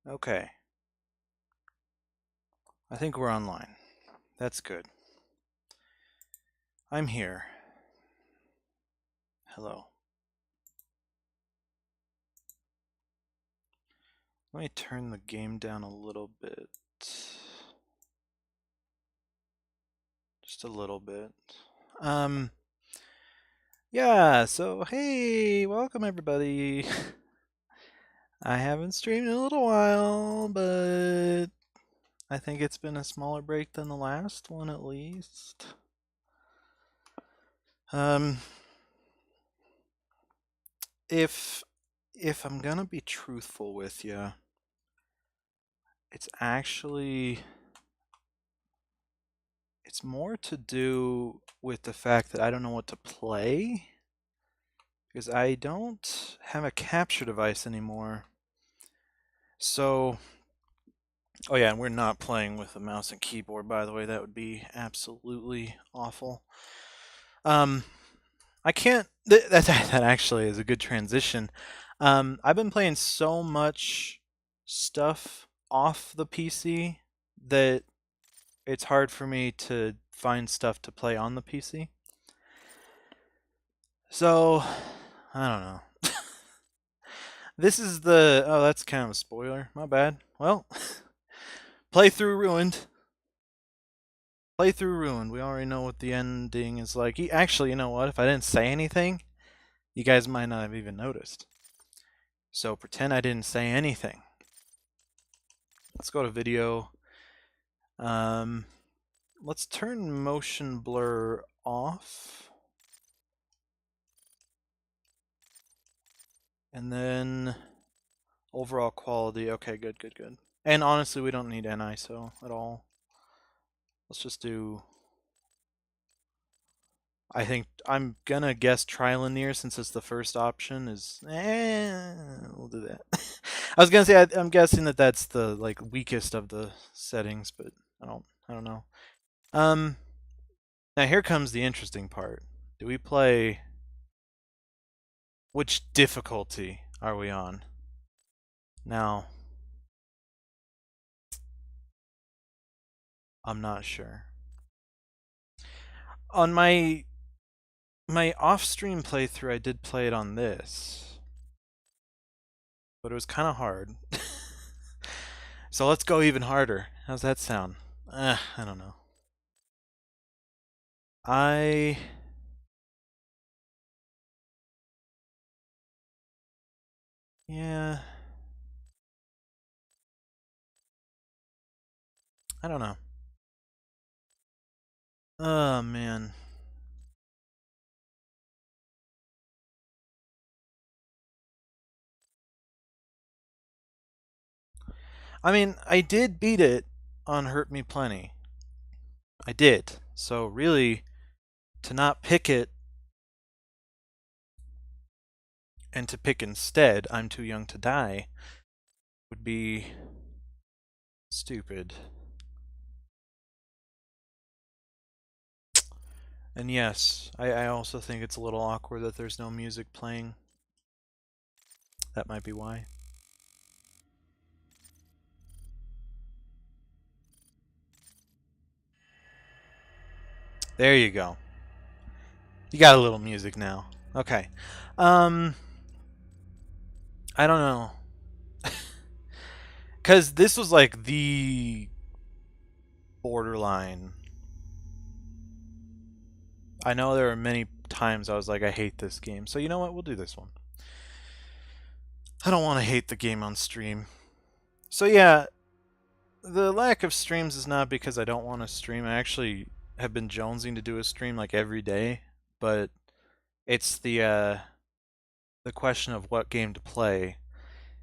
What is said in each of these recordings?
Okay. I think we're online. That's good. I'm here. Hello. Let me turn the game down a little bit. Just a little bit. Yeah, so hey, welcome everybody. I haven't streamed in a little while, but I think it's been a smaller break than the last one at least. If I'm gonna be truthful with you, it's more to do with the fact that I don't know what to play because I don't have a capture device anymore. So, oh yeah, and we're not playing with a mouse and keyboard, by the way. That would be absolutely awful. I can't. That actually is a good transition. I've been playing so much stuff off the PC that it's hard for me to find stuff to play on the PC. So, I don't know. This is the... Oh, that's kind of a spoiler. My bad. Well, playthrough ruined. Playthrough ruined. We already know what the ending is like. Actually, you know what? If I didn't say anything, you guys might not have even noticed. So pretend I didn't say anything. Let's go to video. Let's turn motion blur off. And then overall quality. Okay, good. And honestly, we don't need NISO at all. Let's just do... I think I'm gonna guess trilinear since it's the first option is... we'll do that. I was gonna say I'm guessing that that's the weakest of the settings, but I don't know. Now here comes the interesting part. Do we play... Which difficulty are we on? Now, I'm not sure. On my off-stream playthrough, I did play it on this, but it was kind of hard. So let's go even harder. How's that sound? I don't know. Yeah. I don't know. Oh, man. I mean, I did beat it on Hurt Me Plenty. I did. So really, to not pick it and to pick instead I'm Too Young to Die would be stupid. And yes, I also think it's a little awkward that there's no music playing. That might be why. There you go. You got a little music now. Okay. I don't know. Because this was like the borderline. I know there are many times I was like, I hate this game. So you know what? We'll do this one. I don't want to hate the game on stream. So yeah, the lack of streams is not because I don't want to stream. I actually have been jonesing to do a stream like every day, but it's the question of what game to play.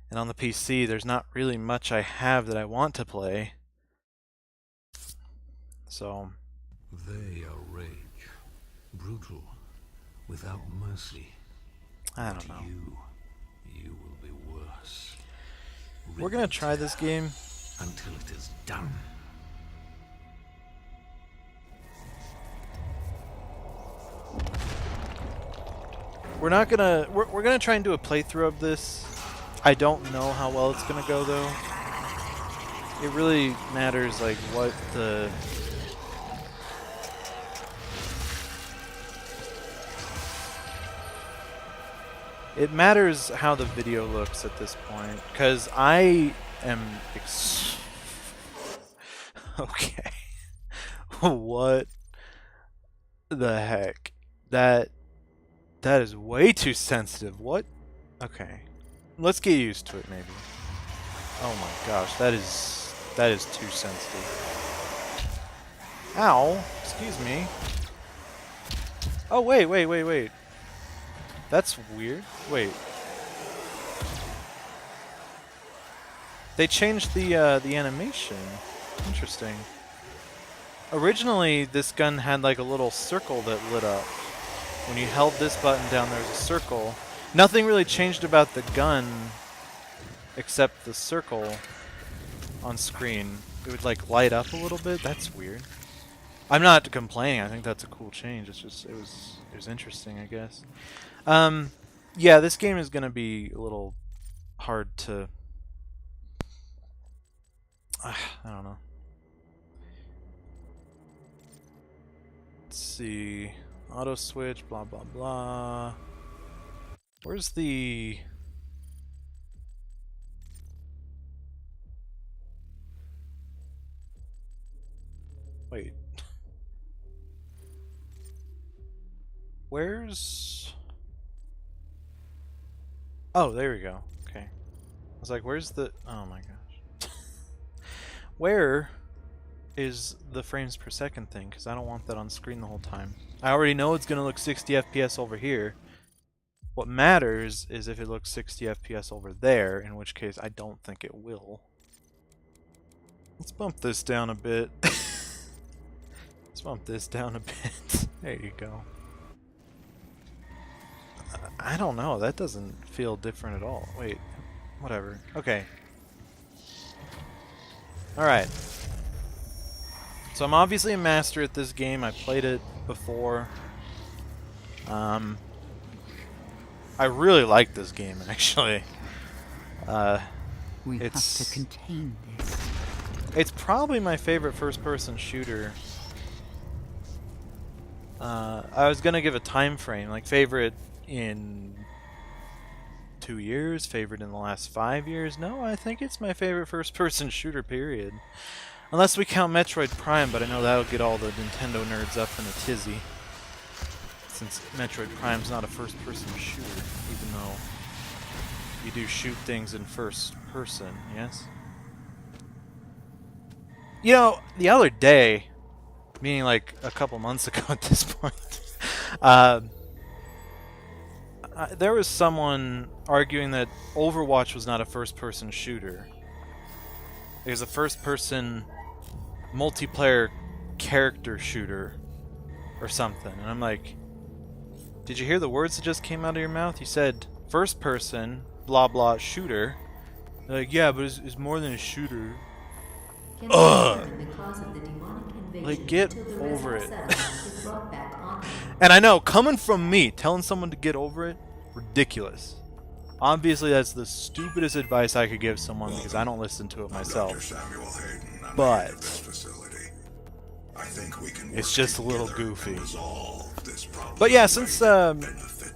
And on the PC, there's not really much I have that I want to play. So They are rage, brutal, without mercy. I don't know. You will be worse. We're gonna try this game until it is done. We're gonna try and do a playthrough of this. I don't know how well it's gonna go though. it really matters like what the it matters how the video looks at this point, because I am okay. What the heck? That is way too sensitive. What? Okay. Let's get used to it maybe. Oh my gosh, that is too sensitive. Ow! Excuse me. Oh wait. That's weird. Wait. They changed the animation. Interesting. Originally, this gun had like a little circle that lit up. When you held this button down, there was a circle. Nothing really changed about the gun except the circle on screen. It would like light up a little bit. That's weird. I'm not complaining. I think that's a cool change. It's just it was interesting, I guess. Yeah, this game is gonna be a little hard to. I don't know. Let's see. Auto switch. Blah blah blah. Where's the? Wait. Where's... Oh, there we go. Okay. I was like, where's the... Oh my gosh. Where is the frames per second thing? Because I don't want that on screen the whole time. I already know it's going to look 60 FPS over here. What matters is if it looks 60 FPS over there, in which case I don't think it will. Let's bump this down a bit. Let's bump this down a bit. There you go. I don't know. That doesn't feel different at all. Wait. Whatever. Okay. Alright. So I'm obviously a master at this game. I played it before. I really like this game, actually. We have to contain this. It's probably my favorite first-person shooter. I was gonna give a time frame, like favorite in 2 years, favorite in the last 5 years. No, I think it's my favorite first-person shooter, period. Unless we count Metroid Prime, but I know that'll get all the Nintendo nerds up in a tizzy. Since Metroid Prime's not a first-person shooter, even though you do shoot things in first person, yes? You know, the other day, meaning like a couple months ago at this point, there was someone arguing that Overwatch was not a first-person shooter. It was a first-person multiplayer character shooter or something. And I'm like, did you hear the words that just came out of your mouth? You said first-person, blah blah, shooter. They're like, yeah, but it's more than a shooter. Ugh! Like, get over it. And I know, coming from me, telling someone to get over it, ridiculous. Obviously, that's the stupidest advice I could give someone because I don't listen to it myself. But it's just a little goofy. But yeah, since the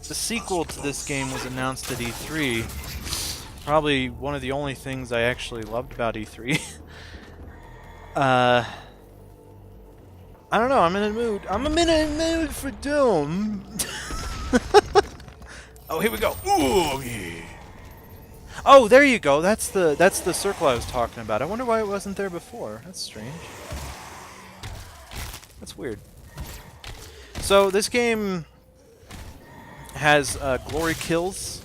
sequel to this game was announced at E3, probably one of the only things I actually loved about E3. I don't know, I'm in a mood. I'm in a mood for Doom. Oh, here we go. Ooh, yeah. Oh, there you go. That's the circle I was talking about. I wonder why it wasn't there before. That's strange. That's weird. So this game has glory kills,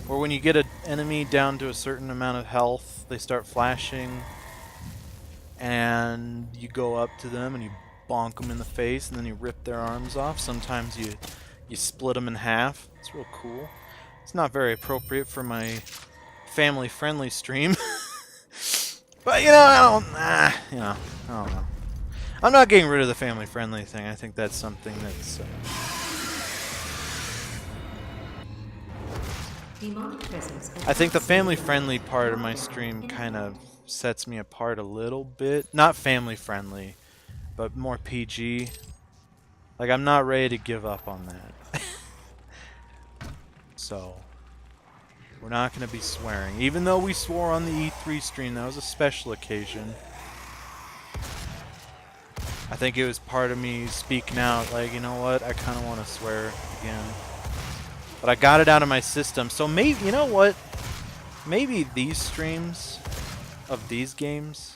where when you get an enemy down to a certain amount of health, they start flashing, and you go up to them and you bonk them in the face, and then you rip their arms off. Sometimes you split them in half. It's real cool. It's not very appropriate for my family-friendly stream, but you know, I don't know. I'm not getting rid of the family-friendly thing. I think that's something that's Demonic presence. I think the family-friendly part of my stream kind of sets me apart a little bit. Not family-friendly, but more PG. Like, I'm not ready to give up on that. So, we're not going to be swearing. Even though we swore on the E3 stream, that was a special occasion. I think it was part of me speaking out, like, you know what, I kind of want to swear again. But I got it out of my system, so maybe, you know what? Maybe these streams of these games,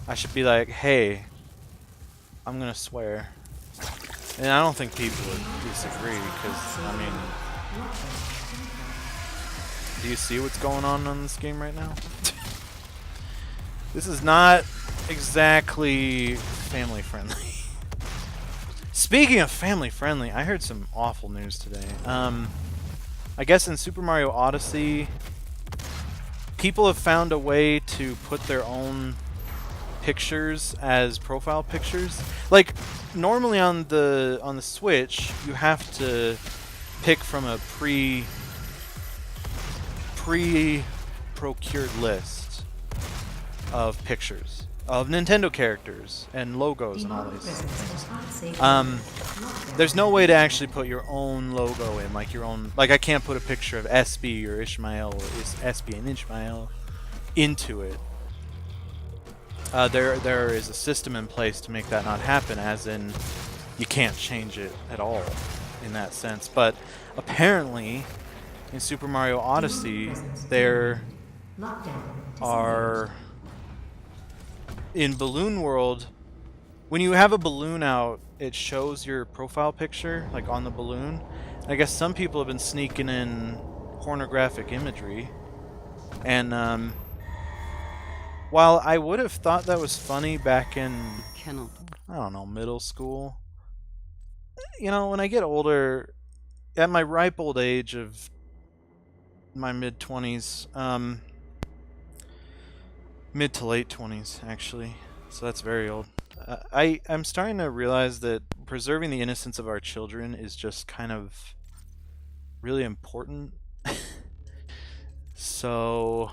I should be like, hey, I'm gonna swear. And I don't think people would disagree, because, I mean, do you see what's going on this game right now? This is not exactly family friendly. Speaking of family friendly, I heard some awful news today. I guess in Super Mario Odyssey, people have found a way to put their own pictures as profile pictures. Like normally on the Switch, you have to pick from a pre-procured list of pictures of Nintendo characters and logos and all these things. There's no way to actually put your own logo in, like your own. Like I can't put a picture of SB or Ishmael, or SB and Ishmael, into it. There is a system in place to make that not happen, as in you can't change it at all in that sense. But apparently, in Super Mario Odyssey, there are in Balloon World, when you have a balloon out, it shows your profile picture, like on the balloon. I guess some people have been sneaking in pornographic imagery. And while I would have thought that was funny back in, I don't know, middle school, you know, when I get older, at my ripe old age of my mid-20s, mid to late 20s, actually. So that's very old. I'm starting to realize that preserving the innocence of our children is just kind of really important. So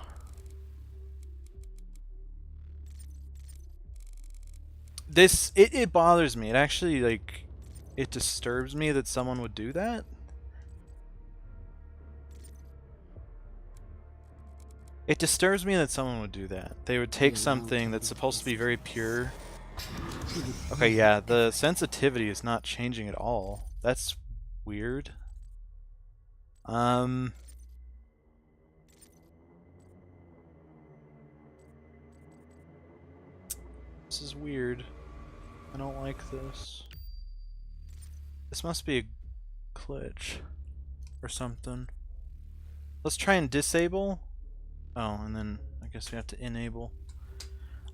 it bothers me. It actually, like, it disturbs me that someone would do that. It disturbs me that someone would do that. They would take something that's supposed to be very pure. Okay, yeah, the sensitivity is not changing at all. That's weird. This is weird. I don't like this. This must be a glitch or something. Let's try and disable. Oh, and then I guess we have to enable.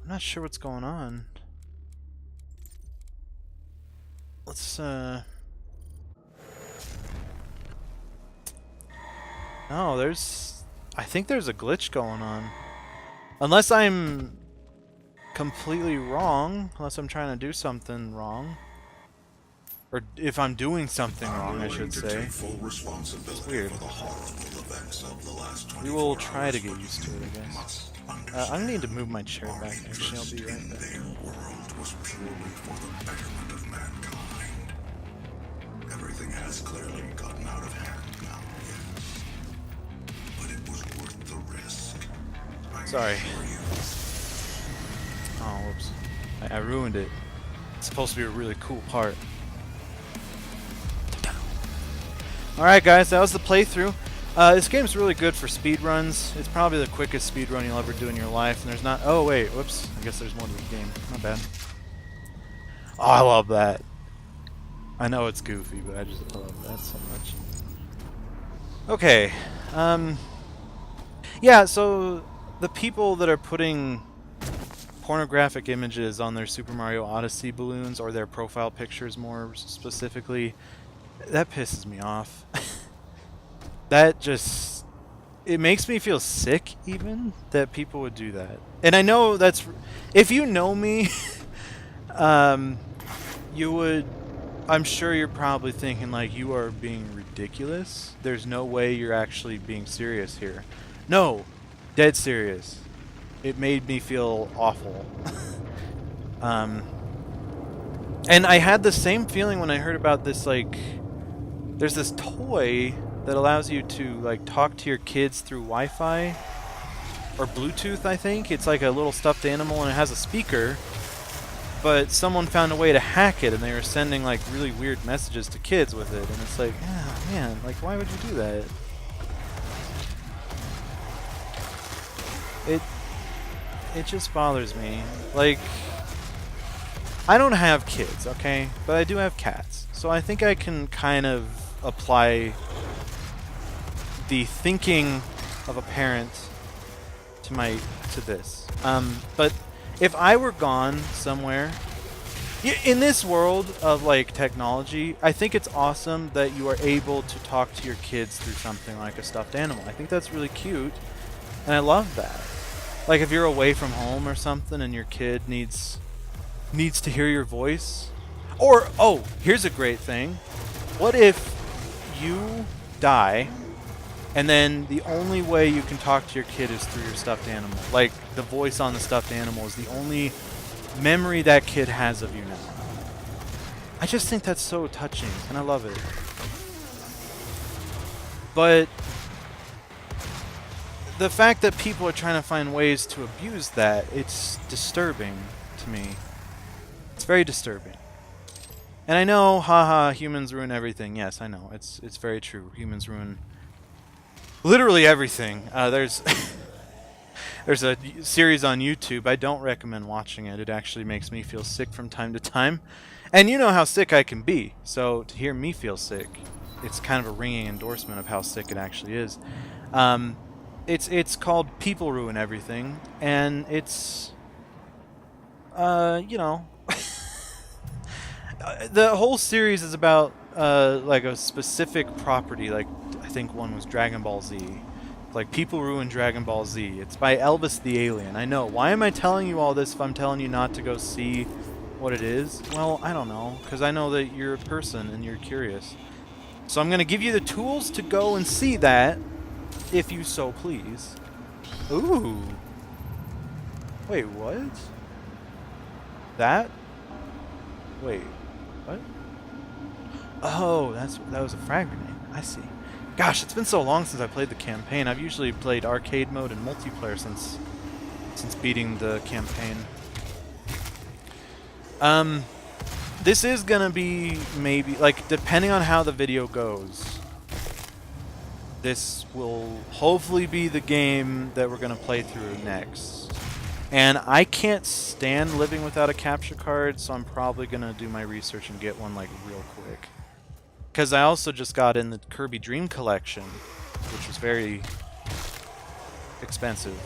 I'm not sure what's going on. Let's no, I think there's a glitch going on. Unless I'm completely wrong, unless I'm trying to do something wrong. Or if I'm doing something wrong, I should say. It's weird. We will try to get used to it, I guess. I need to move my chair back, actually. I'll be right back. Their world was purely for the betterment of mankind. Everything has clearly gotten out of hand now, yes. But it was worth the risk. Sorry. Oh, whoops. I ruined it. It's supposed to be a really cool part. Alright guys, that was the playthrough. This game's really good for speedruns. It's probably the quickest speedrun you'll ever do in your life, and there's not... Oh wait, whoops. I guess there's more to the game. Not bad. Oh, I love that. I know it's goofy, but I just love that so much. Okay. Yeah, so the people that are putting pornographic images on their Super Mario Odyssey balloons, or their profile pictures more specifically, that pisses me off. That just... It makes me feel sick, even, that people would do that. And I know that's... If you know me, you would I'm sure you're probably thinking, like, you are being ridiculous. There's no way you're actually being serious here. No, dead serious. It made me feel awful. And I had the same feeling when I heard about this, like, there's this toy that allows you to, like, talk to your kids through Wi-Fi or Bluetooth, I think. It's like a little stuffed animal and it has a speaker. But someone found a way to hack it, and they were sending, like, really weird messages to kids with it. And it's like, ah, man, like, why would you do that? It just bothers me. Like, I don't have kids, okay? But I do have cats. So I think I can kind of apply the thinking of a parent to this. But if I were gone somewhere, in this world of, like, technology, I think it's awesome that you are able to talk to your kids through something like a stuffed animal. I think that's really cute, and I love that. Like, if you're away from home or something and your kid needs to hear your voice. Or, oh, here's a great thing. What if you die and then the only way you can talk to your kid is through your stuffed animal? Like, the voice on the stuffed animal is the only memory that kid has of you now. I just think that's so touching, and I love it. But the fact that people are trying to find ways to abuse that, it's disturbing to me. It's very disturbing. And I know, haha, humans ruin everything. Yes, I know. It's very true. Humans ruin literally everything. There's there's a series on YouTube. I don't recommend watching it. It actually makes me feel sick from time to time. And you know how sick I can be. So to hear me feel sick, it's kind of a ringing endorsement of how sick it actually is. It's called People Ruin Everything, and it's you know, the whole series is about like a specific property. Like, I think one was Dragon Ball Z. Like, People Ruin Dragon Ball Z. It's by Elvis the Alien. I know. Why am I telling you all this if I'm telling you not to go see what it is? Well, I don't know, because I know that you're a person and you're curious. So I'm going to give you the tools to go and see that, if you so please. Ooh. Wait, what? That? Wait, what? Oh, that was a frag grenade. I see. Gosh, it's been so long since I played the campaign. I've usually played arcade mode and multiplayer since beating the campaign. This is gonna be maybe, like, depending on how the video goes, this will hopefully be the game that we're gonna play through next. And I can't stand living without a capture card, so I'm probably gonna do my research and get one, like, real quick. Because I also just got in the Kirby Dream Collection, which was very expensive.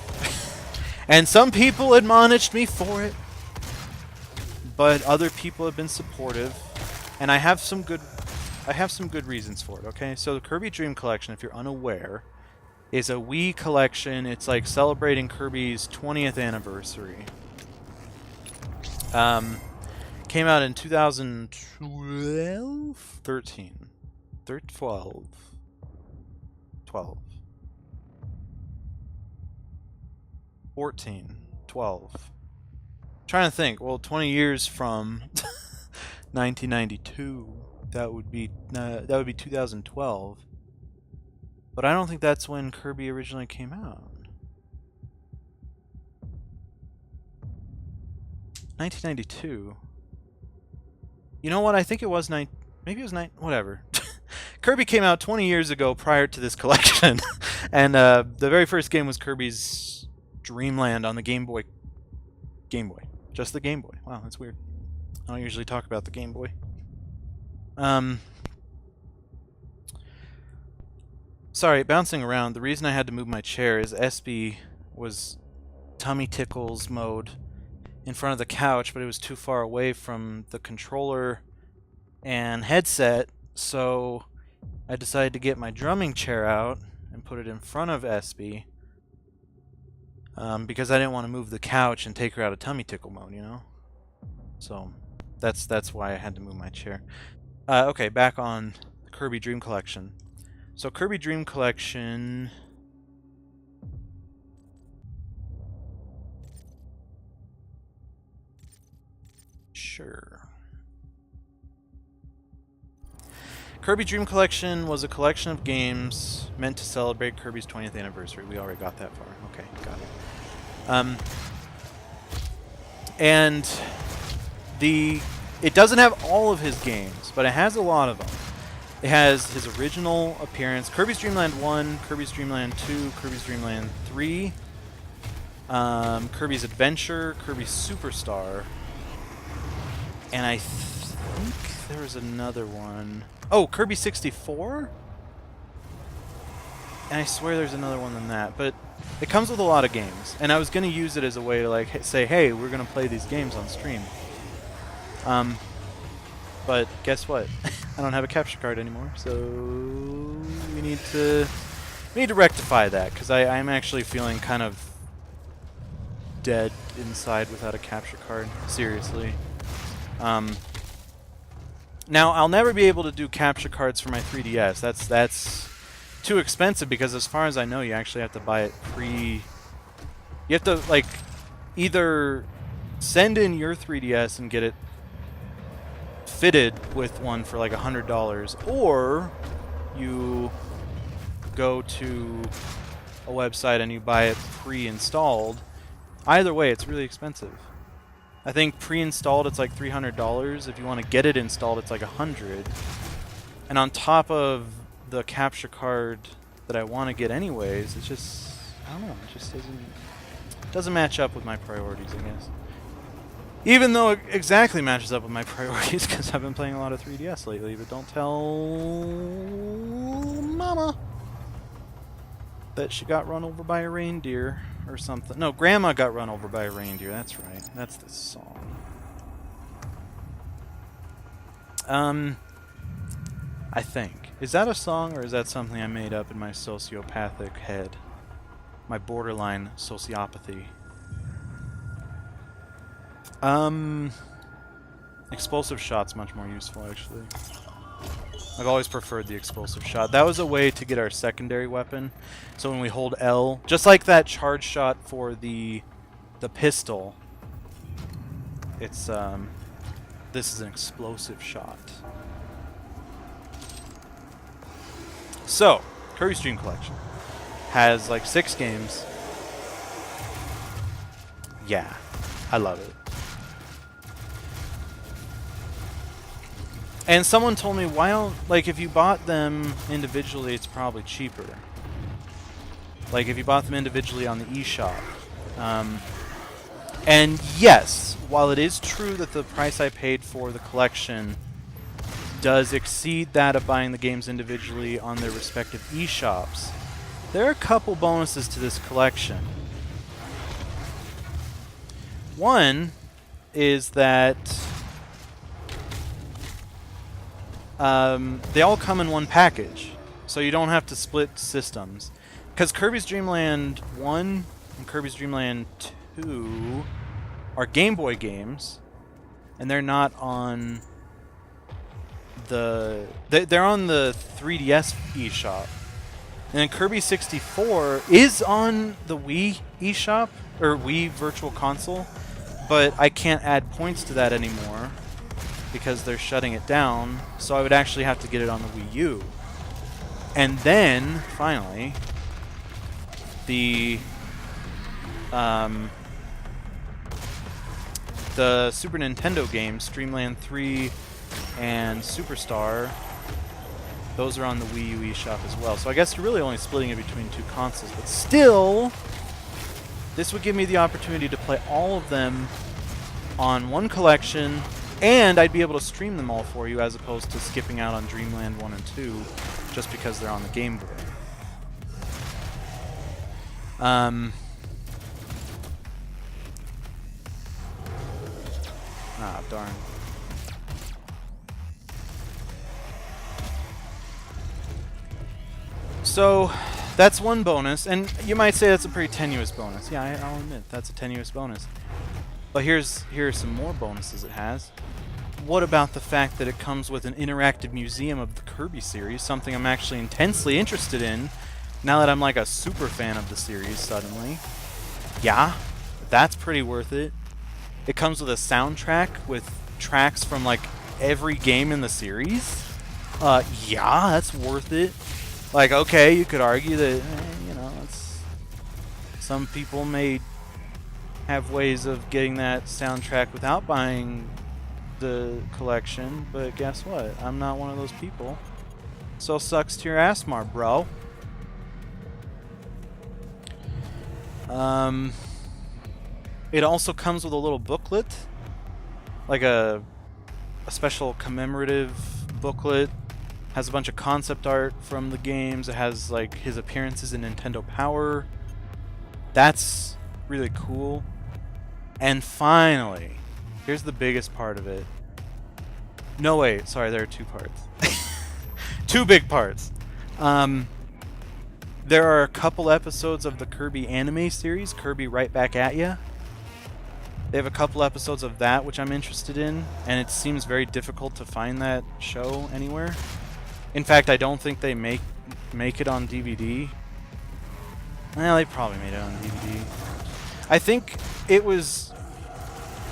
And some people admonished me for it, but other people have been supportive, and I have some good reasons for it, okay? So the Kirby Dream Collection, if you're unaware, is a Wii collection. It's like celebrating Kirby's 20th anniversary. Came out in 2012? 13. 12. 12. 14. 12. Trying to think. Well, 20 years from 1992. That would be 2012. But I don't think that's when Kirby originally came out. 1992. You know what? I think it was maybe it was whatever. Kirby came out 20 years ago prior to this collection. And the very first game was Kirby's Dream Land on the Game Boy. Just the Game Boy. Wow, that's weird. I don't usually talk about the Game Boy. Sorry, bouncing around. The reason I had to move my chair is SB was tummy tickles mode in front of the couch, but it was too far away from the controller and headset, so I decided to get my drumming chair out and put it in front of SB because I didn't want to move the couch and take her out of tummy tickle mode, you know? So that's why I had to move my chair. Okay, back on Kirby Dream Collection. So Kirby Dream Collection... Sure. Kirby Dream Collection was a collection of games meant to celebrate Kirby's 20th anniversary. We already got that far. Okay, got it. And it doesn't have all of his games, but it has a lot of them. It has his original appearance, Kirby's Dream Land 1, Kirby's Dream Land 2, Kirby's Dream Land 3, Kirby's Adventure, Kirby's Superstar, and I think there was another one. Oh, Kirby 64? And I swear there's another one than that, but it comes with a lot of games, and I was going to use it as a way to like say, hey, we're going to play these games on stream. But guess what? I don't have a capture card anymore, so we need to rectify that, because I'm actually feeling kind of dead inside without a capture card. Seriously. Now, I'll never be able to do capture cards for my 3DS. That's too expensive, because as far as I know, you actually have to buy it pre... You have to, like, either send in your 3DS and get it fitted with one for like $100, or you go to a website and you buy it pre-installed. Either way, it's really expensive. I think pre-installed it's like $300. If you want to get it installed, it's like $100. And on top of the capture card that I want to get anyways, it's just, I don't know, it just doesn't match up with my priorities, I guess. Even though it exactly matches up with my priorities, because I've been playing a lot of 3DS lately, but don't tell Mama that she got run over by a reindeer or something. No, Grandma got run over by a reindeer, that's right. That's the song. I think. Is that a song, or is that something I made up in my sociopathic head? My borderline sociopathy. Explosive shot's much more useful, actually. I've always preferred the explosive shot. That was a way to get our secondary weapon. So when we hold L, just like that charge shot for the pistol, it's this is an explosive shot. So, Kirby's Dream Collection has like 6 games. Yeah, I love it. And someone told me, why don't, like, if you bought them individually, it's probably cheaper. Like, if you bought them individually on the eShop. And yes, while it is true that the price I paid for the collection does exceed that of buying the games individually on their respective eShops, there are a couple bonuses to this collection. One is that they all come in one package, so you don't have to split systems. Because Kirby's Dream Land 1 and Kirby's Dream Land 2 are Game Boy games, and they're not on the... They're on the 3DS eShop. And then Kirby 64 is on the Wii eShop, or Wii Virtual Console, but I can't add points to that anymore because they're shutting it down, so I would actually have to get it on the Wii U. And then, finally, the Super Nintendo games, Dreamland 3 and Superstar, those are on the Wii U eShop as well. So I guess you're really only splitting it between 2 consoles, but still, this would give me the opportunity to play all of them on one collection, and I'd be able to stream them all for you as opposed to skipping out on Dreamland 1 and 2 just because they're on the Game Boy. Ah, darn. So, that's one bonus, and you might say that's a pretty tenuous bonus. Yeah, I'll admit, that's a tenuous bonus. But here are some more bonuses it has. what about the fact that it comes with an interactive museum of the Kirby series, something I'm actually intensely interested in now that I'm like a super fan of the series suddenly. Yeah, that's pretty worth it. It comes with a soundtrack with tracks from like every game in the series. Yeah, that's worth it. Like, okay, you could argue that, you know, some people may have ways of getting that soundtrack without buying the collection, but guess what? I'm not one of those people. So sucks to your ass, bro. It also comes with a little booklet, like a special commemorative booklet. Has a bunch of concept art from the games. It has like his appearances in Nintendo Power. That's really cool. And finally, here's the biggest part of it. No, wait, sorry, there are two parts. Two big parts. There are a couple episodes of the Kirby anime series, Kirby Right Back at Ya. They have a couple episodes of that, which I'm interested in, and it seems very difficult to find that show anywhere. In fact, I don't think they make it on DVD. Well, they probably made it on DVD. I think it was...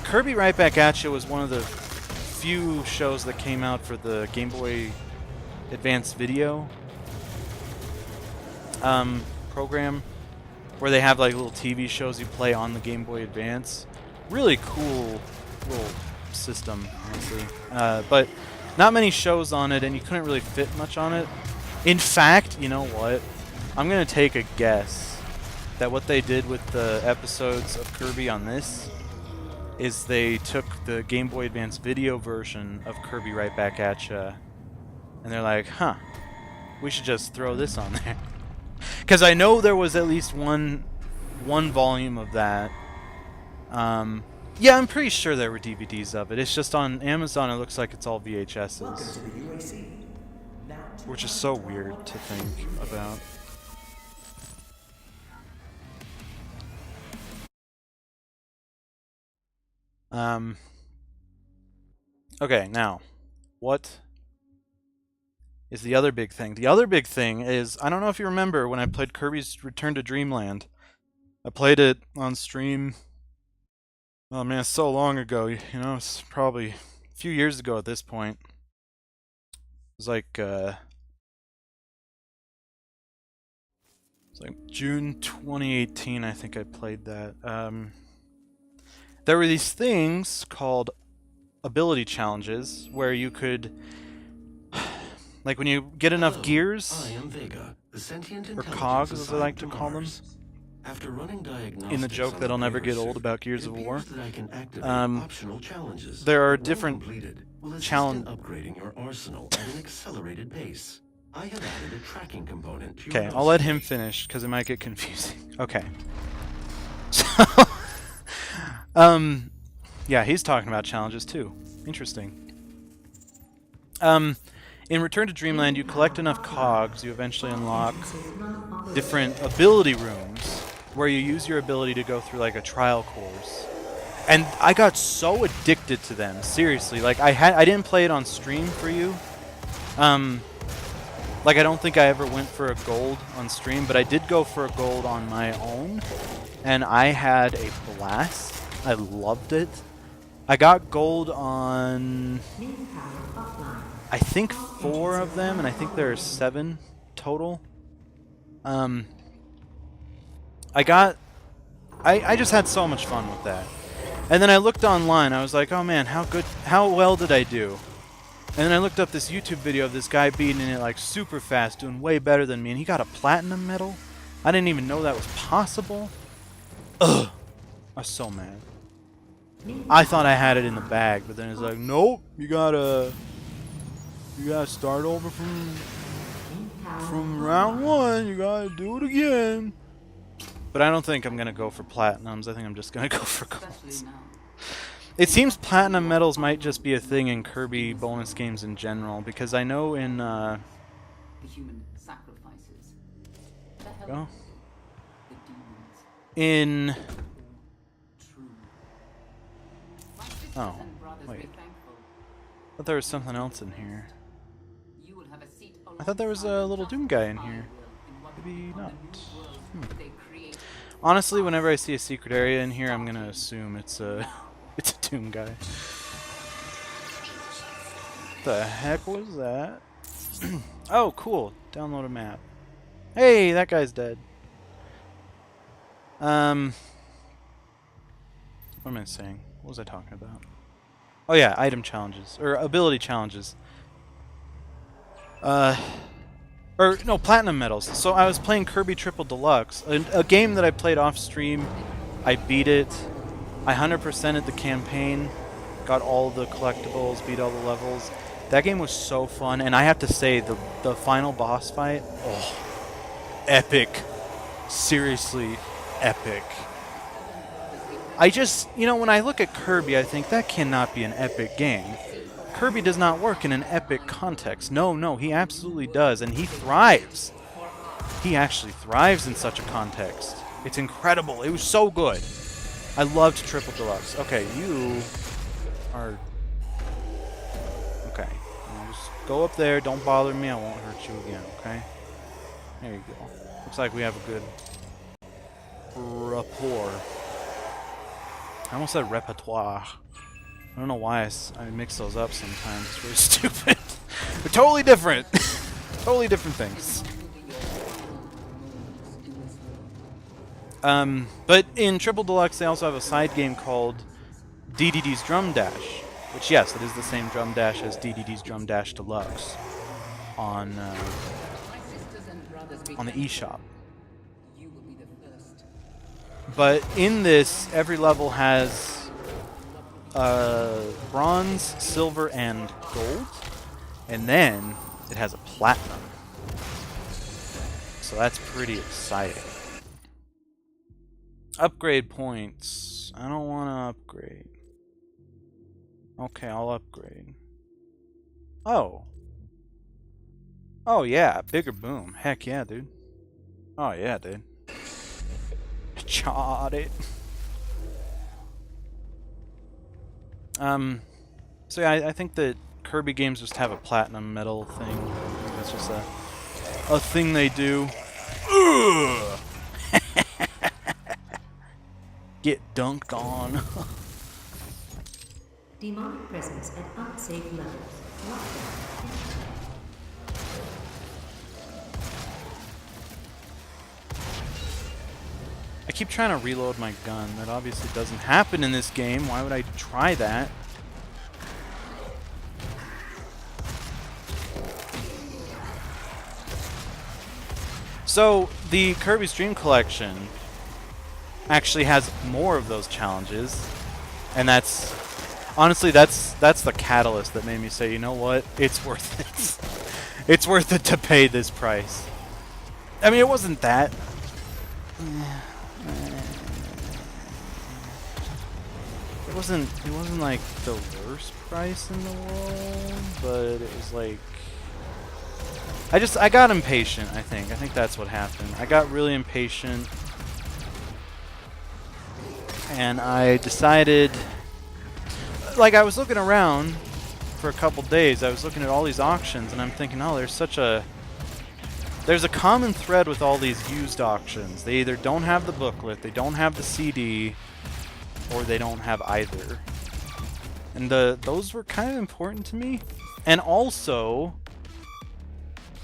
Kirby Right Back at Ya was one of the few shows that came out for the Game Boy Advance Video program, where they have like little TV shows you play on the Game Boy Advance. Really cool little system, honestly. But not many shows on it, and you couldn't really fit much on it. In fact, you know what? I'm going to take a guess that what they did with the episodes of Kirby on this is they took the Game Boy Advance video version of Kirby Right Back at Ya, and they're like, huh, we should just throw this on there. Because I know there was at least one volume of that. Yeah, I'm pretty sure there were DVDs of it. It's just on Amazon, it looks like it's all VHSs. Which is so weird to think about. Okay, now, what is the other big thing? The other big thing is, I don't know if you remember when I played Kirby's Return to Dreamland. I played it on stream. Oh man, so long ago, you know, it's probably a few years ago at this point. It was like, June 2018, I think I played that. There were these things called ability challenges where you could, like when you get enough gears, I am Vega, the sentient or intelligence cogs as I assigned like to to call them, Mars. After running diagnostics in the joke on that'll the never paper get old suit, about Gears it of War. appears that I can activate optional challenges. There are When different completed, will assist challenge. in upgrading your arsenal at an accelerated pace. I have added a tracking component to Okay, your I'll let arsenal. him finish because it might get confusing. Okay. So, yeah, he's talking about challenges too. Interesting. In Return to Dreamland, you collect enough cogs, you eventually unlock different ability rooms where you use your ability to go through like a trial course. And I got so addicted to them, seriously. Like I didn't play it on stream for you. Like I don't think I ever went for a gold on stream, but I did go for a gold on my own, and I had a blast. I loved it. I got gold on, I think 4 of them, and I think there are 7 total. I just had so much fun with that. And then I looked online, I was like, oh man, how well did I do? And then I looked up this YouTube video of this guy beating it like super fast, doing way better than me, and he got a platinum medal? I didn't even know that was possible. Ugh. I was so mad. I thought I had it in the bag, but then it's like, nope, you gotta start over from round 1, you gotta do it again. But I don't think I'm gonna go for platinums, I think I'm just gonna go for golds. It seems platinum medals might just be a thing in Kirby bonus games in general, because I know in The human sacrifices. The hell, oh, the demons. in True. My sisters oh and brothers wait. be thankful. thought there was something else in here. You will have a seat I thought there was a little Doom guy in here. Maybe not. they create. Honestly, whenever I see a secret area in here, I'm gonna assume it's a it's a Doom guy. The heck was that? Oh, cool. Download a map. Hey, that guy's dead. What am I saying? What was I talking about? Oh yeah, item challenges or ability challenges. Or no, platinum medals. So I was playing Kirby Triple Deluxe, a game that I played off stream. I beat it. I 100%ed the campaign, got all the collectibles, beat all the levels. That game was so fun, and I have to say the final boss fight, oh, epic. Seriously, epic. I just, you know, when I look at Kirby, I think that cannot be an epic game. Kirby does not work in an epic context. No, he absolutely does, and he thrives. He actually thrives in such a context. It's incredible. It was so good. I loved Triple Deluxe. Okay, you are... Okay. Now just go up there. Don't bother me. I won't hurt you again, okay? There you go. Looks like we have a good rapport. I almost said repertoire. I don't know why I mix those up sometimes. It's really stupid. They're totally different. Totally different things. But in Triple Deluxe, they also have a side game called DDD's Drum Dash, which, yes, it is the same Drum Dash as DDD's Drum Dash Deluxe on the eShop. You will be the first. But in this, every level has bronze, silver, and gold, and then it has a platinum. So that's pretty exciting. Upgrade points. I don't want to upgrade. Okay, I'll upgrade. Oh. Oh yeah, bigger boom. Heck yeah, dude. Oh yeah, dude. Chawed it. So yeah, I think that Kirby games just have a platinum medal thing. I think that's just a thing they do. Ugh. Get dunked on. Demonic presence at unsafe levels. Lockdown. I keep trying to reload my gun. That obviously doesn't happen in this game. Why would I try that? So, the Kirby's Dream Collection actually has more of those challenges, and that's honestly that's the catalyst that made me say, you know what, it's worth it. It's worth it to pay this price. I mean, it wasn't that. It wasn't like the worst price in the world, but it was like I got impatient, I think that's what happened. I got really impatient. And I decided, like, I was looking around for a couple days. I was looking at all these auctions, and I'm thinking, oh, there's a common thread with all these used auctions. They either don't have the booklet, they don't have the CD, or they don't have either. And those were kind of important to me. And also,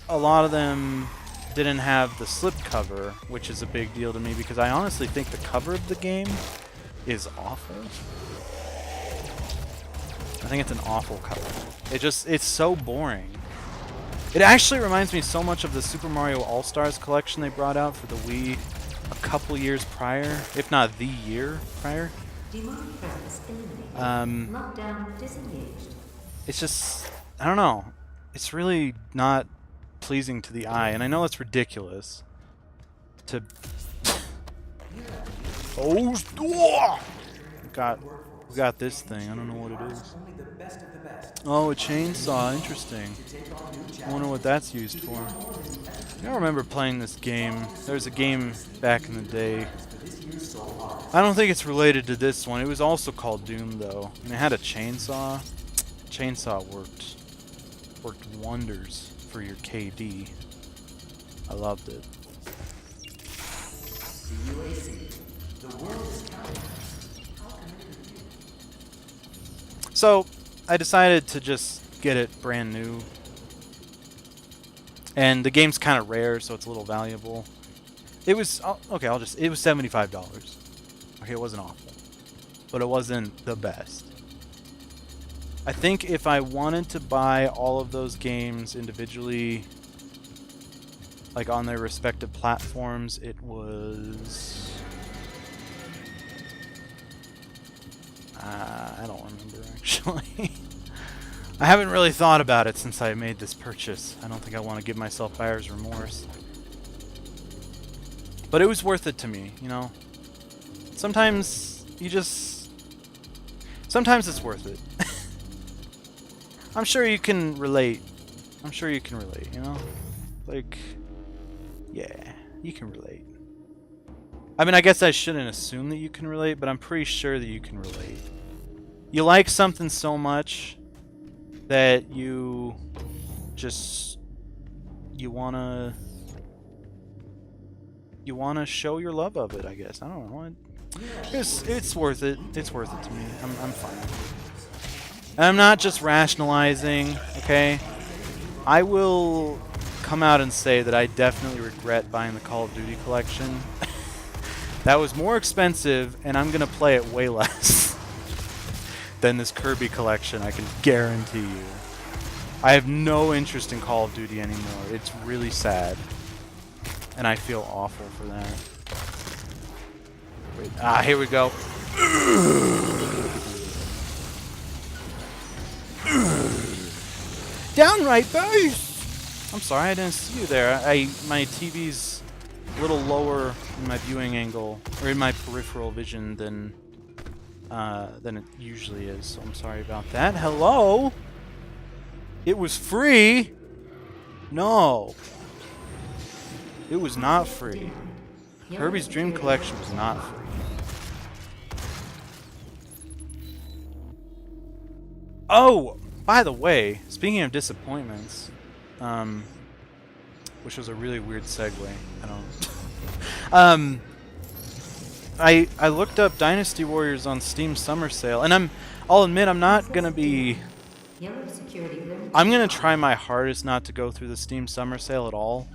a lot of them didn't have the slipcover, which is a big deal to me because I honestly think the cover of the game is awful. I think it's an awful cover. It's so boring. It actually reminds me so much of the Super Mario All-Stars collection they brought out for the Wii a couple years prior, if not the year prior. Demonic presence eliminated. Lockdown disengaged. It's just, I don't know. It's really not pleasing to the eye, and I know it's ridiculous to... Oh, we got this thing. I don't know what it is. Oh, a chainsaw. Interesting. I wonder what that's used for. I don't remember playing this game. There was a game back in the day. I don't think it's related to this one. It was also called Doom, though. And it had a chainsaw. chainsaw worked wonders for your KD. I loved it. So I decided to just get it brand new. And the game's kind of rare, so it's a little valuable. It was okay. It was $75. Okay, it wasn't awful, but it wasn't the best. I think if I wanted to buy all of those games individually, like on their respective platforms, it was I don't remember actually. I haven't really thought about it since I made this purchase. I don't think I want to give myself buyer's remorse. But it was worth it to me, you know? Sometimes it's worth it. I'm sure you can relate. I'm sure you can relate, you know? Like, yeah, you can relate. I mean, I guess I shouldn't assume that you can relate, but I'm pretty sure that you can relate. You like something so much that you wanna show your love of it, I guess. I don't know. It's worth it. It's worth it to me. I'm fine. And I'm not just rationalizing, okay? I will come out and say that I definitely regret buying the Call of Duty collection. That was more expensive, and I'm gonna play it way less than this Kirby collection, I can guarantee you. I have no interest in Call of Duty anymore. It's really sad. And I feel awful for that. Wait, here we go. Downright bass! I'm sorry, I didn't see you there. My TV's a little lower in my viewing angle, or in my peripheral vision than it usually is, so I'm sorry about that. Hello? It was free? No. It was not free. Kirby's Dream Collection was not free. Oh, by the way, speaking of disappointments, which was a really weird segue. I looked up Dynasty Warriors on Steam Summer Sale, and I'll admit I'm not gonna be. I'm gonna try my hardest not to go through the Steam Summer Sale at all.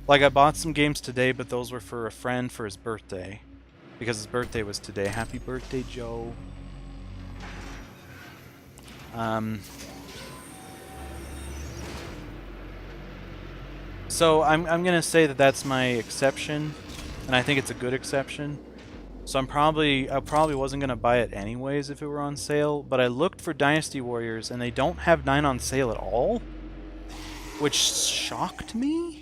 Like, I bought some games today, but those were for a friend for his birthday. Because his birthday was today. Happy birthday, Joe. So I'm gonna say that that's my exception, and I think it's a good exception. So I probably wasn't gonna buy it anyways if it were on sale, but I looked for Dynasty Warriors and they don't have 9 on sale at all, which shocked me.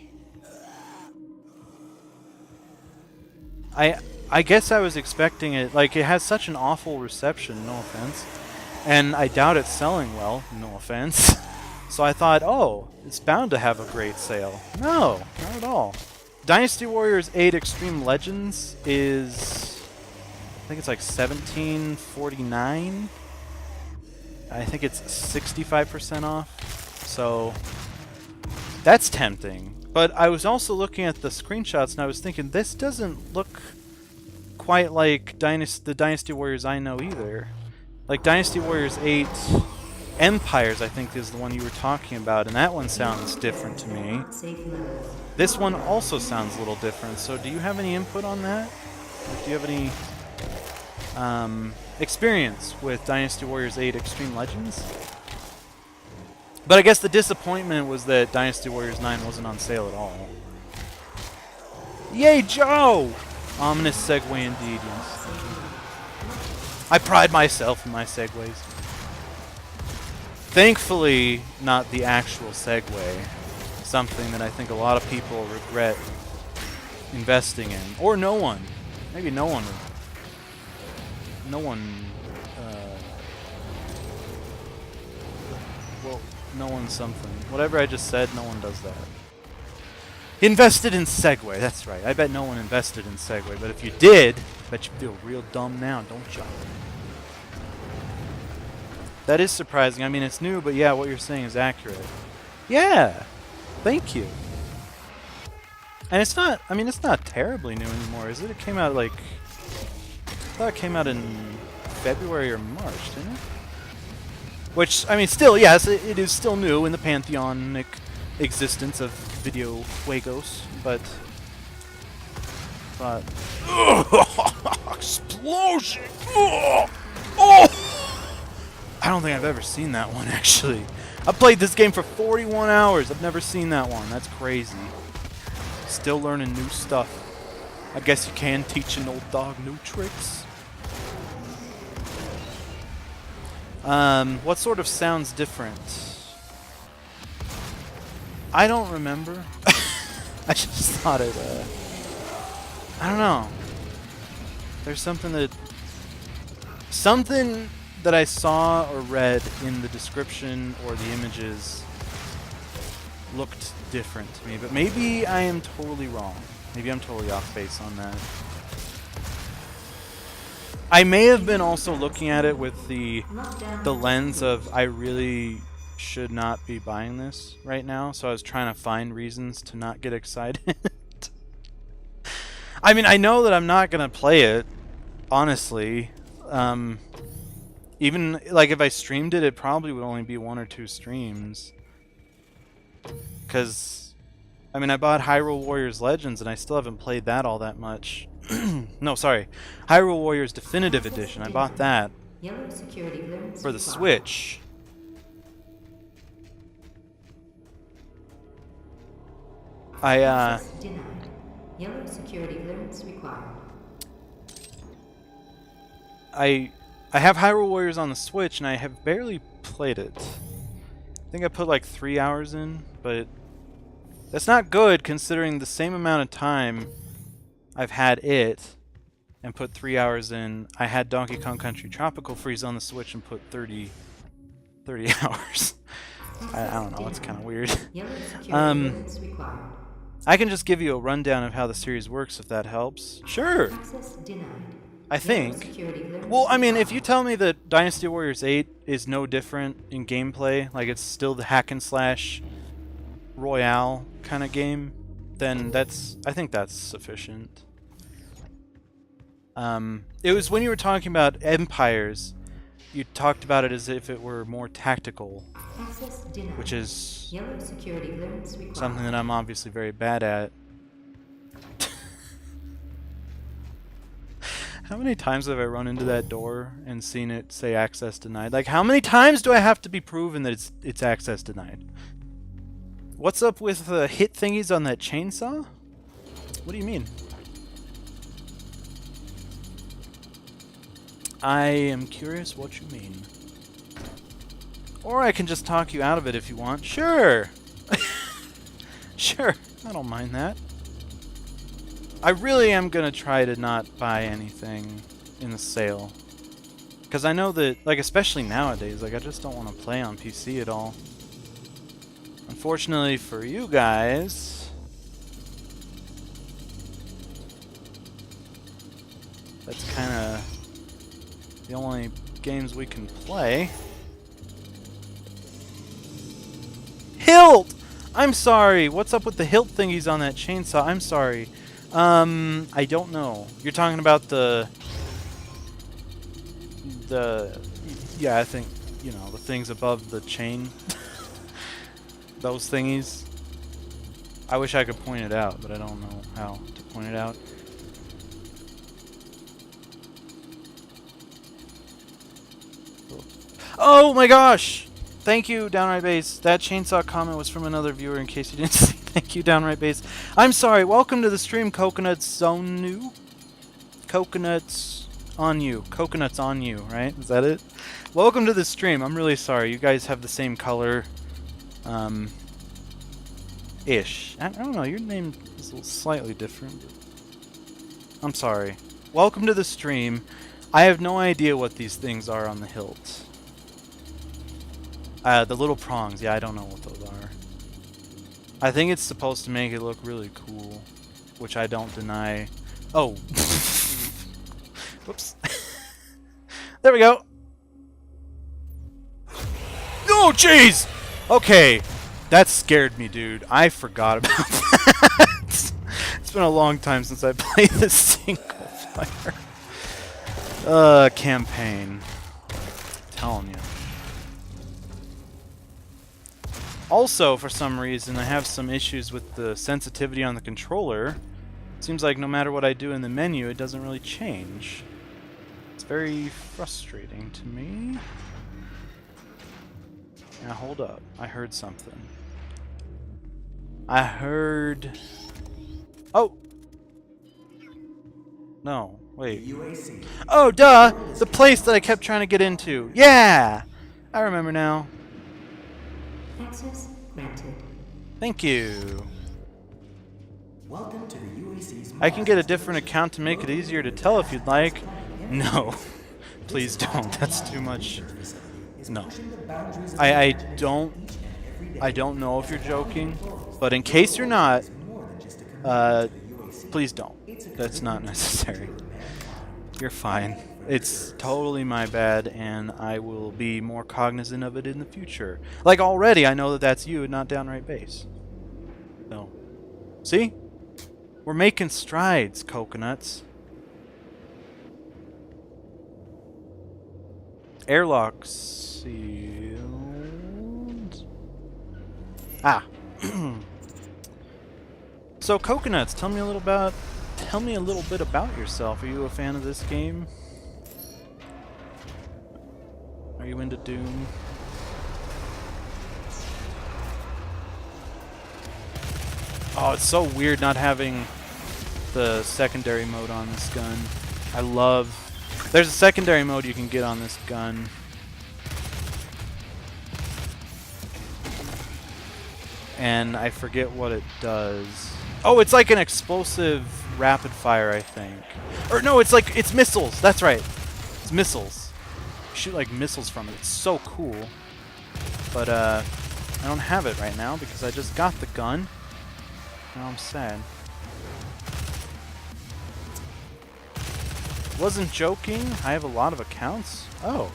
I guess I was expecting it, like, it has such an awful reception, no offense, and I doubt it's selling well, no offense. So I thought, oh, it's bound to have a great sale. No, not at all. Dynasty Warriors 8 Extreme Legends is, I think it's like $17.49. I think it's 65% off. So that's tempting. But I was also looking at the screenshots and I was thinking, this doesn't look quite like the Dynasty Warriors I know either. Like Dynasty Warriors 8 Empires, I think, is the one you were talking about, and that one sounds different to me. This one also sounds a little different, so do you have any input on that? Like, do you have any experience with Dynasty Warriors 8 Extreme Legends? But I guess the disappointment was that Dynasty Warriors 9 wasn't on sale at all. Yay, Joe! Ominous segue indeed, yes. I pride myself in my segues. Thankfully, not the actual segue. Something that I think a lot of people regret investing in. Or no one. Maybe no one. Well, no one something. Whatever I just said, no one does that. Invested in Segway, that's right. I bet no one invested in Segway, but if you did, I bet you feel real dumb now, don't you? That is surprising. I mean, it's new, but yeah, what you're saying is accurate. Yeah! Thank you. And it's not, I mean, it's not terribly new anymore, is it? It came out like, I thought it came out in February or March, didn't it? Which, I mean, still, yes, it is still new in the pantheonic existence of video juegos, but explosion! Oh! I don't think I've ever seen that one, actually. I played this game for 41 hours. I've never seen that one. That's crazy. Still learning new stuff. I guess you can teach an old dog new tricks. What sort of sounds different? I don't remember. I just thought it, I don't know. There's something that I saw or read in the description or the images looked different to me, but maybe I am totally wrong. Maybe I'm totally off base on that. I may have been also looking at it with the lens of I really should not be buying this right now, so I was trying to find reasons to not get excited. I mean, I know that I'm not gonna play it, honestly. Even like if I streamed it, it probably would only be 1 or 2 streams. Because, I mean, I bought Hyrule Warriors Legends and I still haven't played that all that much. No, sorry. Hyrule Warriors Definitive Edition. I bought that Yellow security clearance for the required. Switch. Access denied. Yellow security clearance required. I have Hyrule Warriors on the Switch and I have barely played it. I think I put like 3 hours in, but that's not good considering the same amount of time I've had it and put 3 hours in. I had Donkey Kong Country Tropical Freeze on the Switch and put 30 hours. I don't know, it's kind of weird. Yellow security clearance required. I can just give you a rundown of how the series works if that helps. Sure, Access denied. I think. Security clearance Well, I mean, if required. you tell me that Dynasty Warriors 8 is no different in gameplay, like it's still the hack and slash royale kind of game, then I think that's sufficient. It was when you were talking about Empires, you talked about it as if it were more tactical, Access denied. which is Yellow security clearance required. something that I'm obviously very bad at. How many times have I run into that door and seen it say access denied? Like, how many times do I have to be proven that it's access denied? What's up with the hit thingies on that chainsaw? What do you mean? I am curious what you mean. Or I can just talk you out of it if you want. Sure! Sure, I don't mind that. I really am gonna try to not buy anything in the sale. Because I know that, like, especially nowadays, like, I just don't want to play on PC at all. Unfortunately for you guys, that's kind of the only games we can play. Hilt! I'm sorry. What's up with the hilt thingies on that chainsaw? I'm sorry. I don't know. You're talking about the yeah, I think, you know, the things above the chain. Those thingies. I wish I could point it out, but I don't know how to point it out. Oh my gosh! Thank you, Downright Base. That chainsaw comment was from another viewer in case you didn't see. Thank you, Downright Base. I'm sorry. Welcome to the stream, Coconuts on you. Coconuts on you. Coconuts on you, right? Is that it? Welcome to the stream. I'm really sorry. You guys have the same color. Ish. I don't know. Your name is a little slightly different. I'm sorry. Welcome to the stream. I have no idea what these things are on the hilt. The little prongs. Yeah, I don't know what those are. I think it's supposed to make it look really cool, which I don't deny. Oh. Whoops. There we go. Oh, jeez! Okay, that scared me, dude. I forgot about that. It's been a long time since I played this single player campaign. Telling you. Also, for some reason, I have some issues with the sensitivity on the controller. Seems like no matter what I do in the menu, it doesn't really change. It's very frustrating to me. Now, hold up. I heard something. I heard... Oh! No, wait. Oh, duh! The place that I kept trying to get into. Yeah! I remember now. Access granted. Thank you. Welcome to the UAC's I can get a different account to make it easier to tell if you'd like. No. Please don't. That's too much. No. I don't know if you're joking, but in case you're not, please don't. That's not necessary. You're fine. It's totally my bad, and I will be more cognizant of it in the future. Like already, I know that that's you and not downright base. So, see? We're making strides, coconuts. Airlock sealed. Ah. So, coconuts, tell me a little bit about yourself. Are you a fan of this game? Are you into Doom? Oh, it's so weird not having the secondary mode on this gun. I love... There's a secondary mode you can get on this gun. And I forget what it does. Oh, it's like an explosive rapid fire, I think. Or no, it's missiles. That's right. It's missiles. You shoot like missiles from it. It's so cool. But I don't have it right now because I just got the gun. Now I'm sad. Wasn't joking. I have a lot of accounts. Oh.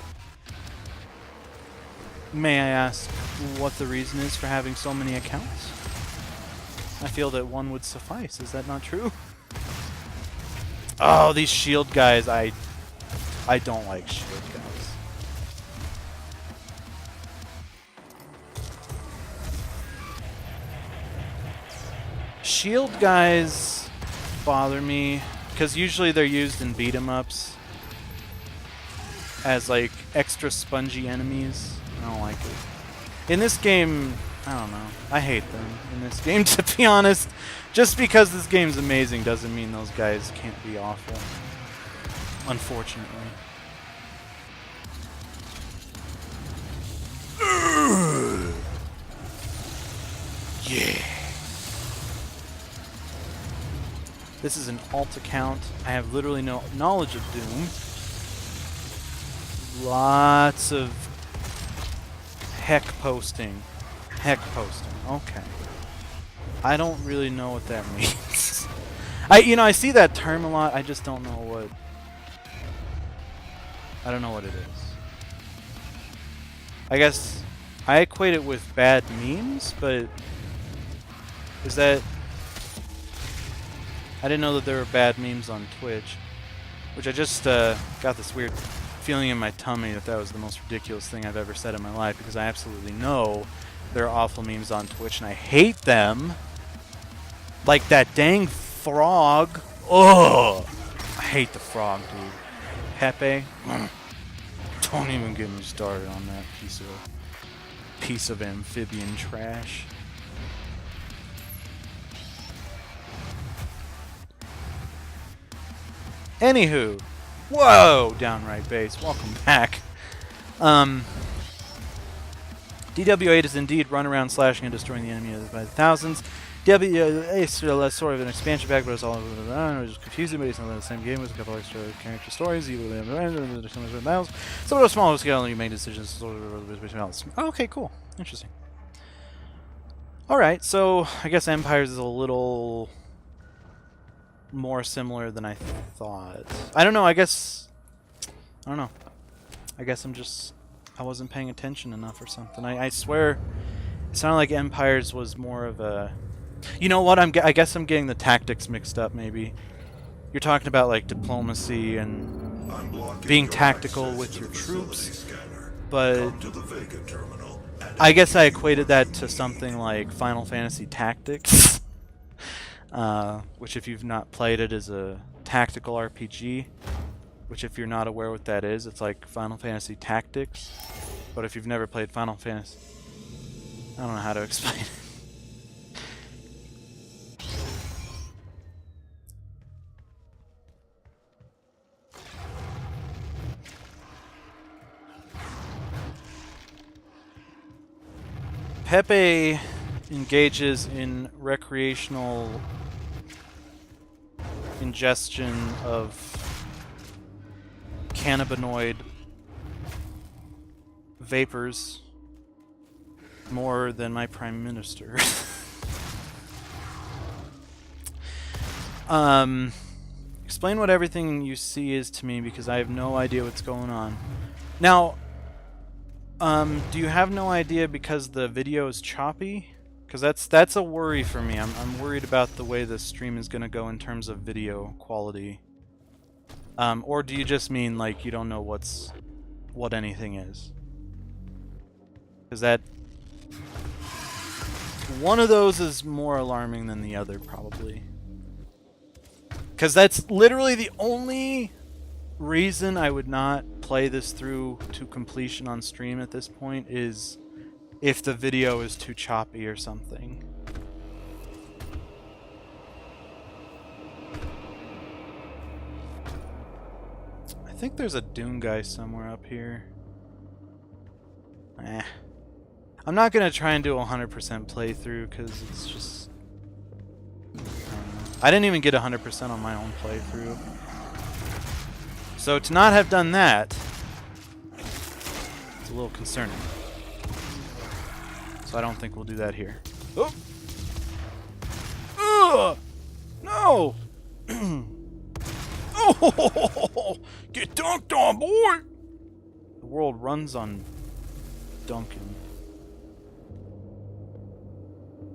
May I ask what the reason is for having so many accounts? I feel that one would suffice. Is that not true? Oh, these shield guys. I don't like shield guys. Shield guys bother me because usually they're used in beat 'em ups as like extra spongy enemies. I don't like it. In this game, I don't know. I hate them in this game, to be honest. Just because this game's amazing doesn't mean those guys can't be awful. Unfortunately. Yeah. This is an alt account. I have literally no knowledge of Doom. Lots of heck posting. Heck posting. Okay. I don't really know what that means. I see that term a lot. I just don't know what. I don't know what it is. I guess I equate it with bad memes, but is that? I didn't know that there were bad memes on Twitch, which I just got this weird feeling in my tummy that was the most ridiculous thing I've ever said in my life, because I absolutely know there are awful memes on Twitch and I hate them. Like that dang frog. Ugh! I hate the frog, dude. Pepe. Don't even get me started on that piece of amphibian trash. Anywho, whoa, downright base. Welcome back. DW8 is indeed run around slashing and destroying the enemy by the thousands. DW8 is sort of an expansion pack, but it's all over. It's confusing, but it's not the same game with a couple extra character stories. Some of those smaller scale, you make decisions. Okay, cool, interesting. All right, so I guess Empires is a little more similar than I thought. I don't know. I guess I'm just I wasn't paying attention enough or something. I swear, it sounded like Empires was more of a... You know what? I guess I'm getting the tactics mixed up, maybe. You're talking about, like, diplomacy and I'm blocking being your tactical access with to your the facility troops, scanner. but Come to the Vega terminal and I guess I equated that to something like Final Fantasy Tactics, which if you've not played it is a tactical RPG, which if you're not aware what that is, it's like Final Fantasy Tactics, but if you've never played Final Fantasy, I don't know how to explain it. Pepe engages in recreational ingestion of cannabinoid vapors more than my prime minister. Explain what everything you see is to me because I have no idea what's going on. Now, do you have no idea because the video is choppy? Because that's a worry for me. I'm worried about the way the stream is gonna go in terms of video quality. Or do you just mean like you don't know what anything is? Because that one of those is more alarming than the other, probably. Because that's literally the only reason I would not play this through to completion on stream at this point is if the video is too choppy or something. I think there's a Doom guy somewhere up here. I'm not gonna try and do a 100% playthrough because it's just... I didn't even get 100% on my own playthrough. So to not have done that, it's a little concerning. So I don't think we'll do that here. Oh! Ugh! No! Oh! Get dunked on, boy! The world runs on dunking.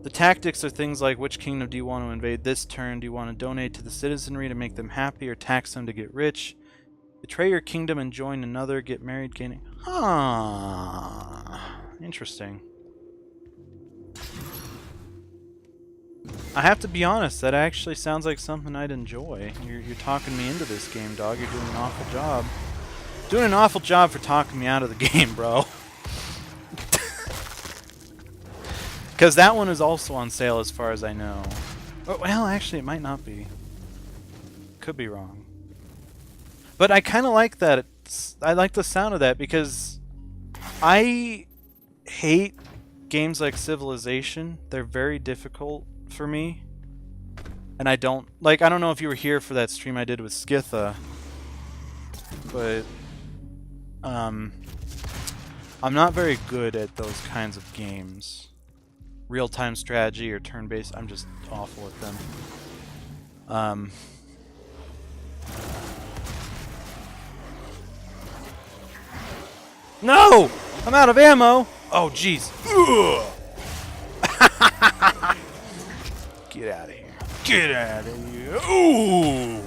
The tactics are things like which kingdom do you want to invade this turn? Do you want to donate to the citizenry to make them happy or tax them to get rich? Betray your kingdom and join another, get married, gaining... Ah, interesting. I have to be honest, that actually sounds like something I'd enjoy. You're talking me into this game, dog. You're doing an awful job. Doing an awful job for talking me out of the game, bro. Because that one is also on sale as far as I know. Oh, well, actually, it might not be. Could be wrong. But I kind of like that. I like the sound of that because I hate games like Civilization. They're very difficult for me. And I don't... Like, I don't know if you were here for that stream I did with Skitha. But... I'm not very good at those kinds of games. Real-time strategy or turn-based, I'm just awful at them. No! I'm out of ammo! Oh, jeez. Get out of here. Get out of here. Ooh!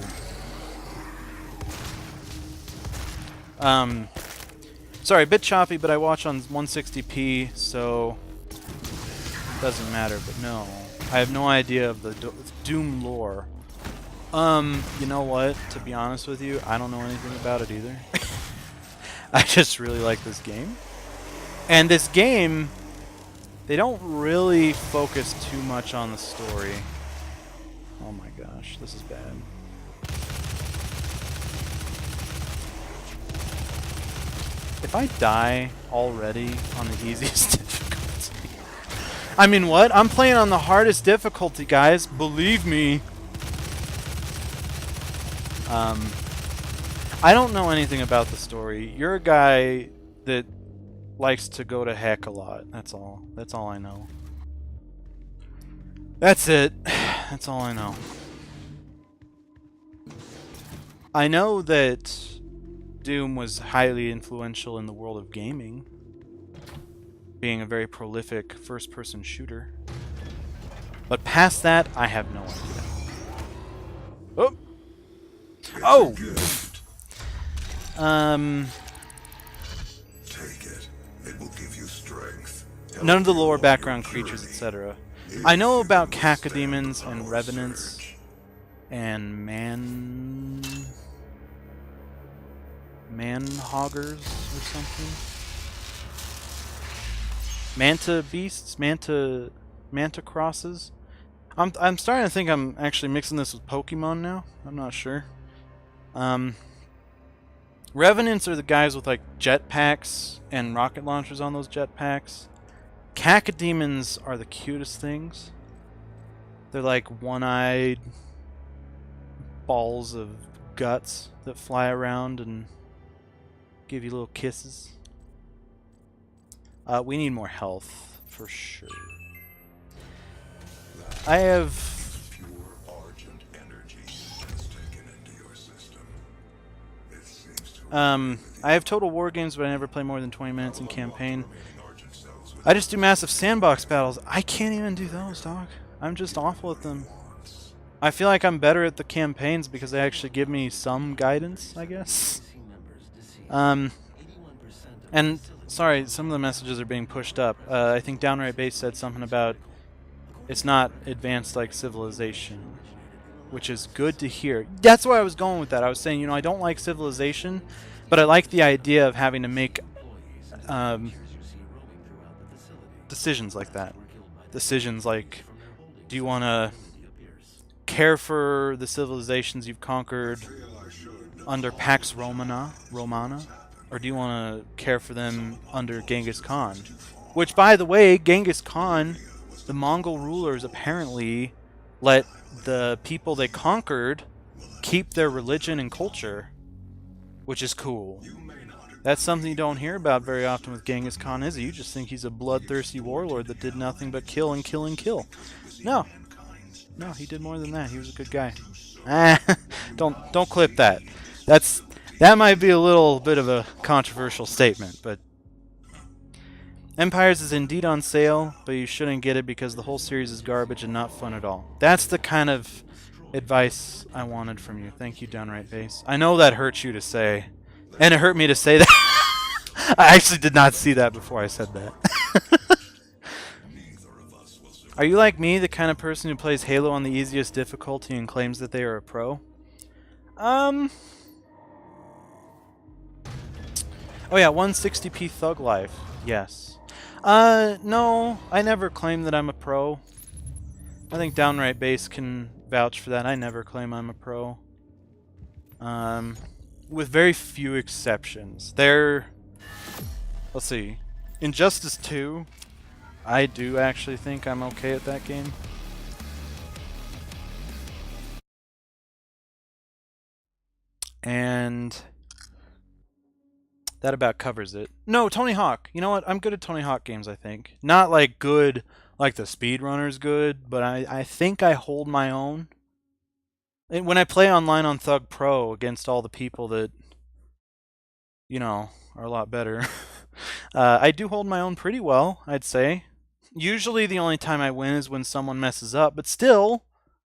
Sorry, a bit choppy, but I watch on 160p, so... Doesn't matter, but no. I have no idea of the Doom lore. You know what? To be honest with you, I don't know anything about it either. I just really like this game. And this game, they don't really focus too much on the story. Oh my gosh, this is bad. If I die already on the easiest difficulty... I mean, what? I'm playing on the hardest difficulty, guys. Believe me. I don't know anything about the story. You're a guy that likes to go to heck a lot. That's all. That's all I know. That's it. That's all I know. I know that Doom was highly influential in the world of gaming, being a very prolific first-person shooter. But past that, I have no idea. Oh! Oh! Take it. It will give you strength. None of the lore, background creatures, etc. I know about cacodemons and revenants and manhoggers or something. Manta beasts, manta crosses. I'm starting to think I'm actually mixing this with Pokemon now. I'm not sure. Revenants are the guys with like jetpacks and rocket launchers on those jetpacks. Cacodemons are the cutest things. They're like one-eyed balls of guts that fly around and give you little kisses. We need more health for sure. I have Pure argent energy has taken into your system. It seems to I have total war games, but I never play more than 20 minutes in campaign. argent cells with I just do massive sandbox battles. I can't even do those, dog. I'm just awful at them. I feel like I'm better at the campaigns because they actually give me some guidance, I guess. And sorry, some of the messages are being pushed up. I think Downright Base said something about it's not advanced like Civilization, which is good to hear. That's where I was going with that. I was saying, you know, I don't like Civilization, but I like the idea of having to make decisions like that. Decisions like, do you want to care for the civilizations you've conquered under Pax Romana, or do you want to care for them under Genghis Khan? Which, by the way, Genghis Khan, the Mongol rulers apparently let the people they conquered keep their religion and culture, which is cool. That's something you don't hear about very often with Genghis Khan, is it? You just think he's a bloodthirsty warlord that did nothing but kill and kill and kill. No. No, he did more than that. He was a good guy. Don't clip that. That might be a little bit of a controversial statement, but Empires is indeed on sale, but you shouldn't get it because the whole series is garbage and not fun at all. That's the kind of advice I wanted from you. Thank you, Downright Base. I know that hurts you to say, and it hurt me to say that. I actually did not see that before I said that. Are you like me, the kind of person who plays Halo on the easiest difficulty and claims that they are a pro? Oh yeah, 160p Thug Life. Yes. No, I never claim that I'm a pro. I think Downright Base can vouch for that. I never claim I'm a pro. With very few exceptions. Let's see. Injustice 2, I do actually think I'm okay at that game. And that about covers it. No, Tony Hawk. You know what? I'm good at Tony Hawk games, I think. Not like good, like the speedrunner's good, but I think I hold my own. And when I play online on Thug Pro against all the people that, you know, are a lot better, I do hold my own pretty well, I'd say. Usually the only time I win is when someone messes up, but still,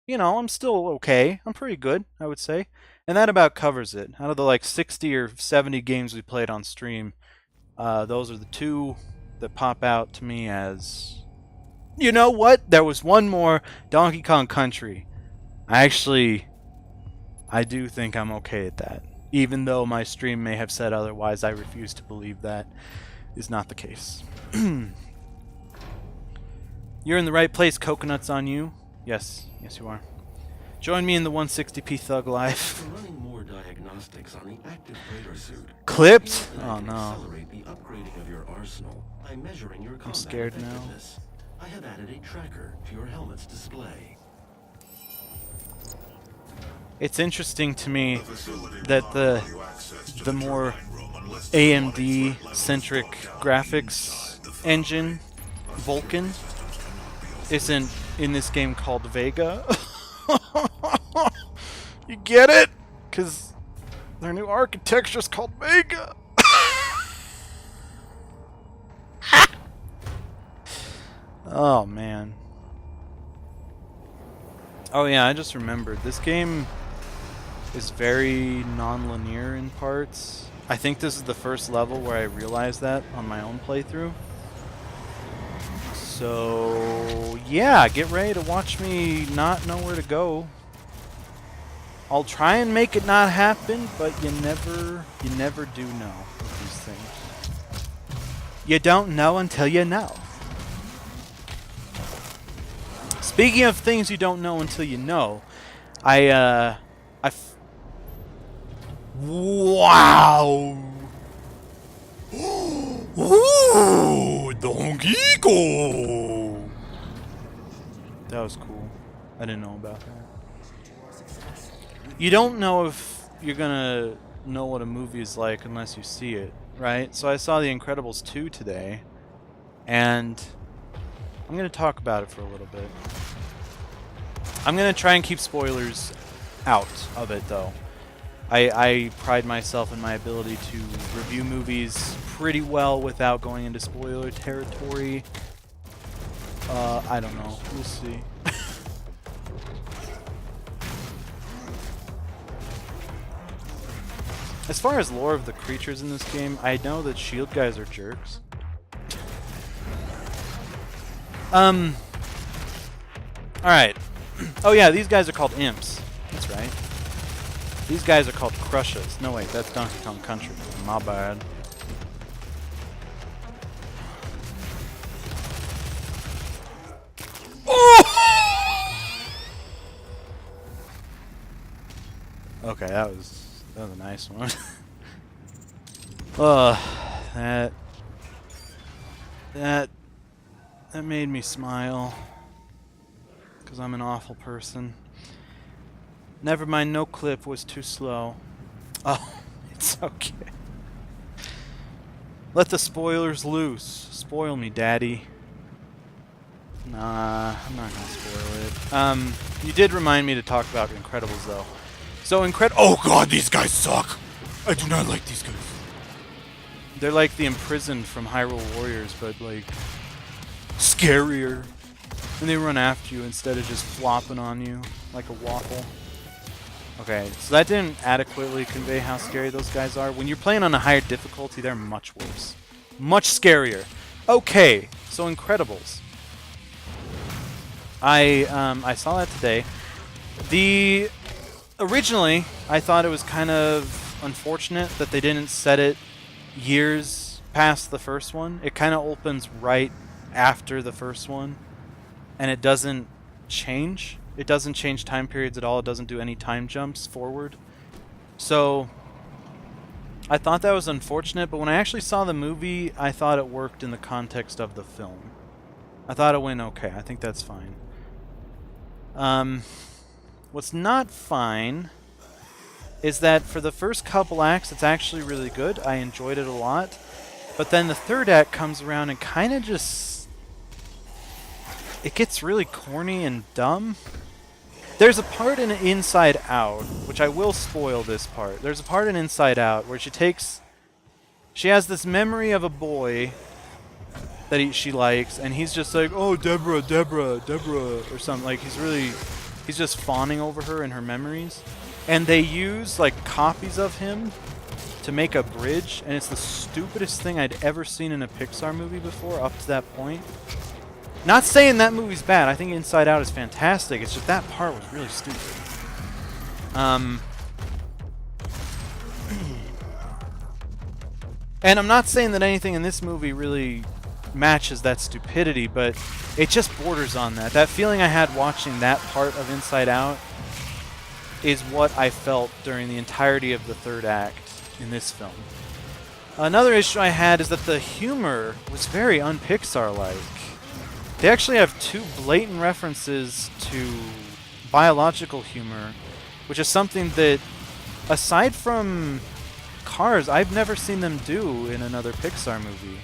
you know, I'm still okay. I'm pretty good, I would say. And that about covers it. Out of the like 60 or 70 games we played on stream, those are the two that pop out to me as... You know what? There was one more, Donkey Kong Country. I do think I'm okay at that. Even though my stream may have said otherwise, I refuse to believe that is not the case. You're in the right place, coconuts on you. Yes, yes you are. Join me in the 160p Thug Life. For running more diagnostics on the active radar suit. Clipped? I Oh can no. accelerate the upgrading of your arsenal by measuring your combat scared now. effectiveness. I have added a tracker to your helmet's display. It's interesting to me that the more AMD-centric graphics engine, Vulkan, isn't in this game called Vega. You get it? Because Their new architecture's called Mega. Oh man. Oh yeah, I just remembered. This game is very non-linear in parts. I think this is the first level where I realized that on my own playthrough. So yeah, get ready to watch me not know where to go. I'll try and make it not happen, but you never do know with these things. You don't know until you know. Speaking of things you don't know until you know, wow! Ooh, Donkey Kong! That was cool. I didn't know about that. You don't know if you're gonna know what a movie is like unless you see it, right? So I saw The Incredibles 2 today, and I'm gonna talk about it for a little bit. I'm gonna try and keep spoilers out of it, though. I pride myself in my ability to review movies pretty well without going into spoiler territory. I don't know. We'll see. As far as lore of the creatures in this game, I know that shield guys are jerks. Alright. Oh yeah, these guys are called imps. That's right. These guys are called Crushes. No wait, that's Donkey Kong Country. My bad. Okay, that was a nice one. That made me smile. Because I'm an awful person. Never mind, no clip was too slow. Oh, it's okay. Let the spoilers loose. Spoil me, daddy. Nah, I'm not gonna spoil it. You did remind me to talk about Incredibles, though. So oh god, these guys suck! I do not like these guys. They're like the imprisoned from Hyrule Warriors, but like scarier. And they run after you instead of just flopping on you like a waffle. Okay, so that didn't adequately convey how scary those guys are. When you're playing on a higher difficulty, they're much worse. Much scarier. Okay, so Incredibles. I saw that today. Originally, I thought it was kind of unfortunate that they didn't set it years past the first one. It kind of opens right after the first one, and it doesn't change. It doesn't change time periods at all. It doesn't do any time jumps forward. So, I thought that was unfortunate, but when I actually saw the movie, I thought it worked in the context of the film. I thought it went okay. I think that's fine. What's not fine is that for the first couple acts, it's actually really good. I enjoyed it a lot. But then the third act comes around and kind of just... it gets really corny and dumb. There's a part in Inside Out, which I will spoil this part. There's a part in Inside Out where she has this memory of a boy that she likes, and he's just like, oh, Deborah, or something. Like, he's just fawning over her in her memories. And they use, like, copies of him to make a bridge, and it's the stupidest thing I'd ever seen in a Pixar movie before, up to that point. Not saying that movie's bad. I think Inside Out is fantastic. It's just that part was really stupid. And I'm not saying that anything in this movie really matches that stupidity, but it just borders on that. That feeling I had watching that part of Inside Out is what I felt during the entirety of the third act in this film. Another issue I had is that the humor was very un-Pixar-like. They actually have two blatant references to biological humor, which is something that, aside from Cars, I've never seen them do in another Pixar movie.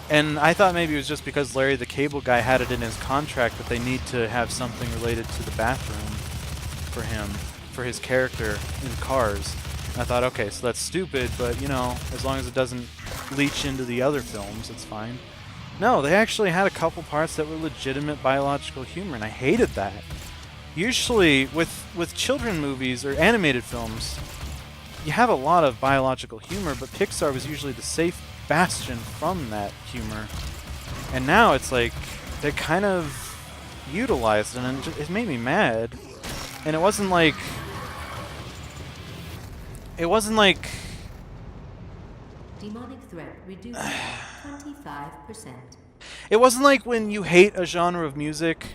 And I thought maybe it was just because Larry the Cable Guy had it in his contract that they need to have something related to the bathroom for him, for his character in Cars. I thought, okay, so that's stupid, but you know, as long as it doesn't leach into the other films, it's fine. No, they actually had a couple parts that were legitimate biological humor, and I hated that. Usually, with children movies or animated films, you have a lot of biological humor, but Pixar was usually the safe bastion from that humor. And now it's like, they kind of utilized it, and it made me mad. And it wasn't like... Demonic threat reduced by 25%. It wasn't like when you hate a genre of music,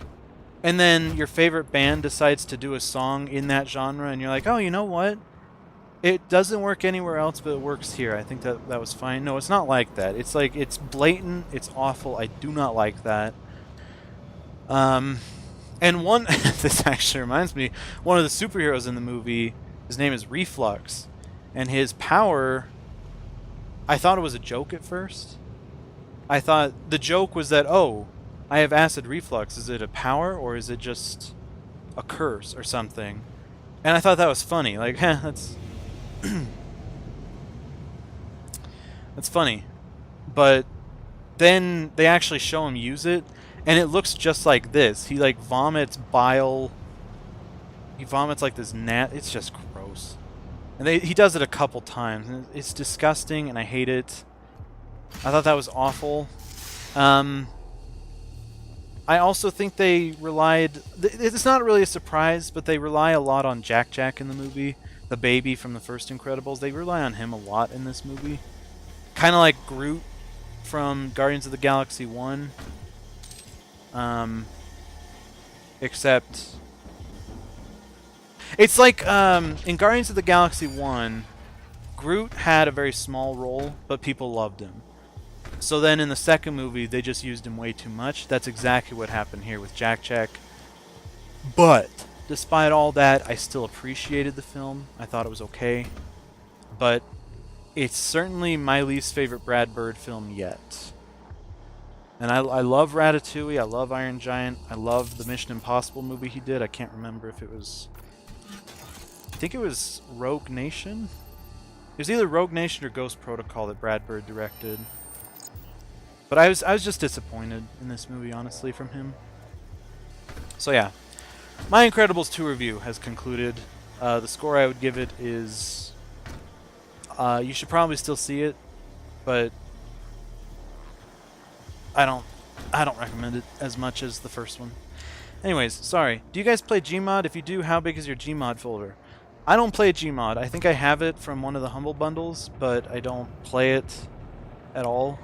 and then your favorite band decides to do a song in that genre, and you're like, oh, you know what? It doesn't work anywhere else, but it works here. I think that was fine. No, it's not like that. It's like, it's blatant, it's awful, I do not like that. And one, this actually reminds me, one of the superheroes in the movie, his name is Reflux, and his power, I thought it was a joke at first. I thought the joke was that, oh, I have acid reflux. Is it a power or is it just a curse or something? And I thought that was funny. Like, that's that's funny. But then they actually show him use it, and it looks just like this. He like vomits bile. He vomits like this gnat. It's just gross. And he does it a couple times. And it's disgusting, and I hate it. I thought that was awful. I also think they relied... It's not really a surprise, but they rely a lot on Jack Jack in the movie. The baby from the first Incredibles. They rely on him a lot in this movie. Kind of like Groot from Guardians of the Galaxy 1. Except... It's like, in Guardians of the Galaxy 1, Groot had a very small role, but people loved him. So then in the second movie, they just used him way too much. That's exactly what happened here with Jack Jack. But, despite all that, I still appreciated the film. I thought it was okay. But, it's certainly my least favorite Brad Bird film yet. And I love Ratatouille, I love Iron Giant, I love the Mission Impossible movie he did. I can't remember if it was... I think it was Rogue Nation? It was either Rogue Nation or Ghost Protocol that Brad Bird directed. But I was just disappointed in this movie, honestly, from him. So yeah, my Incredibles 2 review has concluded. The score I would give it is... you should probably still see it, but I don't recommend it as much as the first one. Anyways, sorry. Do you guys play Gmod? If you do, how big is your Gmod folder? I don't play Gmod. I think I have it from one of the Humble Bundles, but I don't play it at all.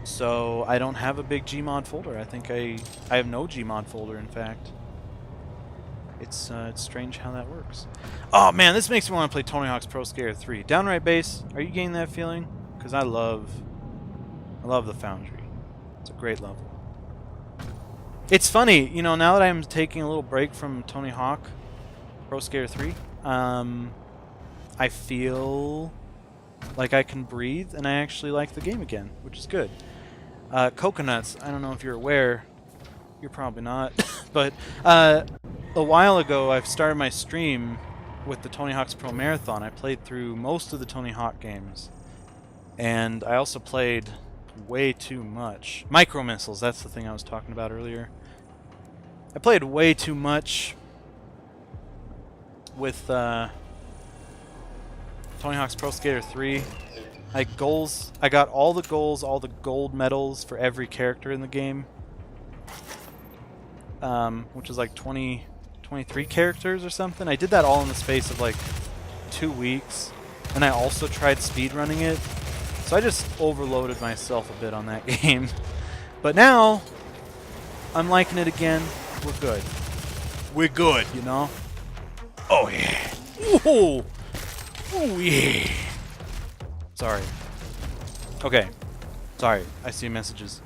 So I don't have a big Gmod folder. I think I have no Gmod folder, in fact. It's strange how that works. Oh man, this makes me want to play Tony Hawk's Pro Skater 3. Downright Bass, are you getting that feeling? Because I love the Foundry. It's a great level. It's funny, you know, now that I'm taking a little break from Tony Hawk Pro Skater 3, I feel like I can breathe, and I actually like the game again, which is good. Coconuts, I don't know if you're aware, you're probably not, but a while ago I've started my stream with the Tony Hawk's Pro Marathon. I played through most of the Tony Hawk games, and I also played way too much. Micro Missiles, that's the thing I was talking about earlier. I played way too much with Tony Hawk's Pro Skater 3. Like goals, I got all the goals, all the gold medals for every character in the game. Which is like 23 characters or something. I did that all in the space of like 2 weeks. And I also tried speedrunning it. So I just overloaded myself a bit on that game. But now, I'm liking it again. We're good. We're good, you know? Oh yeah. Whoa. Oh yeah. Sorry. Okay. Sorry, I see messages.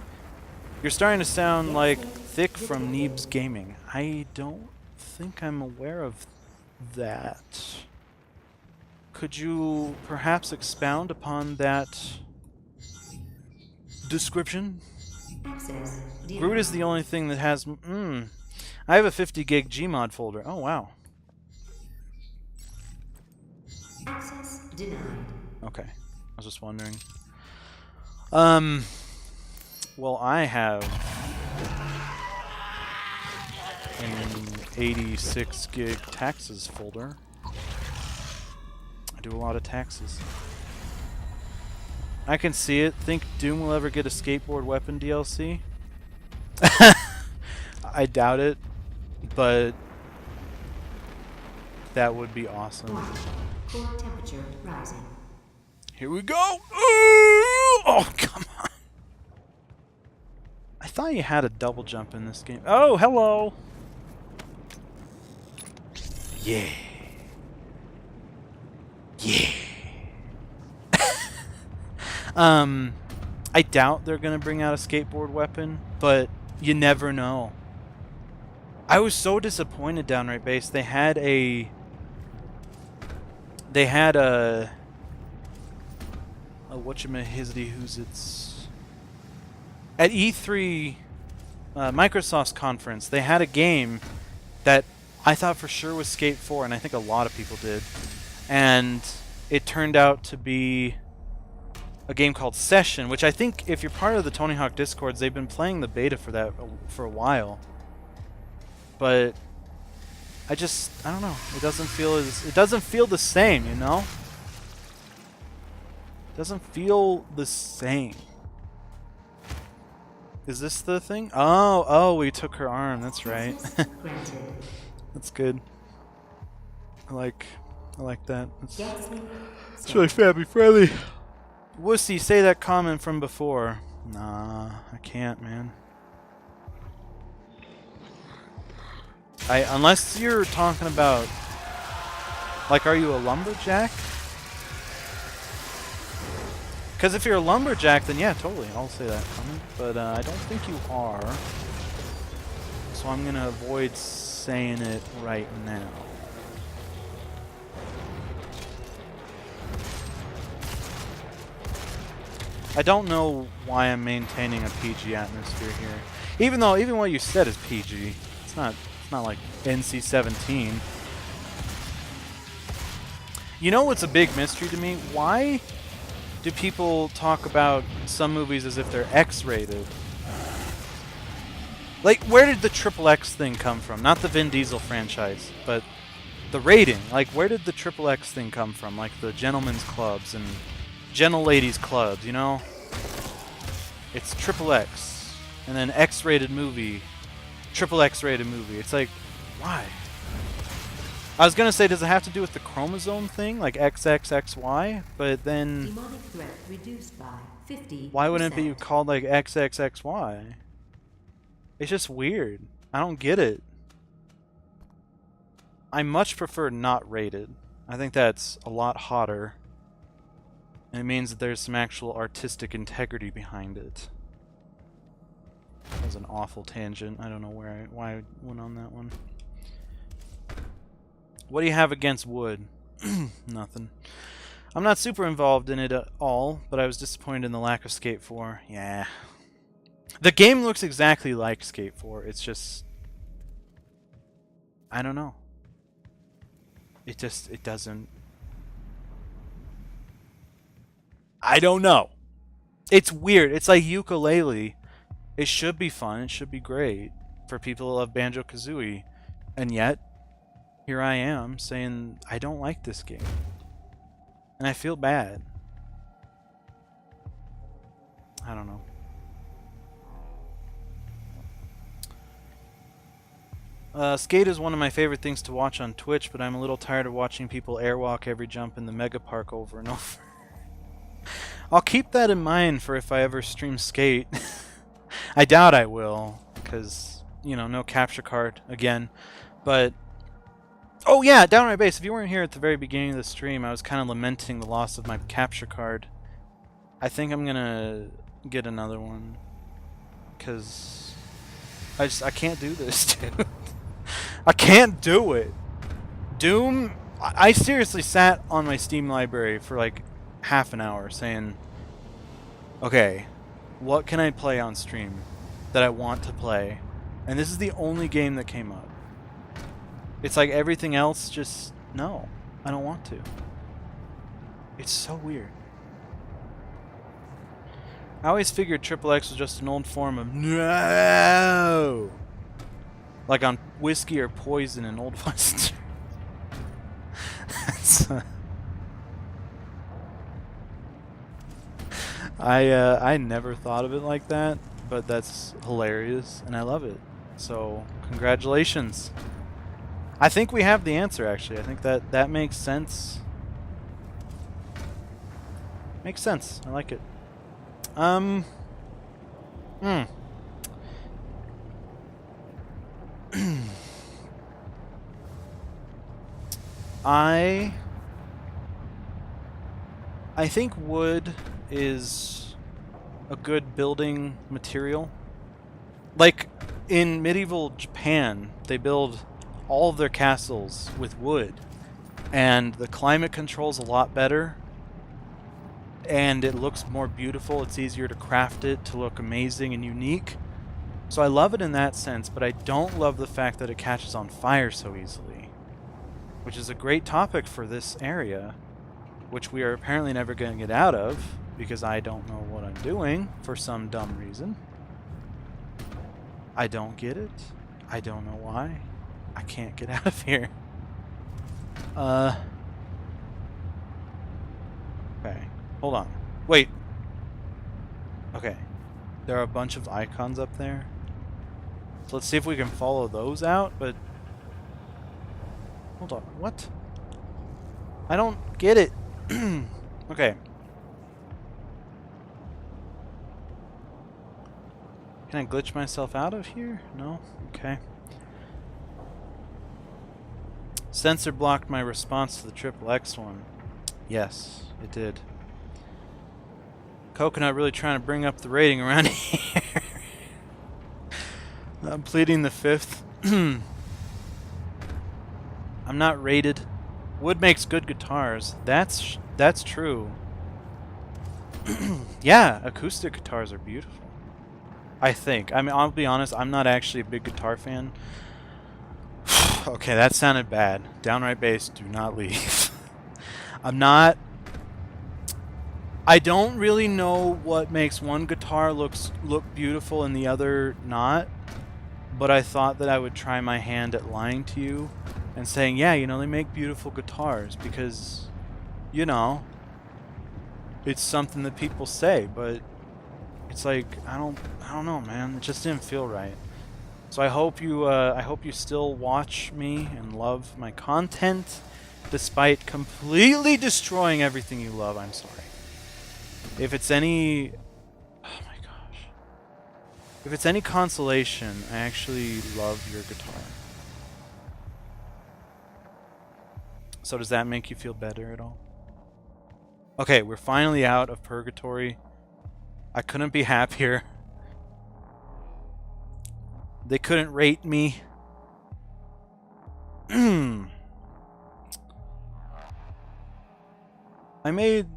You're starting to sound like Thick from Neebs Gaming. I don't think I'm aware of that. Could you perhaps expound upon that description? Access. Groot is the only thing that has... I have a 50 gig Gmod folder. Oh, wow. Access denied. Okay. I was just wondering. Well, I have an 86 gig taxes folder. I do a lot of taxes. I can see it. Think Doom will ever get a skateboard weapon DLC? I doubt it, but that would be awesome. Core temperature rising. Here we go! Ooh! Oh, come on. I thought you had a double jump in this game. Oh, hello! Yeah. Yeah. I doubt they're gonna bring out a skateboard weapon, but you never know. I was so disappointed, Downright Base. They had a whatchamahizzy-who's-its at E3 Microsoft's conference. They had a game that I thought for sure was Skate 4, and I think a lot of people did, and it turned out to be a game called Session, which I think if you're part of the Tony Hawk Discords, they've been playing the beta for that for a while. But I don't know. It doesn't feel the same, you know? It doesn't feel the same. Is this the thing? Oh, we took her arm. That's right. Access granted. That's good. I like that. Gas link It's really family friendly. Wussy, say that comment from before. Nah, I can't, man. Unless you're talking about, like, are you a lumberjack? Because if you're a lumberjack, then yeah, totally, I'll say that comment. But I don't think you are. So I'm gonna avoid saying it right now. I don't know why I'm maintaining a PG atmosphere here. Even what you said is PG. It's not like NC-17. You know what's a big mystery to me? Why do people talk about some movies as if they're X-rated? Like, where did the XXX thing come from? Not the Vin Diesel franchise, but the rating. Like, where did the XXX thing come from? Like the gentlemen's clubs and gentle ladies clubs, you know? It's XXX, and then X-rated movie, triple X-rated movie. It's like, why? I was gonna say, does it have to do with the chromosome thing, like XXXY? But then, demonic threat reduced by 50%. why wouldn't it be called like XXXY? It's just weird. I don't get it. I much prefer not rated. I think that's a lot hotter. And it means that there's some actual artistic integrity behind it. That was an awful tangent. I don't know why I went on that one. What do you have against wood? Nothing. I'm not super involved in it at all, but I was disappointed in the lack of Skate 4. Yeah. The game looks exactly like Skate 4. It's just, I don't know. It doesn't. I don't know. It's weird. It's like Yooka-Laylee. It should be fun. It should be great for people who love Banjo-Kazooie. And yet, here I am saying I don't like this game. And I feel bad. I don't know. Skate is one of my favorite things to watch on Twitch, but I'm a little tired of watching people airwalk every jump in the Mega Park over and over. I'll keep that in mind for if I ever stream Skate. I doubt I will, because, you know, no capture card again. But, oh yeah, Downright Base, if you weren't here at the very beginning of the stream, I was kind of lamenting the loss of my capture card. I think I'm gonna get another one, because I can't do this, dude. I can't do it. Doom, I seriously sat on my Steam library for like half an hour saying, okay, what can I play on stream that I want to play? And this is the only game that came up. It's like everything else just, no, I don't want to. It's so weird. I always figured Triple X was just an old form of no, like on whiskey or poison in Old West. I never thought of it like that, but that's hilarious, and I love it. So congratulations. I think we have the answer. Actually, I think that makes sense. Makes sense. I like it. I think wood is a good building material. Like in medieval Japan, they build all of their castles with wood, and the climate control's a lot better, and it looks more beautiful. It's easier to craft it to look amazing and unique. So I love it in that sense, but I don't love the fact that it catches on fire so easily, which is a great topic for this area, which we are apparently never going to get out of because I don't know what I'm doing for some dumb reason. I don't get it. I don't know why. I can't get out of here. Okay. Hold on. Wait. Okay. There are a bunch of icons up there. So let's see if we can follow those out, but... Hold on. What? I don't get it. Okay. Can I glitch myself out of here? No? Okay. Sensor blocked my response to the Triple X one. Yes, it did. Coconut really trying to bring up the rating around here. I'm pleading the fifth. I'm not rated. Wood makes good guitars. That's true. Yeah, acoustic guitars are beautiful. I think. I mean, I'll be honest, I'm not actually a big guitar fan. Okay, that sounded bad. Downright bass, do not leave. I don't really know what makes one guitar look beautiful and the other not, but I thought that I would try my hand at lying to you and saying, yeah, you know, they make beautiful guitars because, you know, it's something that people say, but it's like, I don't know, man. It just didn't feel right. So I hope you still watch me and love my content, despite completely destroying everything you love. I'm sorry. If it's any, oh my gosh, if it's any consolation, I actually love your guitar. So does that make you feel better at all? Okay, we're finally out of purgatory. I couldn't be happier. They couldn't rate me. I made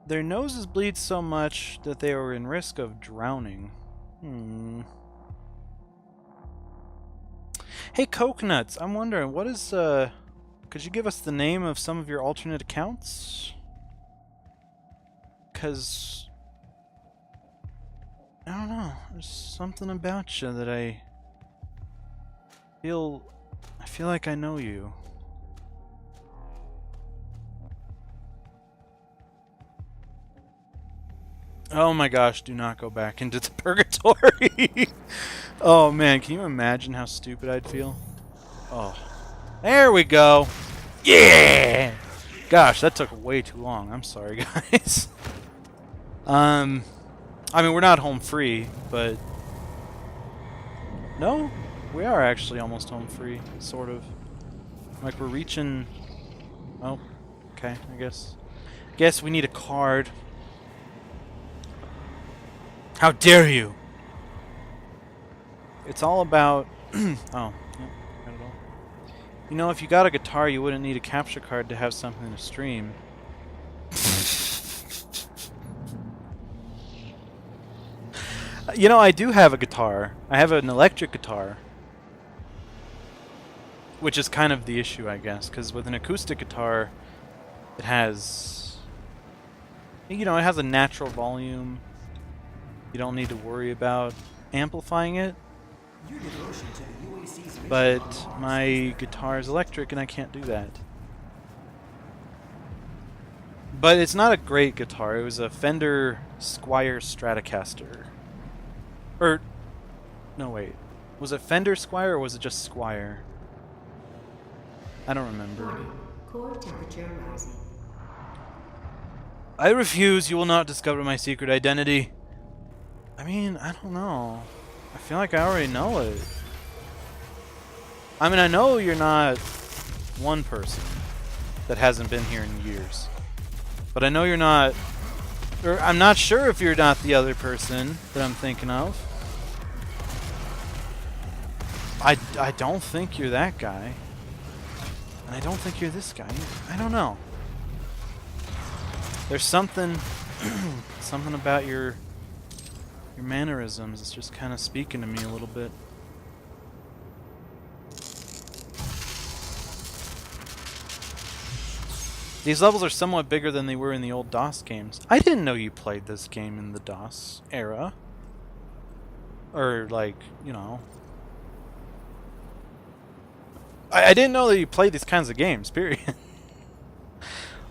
their noses bleed so much that they were in risk of drowning. Hey, Coconuts, I'm wondering, what is, could you give us the name of some of your alternate accounts? Because, I don't know, there's something about you that I feel like I know you. Oh my gosh, do not go back into the purgatory. Oh man, can you imagine how stupid I'd feel? Oh. There we go. Yeah! Gosh, that took way too long. I'm sorry, guys. I mean, we're not home free, but... No? We are actually almost home free, sort of. Like, we're reaching... Oh, okay, I guess. Guess we need a card. How dare you! It's all about... Oh, yep, got it all. You know, if you got a guitar, you wouldn't need a capture card to have something to stream. You know, I do have a guitar. I have an electric guitar. Which is kind of the issue, I guess, because with an acoustic guitar, it has You know, it has a natural volume. You don't need to worry about amplifying it. But my guitar is electric and I can't do that. But it's not a great guitar. It was a Fender Squier Stratocaster. Or, no wait. Was it Fender Squier or was it just Squier? I don't remember. Warning. Core temperature rising. I refuse. You will not discover my secret identity. I mean, I don't know. I feel like I already know it. I mean, I know you're not one person that hasn't been here in years. But I know you're not... Or I'm not sure if you're not the other person that I'm thinking of. I don't think you're that guy. And I don't think you're this guy. I don't know. There's something... something about your mannerisms. It's just kind of speaking to me a little bit. These levels are somewhat bigger than they were in the old DOS games. I didn't know you played this game in the DOS era. Or, like, you know... I didn't know that you played these kinds of games, period.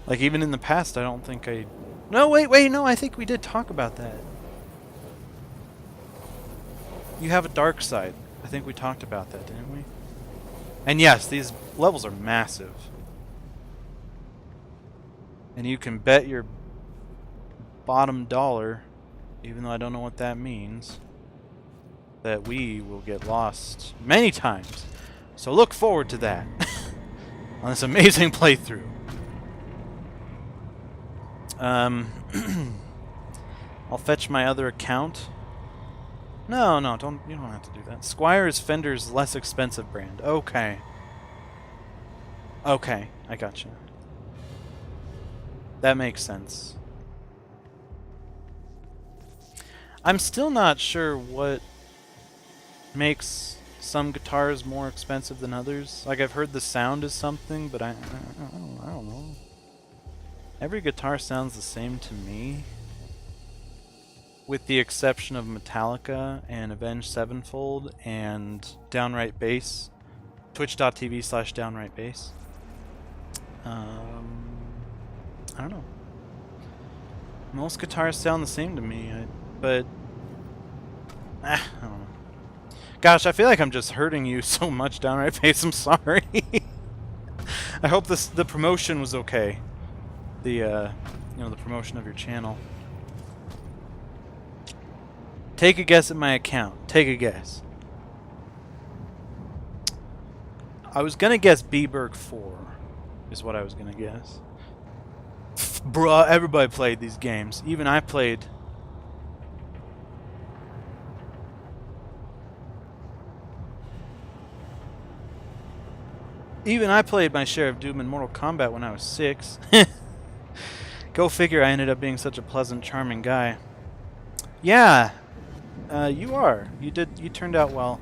Like, even in the past, I don't think I... No, wait, no, I think we did talk about that. You have a dark side. I think we talked about that, didn't we? And yes, these levels are massive. And you can bet your bottom dollar, even though I don't know what that means, that we will get lost many times. So look forward to that on this amazing playthrough. I'll fetch my other account. No, you don't have to do that. Squier is Fender's less expensive brand. Okay. Okay, I gotcha. That makes sense. I'm still not sure what makes some guitars more expensive than others. Like, I've heard the sound is something, but I don't know. Every guitar sounds the same to me, with the exception of Metallica and Avenged Sevenfold and Downright Bass. Twitch.tv/DownrightBass. I don't know. Most guitars sound the same to me, but I don't know. Gosh, I feel like I'm just hurting you so much, Downright Bass. I'm sorry. I hope the promotion was okay. The the promotion of your channel. Take a guess at my account. Take a guess. I was gonna guess Bberg 4 is what I was gonna guess. Bruh, everybody played these games. Even I played. Even I played my share of Doom and Mortal Kombat when I was 6. Go figure, I ended up being such a pleasant, charming guy. Yeah, you are. You turned out well.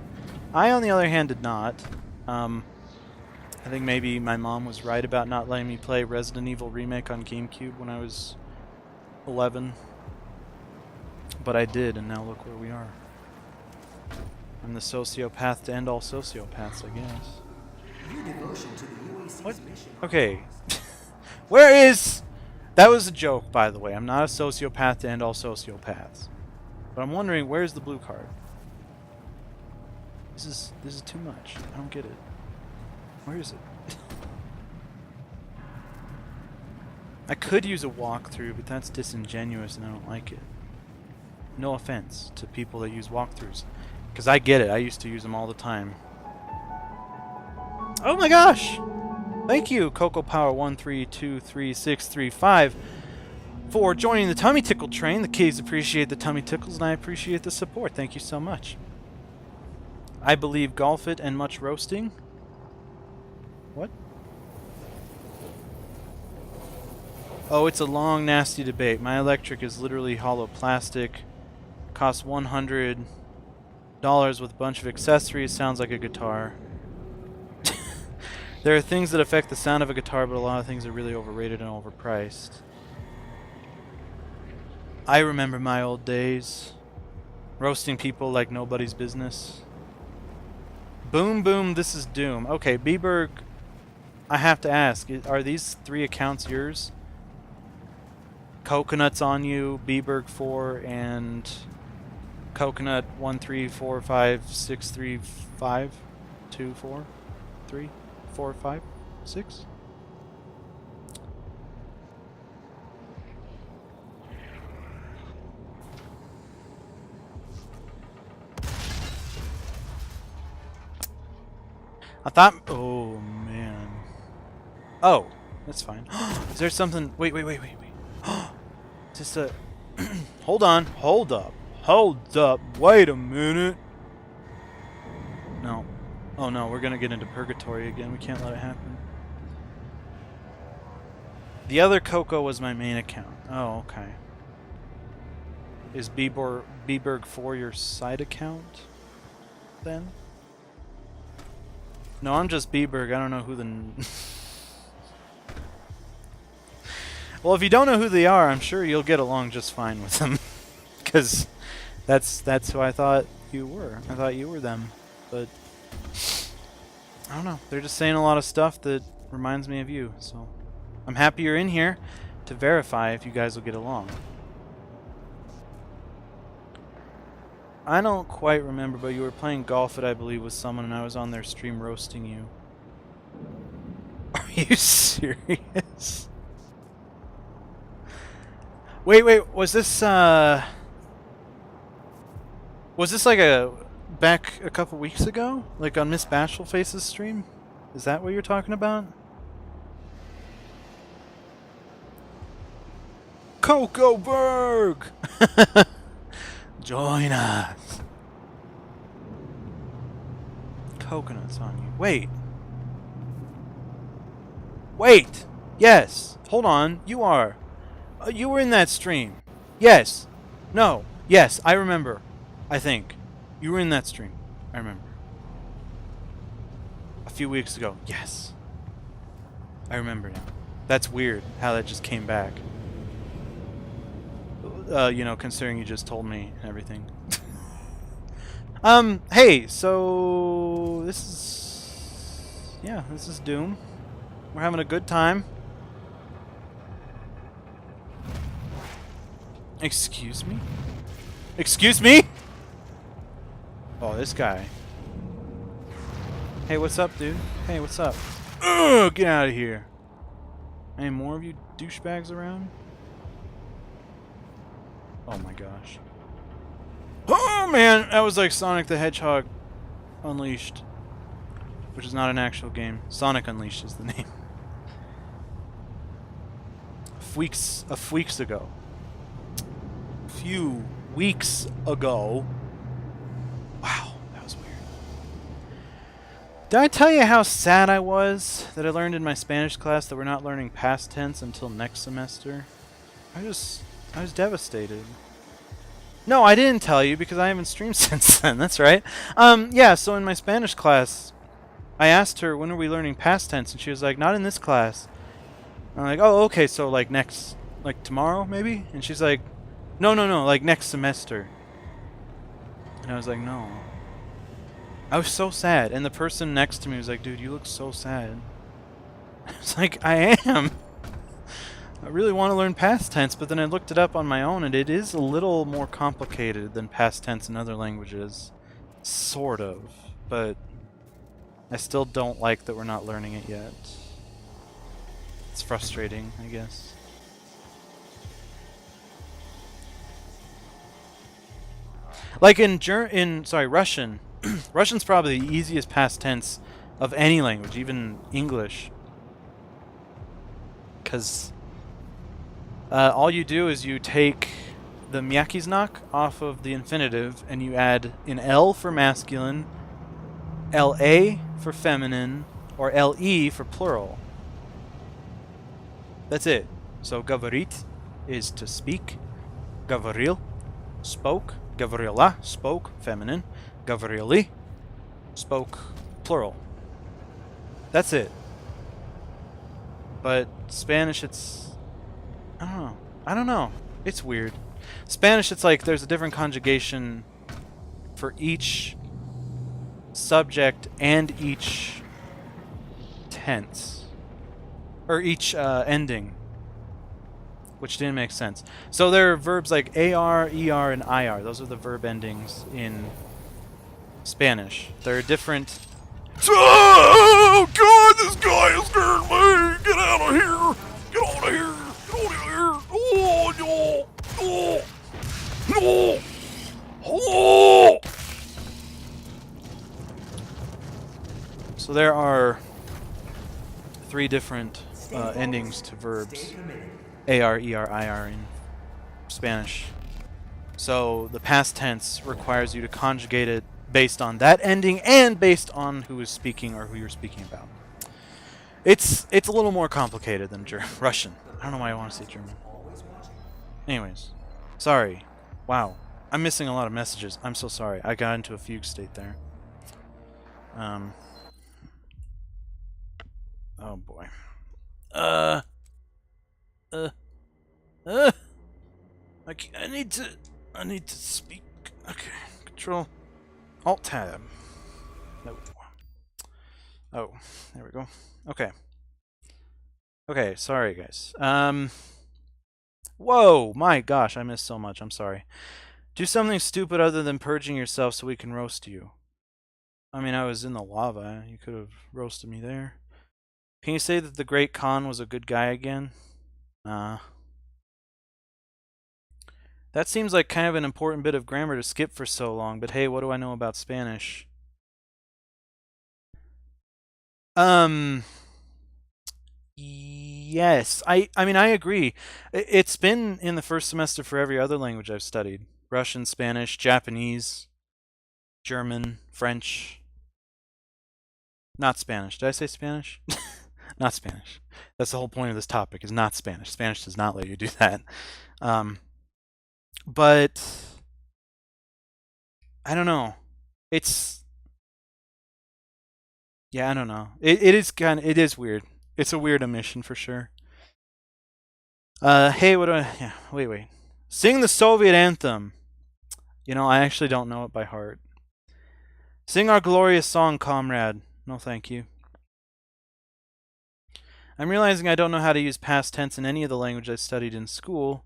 I, on the other hand, did not. I think maybe my mom was right about not letting me play Resident Evil Remake on GameCube when I was 11. But I did, and now look where we are. I'm the sociopath to end all sociopaths, I guess. What? Okay. Where is... That was a joke, by the way. I'm not a sociopath to end all sociopaths. But I'm wondering, where's the blue card? This is too much. I don't get it. Where is it? I could use a walkthrough, but that's disingenuous and I don't like it. No offense to people that use walkthroughs. Because I get it. I used to use them all the time. Oh my gosh! Thank you, Coco Power 1323635, for joining the Tummy Tickle train. The kids appreciate the tummy tickles, and I appreciate the support. Thank you so much. I believe golf it and much roasting. What? Oh, it's a long, nasty debate. My electric is literally hollow plastic. Costs $100 with a bunch of accessories. Sounds like a guitar. There are things that affect the sound of a guitar, but a lot of things are really overrated and overpriced. I remember my old days. Roasting people like nobody's business. Boom, boom, this is Doom. Okay, Bberg, I have to ask, are these 3 accounts yours? Coconut's on you, Bberg 4, and Coconut 1345635 2 4 3 4 5 6. I thought. Oh man. Oh, that's fine. Is there something? Wait. Just a. Hold on. Hold up. Wait a minute. No. Oh no, we're gonna get into purgatory again. We can't let it happen. The other Coco was my main account. Oh, okay. Is Bberg 4 your side account? Then? No, I'm just Bberg. I don't know who the... Well, if you don't know who they are, I'm sure you'll get along just fine with them. Because that's who I thought you were. I thought you were them. But... I don't know. They're just saying a lot of stuff that reminds me of you. So I'm happy you're in here to verify if you guys will get along. I don't quite remember, but you were playing golf, I believe, with someone, and I was on their stream roasting you. Are you serious? Wait, was this like back a couple weeks ago? Like on Miss Bashfulface's stream? Is that what you're talking about? Coco Berg! Join us. Coconuts on you. Wait. Yes. Hold on. You are. You were in that stream. Yes. No. Yes. I remember. I think. You were in that stream. I remember. A few weeks ago. Yes. I remember now. That's weird how that just came back. You know, considering you just told me and everything. Hey, so this is Doom. We're having a good time. Excuse me? Excuse me? Oh, this guy. Hey, what's up, dude? Hey, what's up? Ugh, get out of here. Any more of you douchebags around? Oh my gosh. Oh man, that was like Sonic the Hedgehog Unleashed. Which is not an actual game. Sonic Unleashed is the name. A few weeks ago. Wow, that was weird. Did I tell you how sad I was that I learned in my Spanish class that we're not learning past tense until next semester? I was devastated. No, I didn't tell you because I haven't streamed since then. That's right. Yeah, so in my Spanish class, I asked her, when are we learning past tense? And she was like, not in this class. I'm like, oh, okay, so like next, like tomorrow maybe? And she's like, no, like next semester. And I was like, no. I was so sad. And the person next to me was like, dude, you look so sad. I was like, I am. I really want to learn past tense, but then I looked it up on my own, and it is a little more complicated than past tense in other languages. Sort of. But I still don't like that we're not learning it yet. It's frustrating, I guess. Like in Russian. Russian's probably the easiest past tense of any language, even English. Because all you do is you take the miyaki-znak off of the infinitive and you add an L for masculine, LA for feminine, or LE for plural. That's it. So gavarit is to speak, gavaril, spoke, gavrila, spoke, feminine, gavrili, spoke, plural. That's it. But Spanish, it's... I don't know. It's weird. Spanish, it's like there's a different conjugation for each subject and each tense. Or each ending. Which didn't make sense. So there are verbs like AR, ER, and IR. Those are the verb endings in Spanish. They're different. Oh God, this guy is scaring me! Get out of here! Get out of here! Get out of here! Oh no! Oh no! Oh! So there are 3 different endings to verbs. AR, ER, IR in Spanish. So the past tense requires you to conjugate it based on that ending and based on who is speaking or who you're speaking about. It's a little more complicated than Russian. I don't know why I want to say German. Anyways, sorry. Wow, I'm missing a lot of messages. I'm so sorry. I got into a fugue state there. Oh boy. I need to speak. Okay, Control Alt Tab. No. Oh, there we go. Okay. Okay, sorry guys. Whoa, my gosh, I missed so much. I'm sorry. Do something stupid other than purging yourself so we can roast you. I mean, I was in the lava. You could have roasted me there. Can you say that the Great Khan was a good guy again? Nah. That seems like kind of an important bit of grammar to skip for so long, but hey, what do I know about Spanish? Yes. I mean, I agree. It's been in the first semester for every other language I've studied. Russian, Spanish, Japanese, German, French. Not Spanish. Did I say Spanish? Not Spanish. That's the whole point of this topic, is not Spanish. Spanish does not let you do that. But I don't know. It's, yeah, I don't know. It is weird. It's a weird omission for sure. Hey, what do I? Yeah, wait. Sing the Soviet anthem. You know, I actually don't know it by heart. Sing our glorious song, comrade. No, thank you. I'm realizing I don't know how to use past tense in any of the language I studied in school.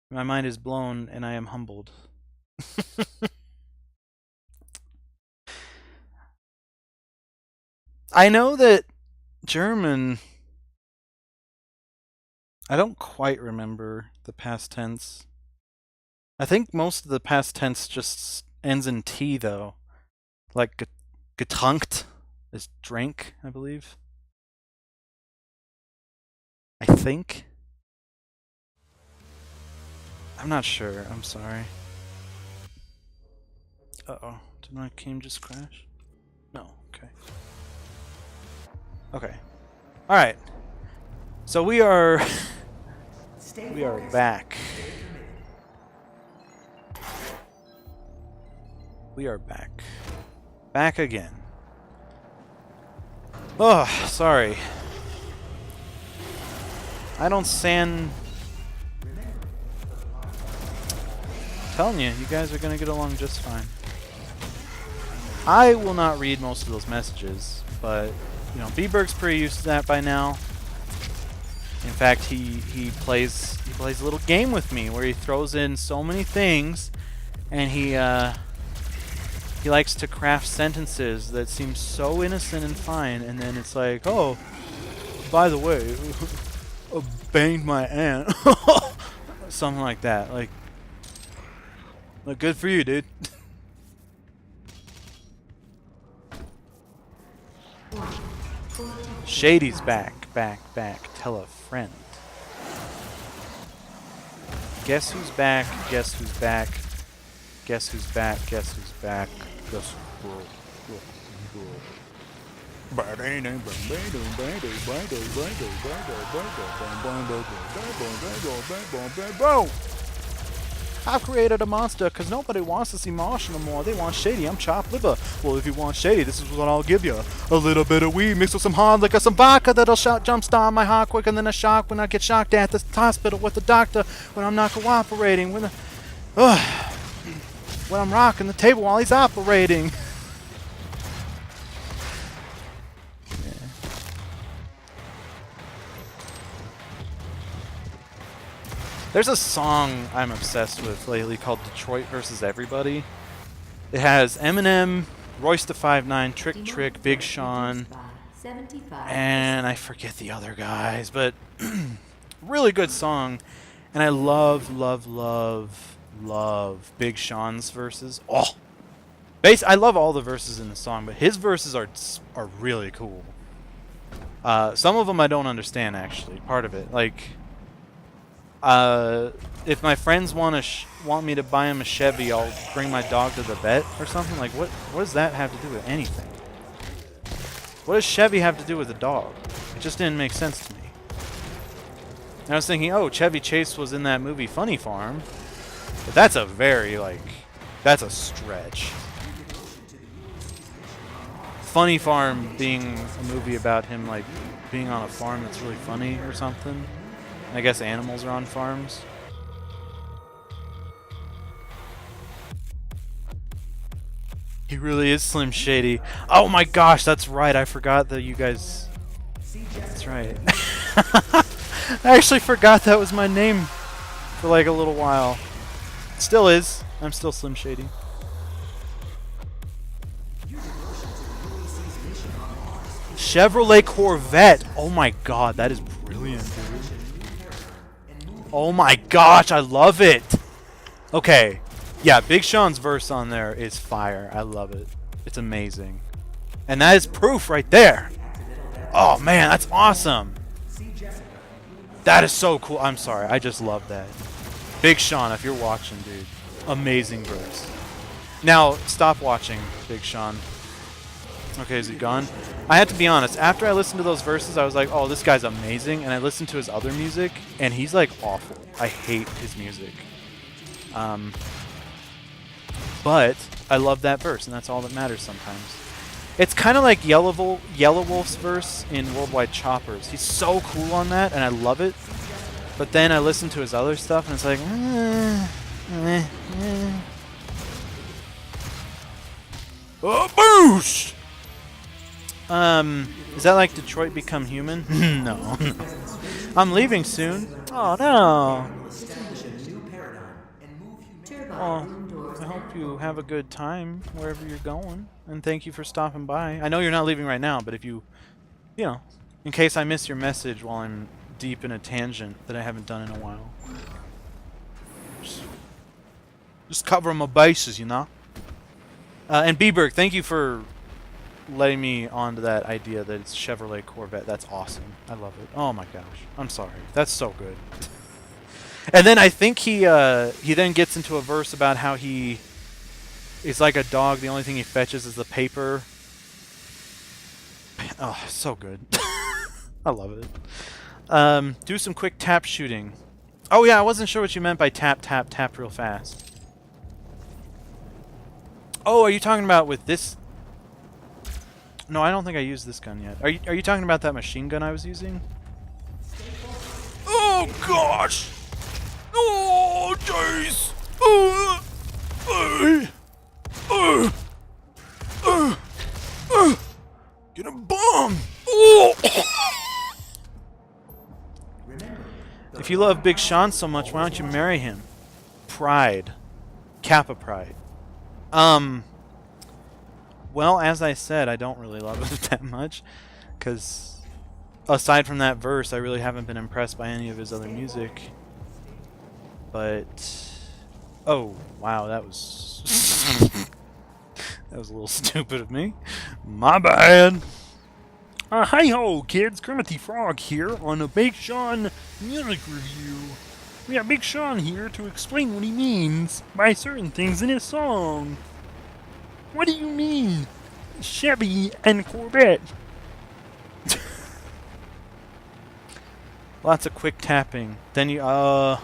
My mind is blown, and I am humbled. I know that German... I don't quite remember the past tense. I think most of the past tense just ends in T, though. Like, getrunkt is drink, I believe. I think. I'm not sure. I'm sorry. Uh-oh. Did my game just crash? No. Okay. Okay. Alright. So we are... we are back. We are back. Back again. Oh, sorry. I don't stand... telling you, you guys are gonna get along just fine. I will not read most of those messages, but you know, Bberg's pretty used to that by now. In fact, he plays a little game with me where he throws in so many things, and he likes to craft sentences that seem so innocent and fine, and then it's like, oh, by the way, I banged my aunt, something like that. Like, good for you, dude. Shady's back. Tell a friend. Guess who's back? Guess who's back? Guess who's back? Guess who's back? Guess who's I've created a monster because nobody wants to see Marsh no more. They want Shady. I'm chopped liver. Well, if you want Shady, this is what I'll give you. A little bit of weed mixed with some hard liquor, some vodka that'll jumpstart my heart quicker than a shock when I get shocked at the hospital with the doctor when I'm not cooperating. When I'm rocking the table while he's operating. There's a song I'm obsessed with lately called Detroit versus Everybody. It has Eminem, Royce da 5'9", Trick Trick, Big Sean, 75. and I forget the other guys, but really good song. And I love, love, love, love Big Sean's verses. Oh, I love all the verses in the song, but his verses are really cool. Some of them I don't understand, actually. Part of it, like, if my friends want me to buy him a Chevy, I'll bring my dog to the vet or something. Like, what does that have to do with anything? What does Chevy have to do with a dog? It just didn't make sense to me. And I was thinking, oh, Chevy Chase was in that movie Funny Farm, but that's a very, like, that's a stretch. Funny Farm being a movie about him, like, being on a farm that's really funny or something. I guess animals are on farms. He really is Slim Shady. Oh my gosh, that's right. I forgot that you guys... That's right. I actually forgot that was my name for like a little while. Still is. I'm still Slim Shady. Chevrolet Corvette. Oh my god, that is brilliant, dude. Oh my gosh, I love it. Okay. Yeah, Big Sean's verse on there is fire. I love it. It's amazing. And that is proof right there. Oh man, that's awesome. That is so cool. I'm sorry. I just love that. Big Sean, if you're watching, dude. Amazing verse. Now, stop watching, Big Sean. Okay, is he gone? I have to be honest. After I listened to those verses, I was like, oh, this guy's amazing. And I listened to his other music, and he's, like, awful. I hate his music. But I love that verse, and that's all that matters sometimes. It's kind of like Yellow Wolf's verse in Worldwide Choppers. He's so cool on that, and I love it. But then I listen to his other stuff, and it's like, Oh, boosh! Is that like Detroit Become Human? No. I'm leaving soon. Oh, no. Oh, I hope you have a good time wherever you're going. And thank you for stopping by. I know you're not leaving right now, but if you know, in case I miss your message while I'm deep in a tangent that I haven't done in a while. Just covering my bases, you know? And Bieberg, thank you for letting me onto that idea that it's Chevrolet Corvette. That's awesome. I love it. Oh my gosh. I'm sorry. That's so good. And then I think he then gets into a verse about how he is like a dog. The only thing he fetches is the paper. Oh, so good. I love it. Do some quick tap shooting. Oh yeah, I wasn't sure what you meant by tap, tap, tap real fast. Oh, are you talking about with this? No, I don't think I used this gun yet. Are you talking about that machine gun I was using? Oh gosh! Oh jeez! Get a bomb! Oh! If you love Big Sean so much, why don't you marry him? Pride. Kappa Pride. Well, as I said, I don't really love him that much, because aside from that verse, I really haven't been impressed by any of his other music. But, oh, wow, that was that was a little stupid of me. My bad. Hi-ho, kids. Kermit the Frog here on a Big Sean music review. We have Big Sean here to explain what he means by certain things in his song. What do you mean, Chevy and Corvette? Lots of quick tapping. Then you, okay,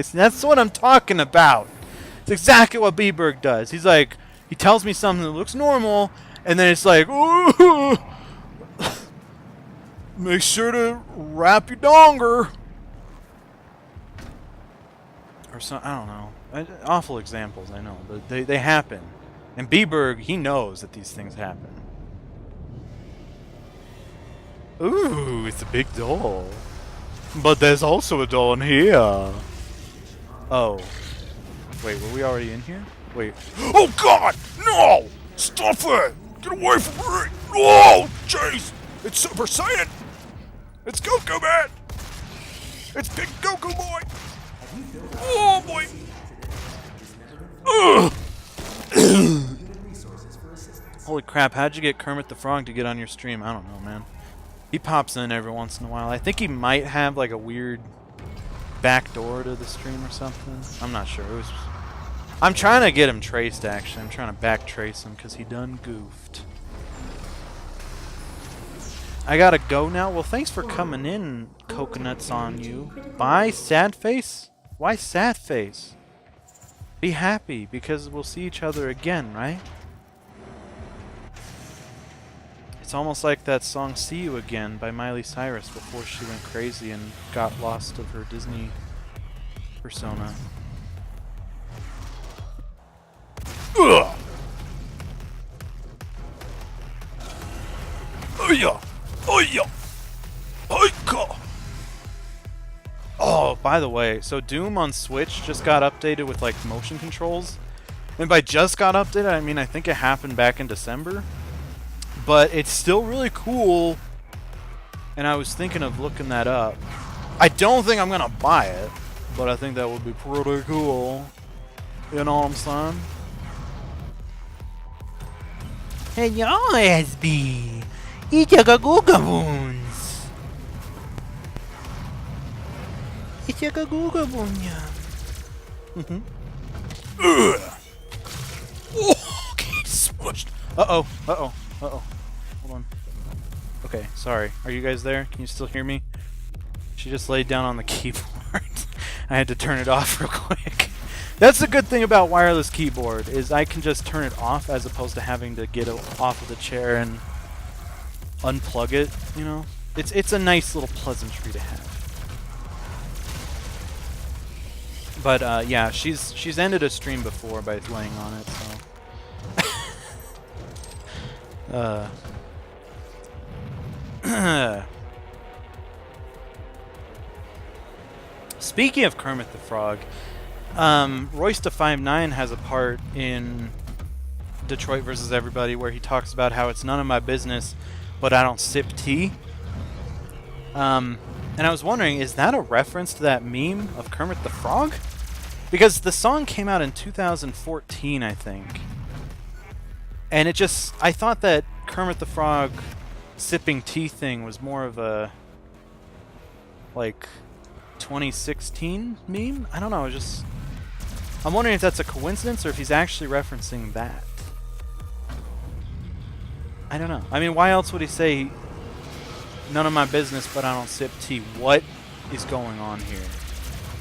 so that's what I'm talking about. It's exactly what Bieberg does. He's like, he tells me something that looks normal, and then it's like, ooh, make sure to wrap your donger. or some, I don't know. Awful examples, I know, but they happen. And Bieberg, he knows that these things happen. Ooh, it's a big doll. But there's also a doll in here. Oh. Wait, were we already in here? Wait. Oh God! No! Stop it! Get away from me! No! Jeez! It's Super Saiyan! It's Goku Man! It's Big Goku Boy! Oh boy! Ugh. Holy crap, how'd you get Kermit the Frog to get on your stream? I don't know, man. He pops in every once in a while. I think he might have like a weird back door to the stream or something. I'm not sure. I'm trying to get him traced, actually. I'm trying to back trace him because he done goofed. I gotta go now. Well, thanks for coming in, Coconuts on you. Bye, sad face? Why sad face? Be happy because we'll see each other again, right? It's almost like that song See You Again by Miley Cyrus before she went crazy and got lost of her Disney persona. Ugh! Oh-yeah! Oh-yeah! Oh-yeah! Oh, by the way, so Doom on Switch just got updated with like motion controls. And by just got updated, I mean I think it happened back in December. But it's still really cool, and I was thinking of looking that up. I don't think I'm gonna buy it, but I think that would be pretty cool. You know what I'm saying? Hey, y'all, SB! Eat your gagogaboons! Eat your gagogaboon, Ugh! Oh, okay, smushed. Uh-oh, uh-oh, uh-oh. Hold on. Okay, sorry. Are you guys there? Can you still hear me? She just laid down on the keyboard. I had to turn it off real quick. That's the good thing about wireless keyboard, is I can just turn it off as opposed to having to get off of the chair and unplug it, you know? It's a nice little pleasantry to have. But yeah, she's ended a stream before by laying on it, so speaking of Kermit the Frog, Roysta59 has a part in Detroit vs. Everybody where he talks about how it's none of my business, but I don't sip tea. And I was wondering, is that a reference to that meme of Kermit the Frog? Because the song came out in 2014, I think. And it just, I thought that Kermit the Frog sipping tea thing was more of a, like, 2016 meme? I don't know, I'm wondering if that's a coincidence or if he's actually referencing that. I don't know. I mean, why else would he say, none of my business, but I don't sip tea? What is going on here?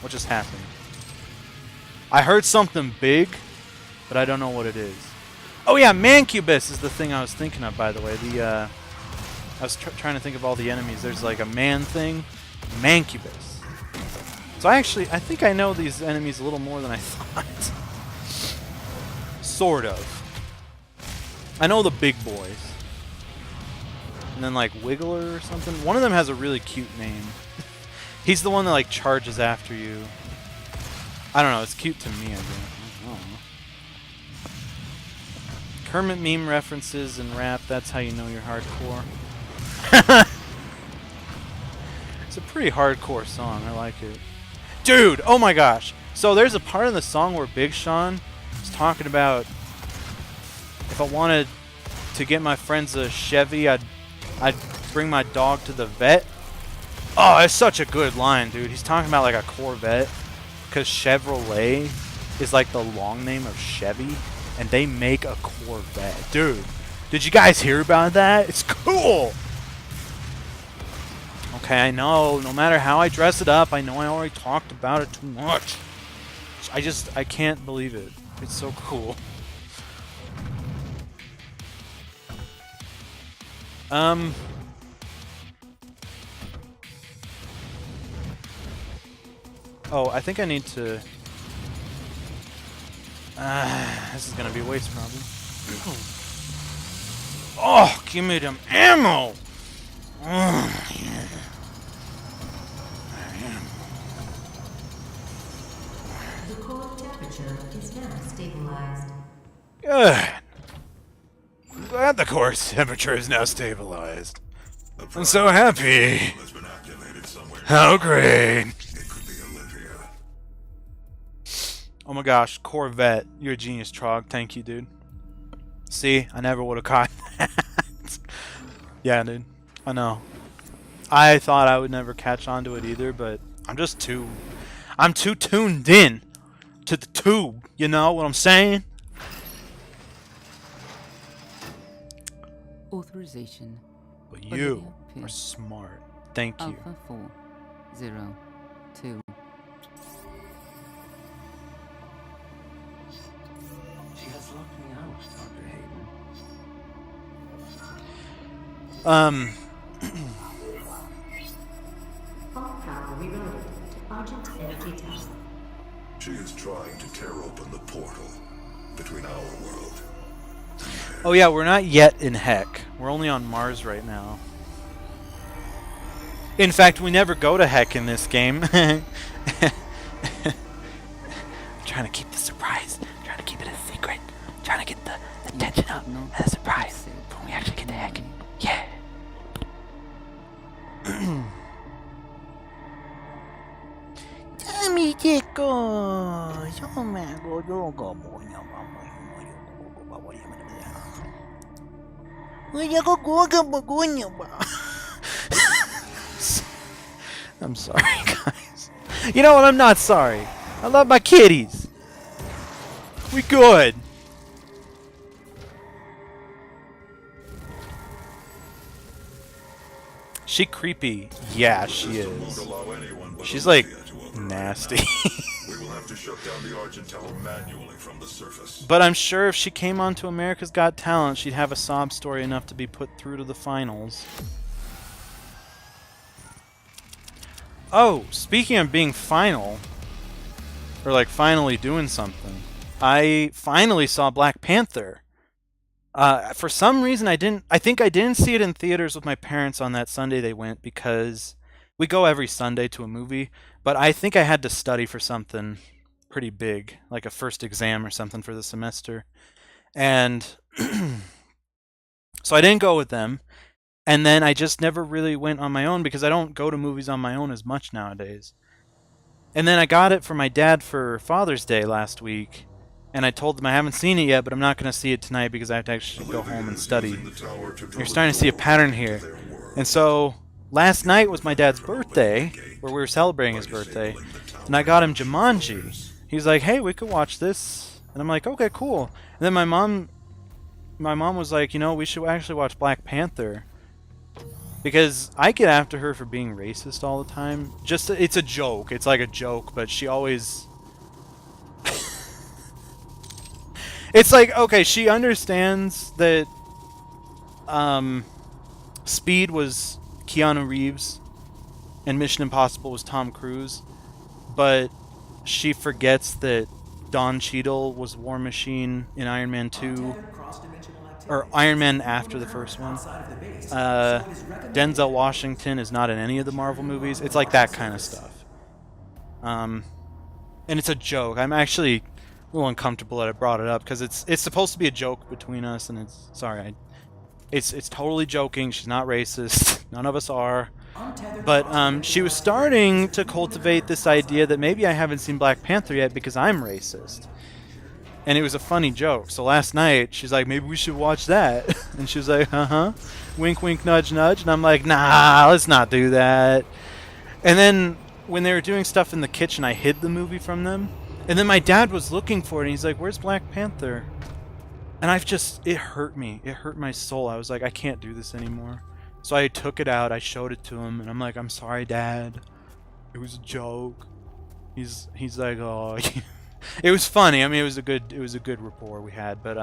What just happened? I heard something big, but I don't know what it is. Oh yeah, Mancubus is the thing I was thinking of, by the way. I was trying to think of all the enemies. There's like a man thing, Mancubus. So I think I know these enemies a little more than I thought. Sort of. I know the big boys. And then like Wiggler or something. One of them has a really cute name. He's the one that like charges after you. I don't know, it's cute to me, I guess. I don't know. Kermit meme references and rap, that's how you know you're hardcore. It's a pretty hardcore song, I like it. Dude, oh my gosh. So there's a part in the song where Big Sean is talking about if I wanted to get my friends a Chevy, I'd bring my dog to the vet. Oh, it's such a good line, dude. He's talking about like a Corvette because Chevrolet is like the long name of Chevy, and they make a Corvette. Dude, did you guys hear about that? It's cool. Okay, I know. No matter how I dress it up, I know I already talked about it too much. I can't believe it. It's so cool. Oh, I think I need to This is gonna be a waste, probably. Oh, give me them ammo! Oh, yeah. The core temperature is now stabilized. Good. I'm glad the core temperature is now stabilized. I'm so happy. Has been activated somewhere. How great. It could be Olivia. Oh my gosh, Corvette. You're a genius, Trog. Thank you, dude. See, I never would have caught that. Yeah, dude. I know. I thought I would never catch on to it either, but I'm too tuned in to the tube. You know what I'm saying? Authorization. But you are smart. Thank you. Alpha 402. She has locked me out, Dr. Hayden. All power rerouted to Argent Energy Tower. She is trying to tear open the portal between our world. Oh yeah, we're not yet in Heck. We're only on Mars right now. In fact, we never go to Heck in this game. I'm trying to keep the surprise. I'm trying to keep it a secret. I'm trying to get the tension up and a surprise when we actually get to Heck. Yeah. I'm sorry, guys. You know what? I'm not sorry. I love my kitties. We good. She creepy. Yeah, she is. Allow anyone but She's like Olivia to override. nasty. We will have to shut down the Argent Tower manually from the surface. But I'm sure if she came onto America's Got Talent, she'd have a sob story enough to be put through to the finals. Oh, speaking of being final, or like finally doing something, I finally saw Black Panther. For some reason, I think I didn't see it in theaters with my parents on that Sunday they went, because we go every Sunday to a movie, but I think I had to study for something pretty big, like a first exam or something for the semester. And so I didn't go with them. And then I just never really went on my own because I don't go to movies on my own as much nowadays. And then I got it for my dad for Father's Day last week. And I told them I haven't seen it yet, but I'm not going to see it tonight because I have to actually go home and study. You're starting to see a pattern here. And so last night was my dad's birthday, where we were celebrating his birthday. And I got him Jumanji. He's like, hey, we could watch this. And I'm like, okay, cool. And then my mom was like, you know, we should actually watch Black Panther. Because I get after her for being racist all the time. Just, it's a joke. It's like a joke, but she always... It's like, okay, she understands that Speed was Keanu Reeves and Mission Impossible was Tom Cruise, but she forgets that Don Cheadle was War Machine in Iron Man 2, or Iron Man after the first one. Denzel Washington is not in any of the Marvel movies. It's like that kind of stuff. And it's a joke. I'm actually a little uncomfortable that I brought it up because it's supposed to be a joke between us, and it's totally joking. She's not racist. None of us are. But she was starting to cultivate this idea that maybe I haven't seen Black Panther yet because I'm racist. And it was a funny joke. So last night, she's like, maybe we should watch that. And she was like, uh-huh. Wink, wink, nudge, nudge. And I'm like, nah, let's not do that. And then when they were doing stuff in the kitchen, I hid the movie from them. And then my dad was looking for it, and he's like, where's Black Panther? And it hurt me. It hurt my soul. I was like, I can't do this anymore. So I took it out, I showed it to him, and I'm like, I'm sorry, Dad. It was a joke. He's like, oh. It was funny. I mean, it was a good rapport we had. But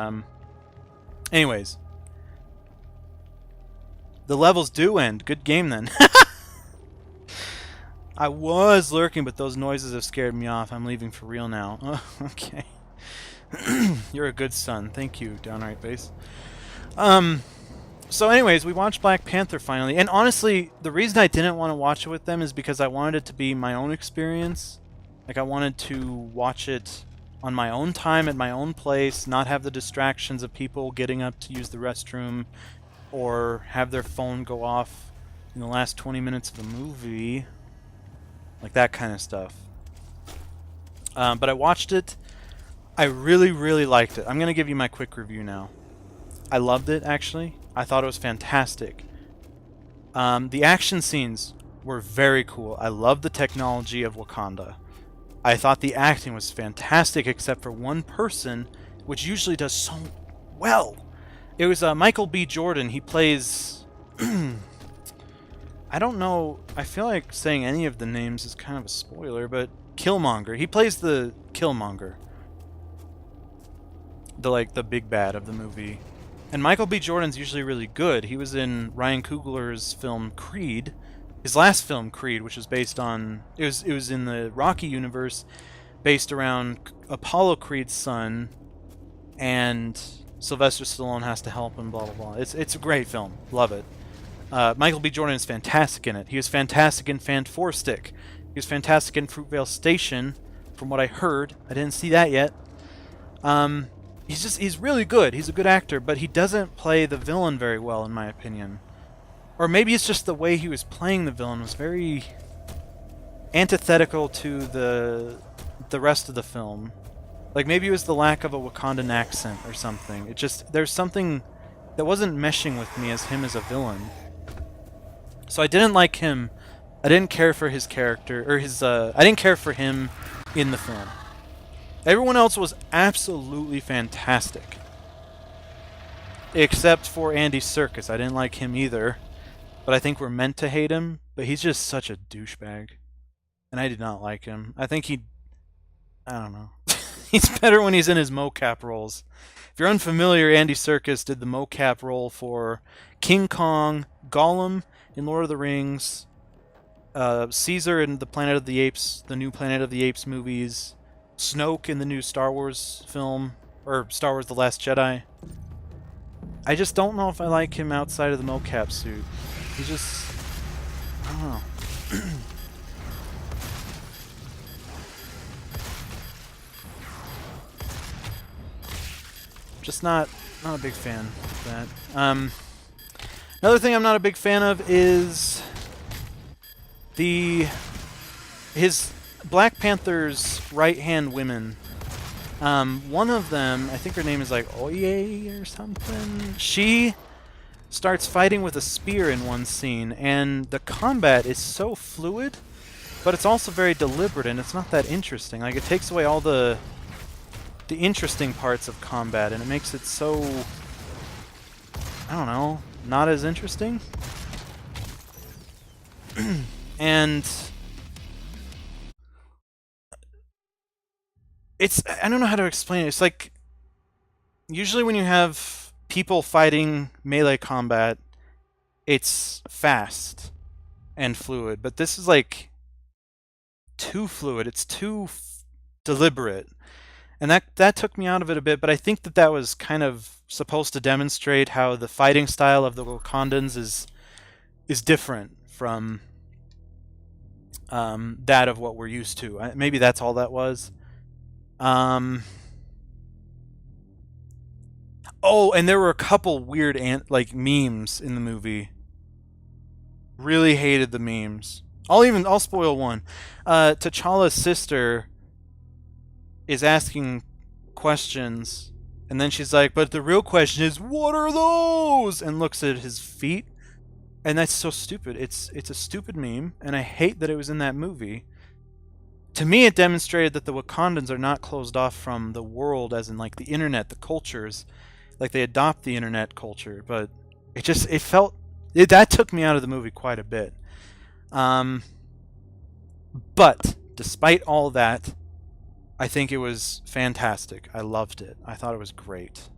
anyways, the levels do end. Good game then. I was lurking, but those noises have scared me off. I'm leaving for real now. Oh, okay. You're a good son. Thank you, Downright Base. So anyways, we watched Black Panther finally, and honestly, the reason I didn't want to watch it with them is because I wanted it to be my own experience. Like, I wanted to watch it on my own time, at my own place, not have the distractions of people getting up to use the restroom, or have their phone go off in the last 20 minutes of the movie. Like, that kind of stuff. But I watched it. I really, really liked it. I'm going to give you my quick review now. I loved it, actually. I thought it was fantastic. The action scenes were very cool. I loved the technology of Wakanda. I thought the acting was fantastic, except for one person, which usually does so well. It was Michael B. Jordan. He plays... I don't know. I feel like saying any of the names is kind of a spoiler, but Killmonger. He plays the Killmonger. The big bad of the movie. And Michael B. Jordan's usually really good. He was in Ryan Coogler's film Creed, his last film Creed, which was based on it was in the Rocky universe, based around Apollo Creed's son, and Sylvester Stallone has to help him. Blah blah blah. It's a great film. Love it. Michael B. Jordan is fantastic in it. He was fantastic in Fan 4 Stick. He was fantastic in Fruitvale Station, from what I heard. I didn't see that yet. He's really good. He's a good actor, but he doesn't play the villain very well, in my opinion. Or maybe it's just the way he was playing the villain was very antithetical to the rest of the film. Like, maybe it was the lack of a Wakandan accent or something. It just, there's something that wasn't meshing with me as him as a villain. So I didn't like him. I didn't care for his character, or his, I didn't care for him in the film. Everyone else was absolutely fantastic. Except for Andy Serkis. I didn't like him either. But I think we're meant to hate him. But he's just such a douchebag. And I did not like him. I think I don't know. He's better when he's in his mocap roles. If you're unfamiliar, Andy Serkis did the mocap role for King Kong, Gollum in Lord of the Rings, Caesar in the Planet of the Apes, the new Planet of the Apes movies, Snoke in the new Star Wars film, or Star Wars The Last Jedi. I just don't know if I like him outside of the mocap suit. He just... I don't know. Just not a big fan of that. Another thing I'm not a big fan of is his Black Panther's right-hand women. One of them, I think her name is like Oye or something. She starts fighting with a spear in one scene, and the combat is so fluid, but it's also very deliberate, and it's not that interesting. Like, it takes away all the interesting parts of combat, and it makes it so, I don't know, not as interesting. And it's, I don't know how to explain it. It's like, usually when you have people fighting melee combat, it's fast and fluid, but this is like too fluid. It's too deliberate. And that took me out of it a bit, but I think that was kind of supposed to demonstrate how the fighting style of the Wakandans is different from that of what we're used to. Maybe that's all that was. Oh, and there were a couple weird memes in the movie. Really hated the memes. I'll spoil one. T'Challa's sister is asking questions, and then she's like, but the real question is, what are those? And looks at his feet. And that's so stupid. It's a stupid meme, and I hate that it was in that movie. To me, it demonstrated that the Wakandans are not closed off from the world, as in like the internet, the cultures. Like, they adopt the internet culture, but that took me out of the movie quite a bit. But despite all that, I think it was fantastic. I loved it. I thought it was great.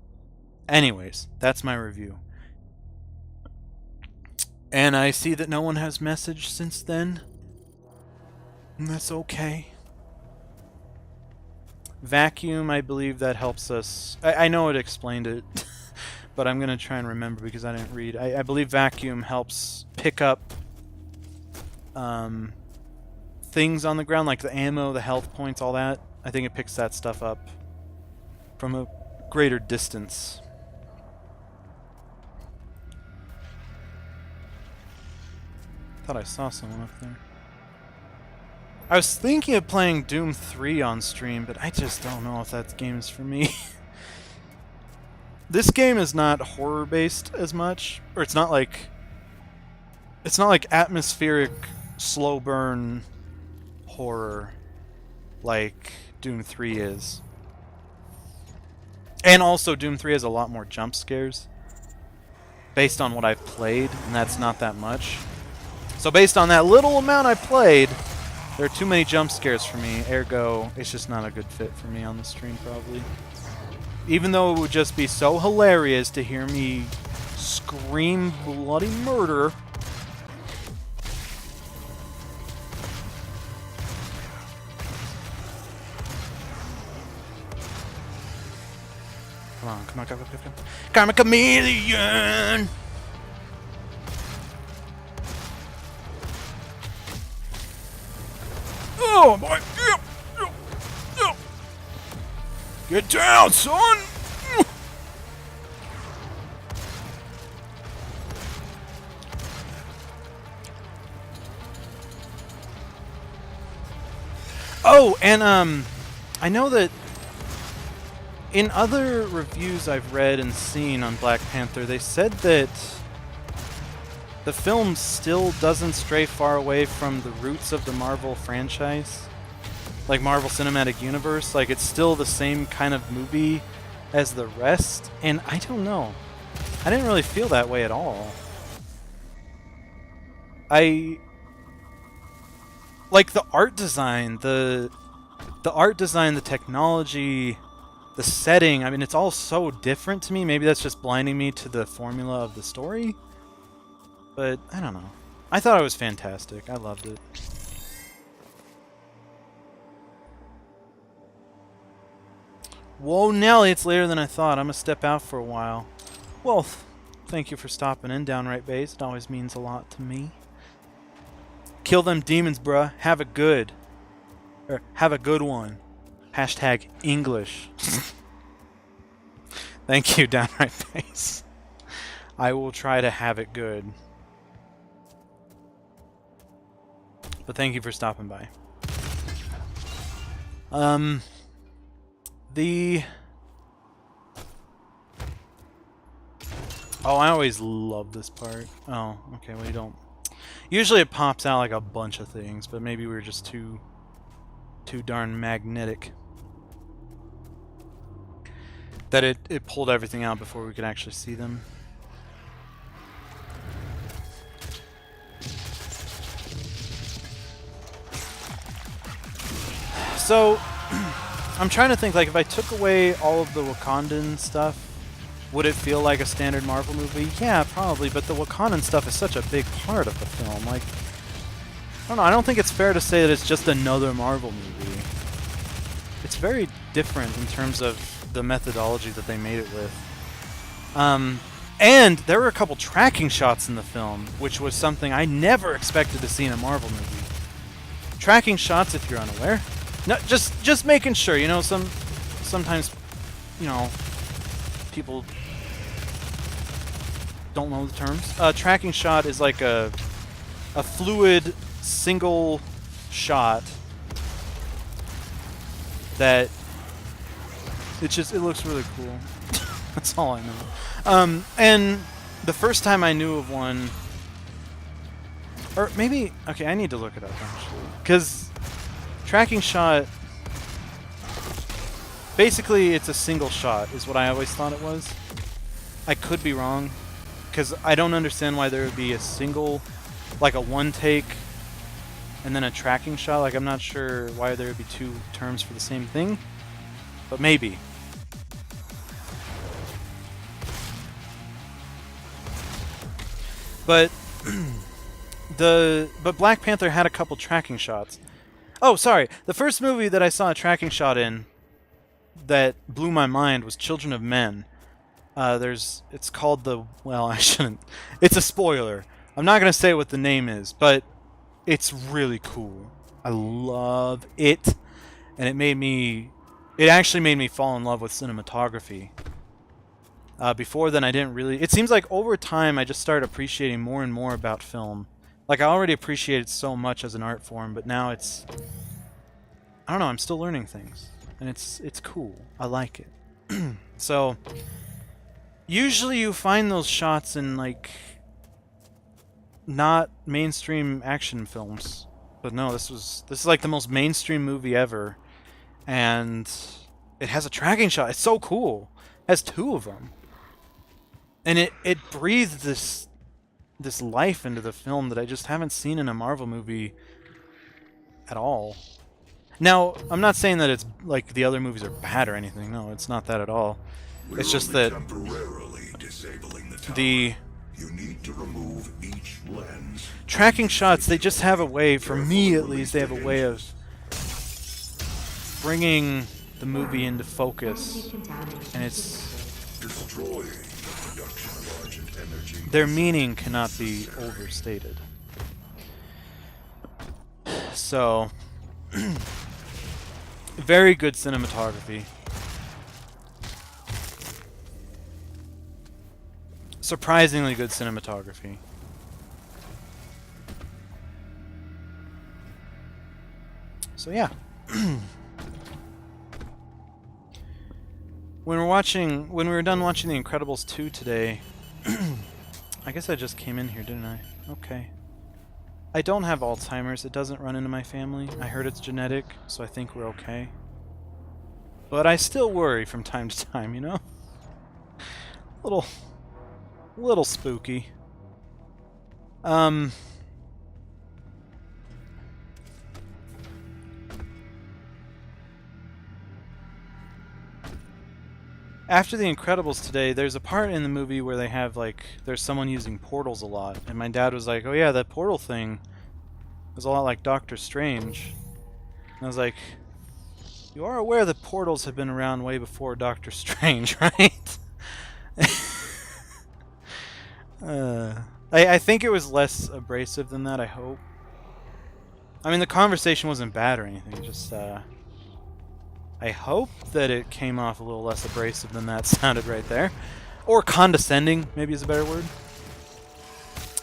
Anyways, that's my review. And I see that no one has messaged since then. And that's okay. Vacuum, I believe that helps us. I know it explained it, but I'm going to try and remember because I didn't read. I believe vacuum helps pick up things on the ground, like the ammo, the health points, all that. I think it picks that stuff up from a greater distance. Thought I saw someone up there. I was thinking of playing Doom 3 on stream, but I just don't know if that game is for me. This game is not horror-based as much, or it's not like atmospheric, slow burn horror like Doom 3 is. And also Doom 3 has a lot more jump scares based on what I've played, and that's not that much. So based on that little amount I played, there are too many jump scares for me, ergo, it's just not a good fit for me on the stream, probably. Even though it would just be so hilarious to hear me scream bloody murder. Come on, come on, come on, come on, come on. Karma Chameleon! Oh boy! Get down, son! Oh, and I know that in other reviews I've read and seen on Black Panther, they said that the film still doesn't stray far away from the roots of the Marvel franchise. Like Marvel Cinematic Universe. Like, it's still the same kind of movie as the rest. And I don't know. I didn't really feel that way at all. Like, the art design, the technology, the setting, I mean, it's all so different to me. Maybe that's just blinding me to the formula of the story. But, I don't know. I thought it was fantastic. I loved it. Whoa, Nelly, it's later than I thought. I'm gonna step out for a while. Well, thank you for stopping in, Downright Base. It always means a lot to me. Kill them demons, bruh. Have a good. Or, have a good one. Hashtag English. Thank you, Downright Base. I will try to have it good. But thank you for stopping by. Oh, I always love this part. Oh, okay, well you don't. Usually it pops out like a bunch of things, but maybe we were just too darn magnetic. That it pulled everything out before we could actually see them. So, I'm trying to think, like, if I took away all of the Wakandan stuff, would it feel like a standard Marvel movie? Yeah, probably, but the Wakandan stuff is such a big part of the film. Like, I don't know, I don't think it's fair to say that it's just another Marvel movie. It's very different in terms of the methodology that they made it with. And there were a couple tracking shots in the film, which was something I never expected to see in a Marvel movie. Tracking shots, if you're unaware. No, just making sure, you know, sometimes, you know, people don't know the terms. Tracking shot is like a fluid single shot that it looks really cool. That's all I know. And the first time I knew of one, or maybe, okay, I need to look it up actually, because tracking shot, basically it's a single shot is what I always thought it was. I could be wrong, because I don't understand why there would be a single, like a one take and then a tracking shot. Like, I'm not sure why there would be two terms for the same thing, but maybe. But but Black Panther had a couple tracking shots. Oh, sorry. The first movie that I saw a tracking shot in that blew my mind was Children of Men. It's called I shouldn't. It's a spoiler. I'm not gonna say what the name is, but it's really cool. I love it, and it actually made me fall in love with cinematography. Before then, I didn't really. It seems like over time, I just started appreciating more and more about film. Like, I already appreciated so much as an art form, but now it's... I don't know, I'm still learning things. And it's cool. I like it. So, usually you find those shots in, like, not mainstream action films. But no, this is like the most mainstream movie ever. And it has a tracking shot. It's so cool. It has 2 of them. And it breathed this life into the film that I just haven't seen in a Marvel movie at all. Now, I'm not saying that it's like the other movies are bad or anything. No, it's not that at all. It's just that temporarily disabling the tower. the You need to remove each lens. tracking shots, they just have a way, for me at least, they have a way of bringing the movie into focus. And it's... Destroying the production of Argent energy. their meaning cannot be overstated. So, very good cinematography. Surprisingly good cinematography. So yeah. When we were done watching The Incredibles 2 today, I guess I just came in here, didn't I? Okay. I don't have Alzheimer's. It doesn't run into my family. I heard it's genetic, so I think we're okay. But I still worry from time to time, you know? Little spooky. After The Incredibles today, there's a part in the movie where they have, like, there's someone using portals a lot. And my dad was like, oh yeah, that portal thing was a lot like Doctor Strange. And I was like, you are aware that portals have been around way before Doctor Strange, right? I think it was less abrasive than that, I hope. I mean, the conversation wasn't bad or anything, just, I hope that it came off a little less abrasive than that sounded right there. Or condescending, maybe is a better word.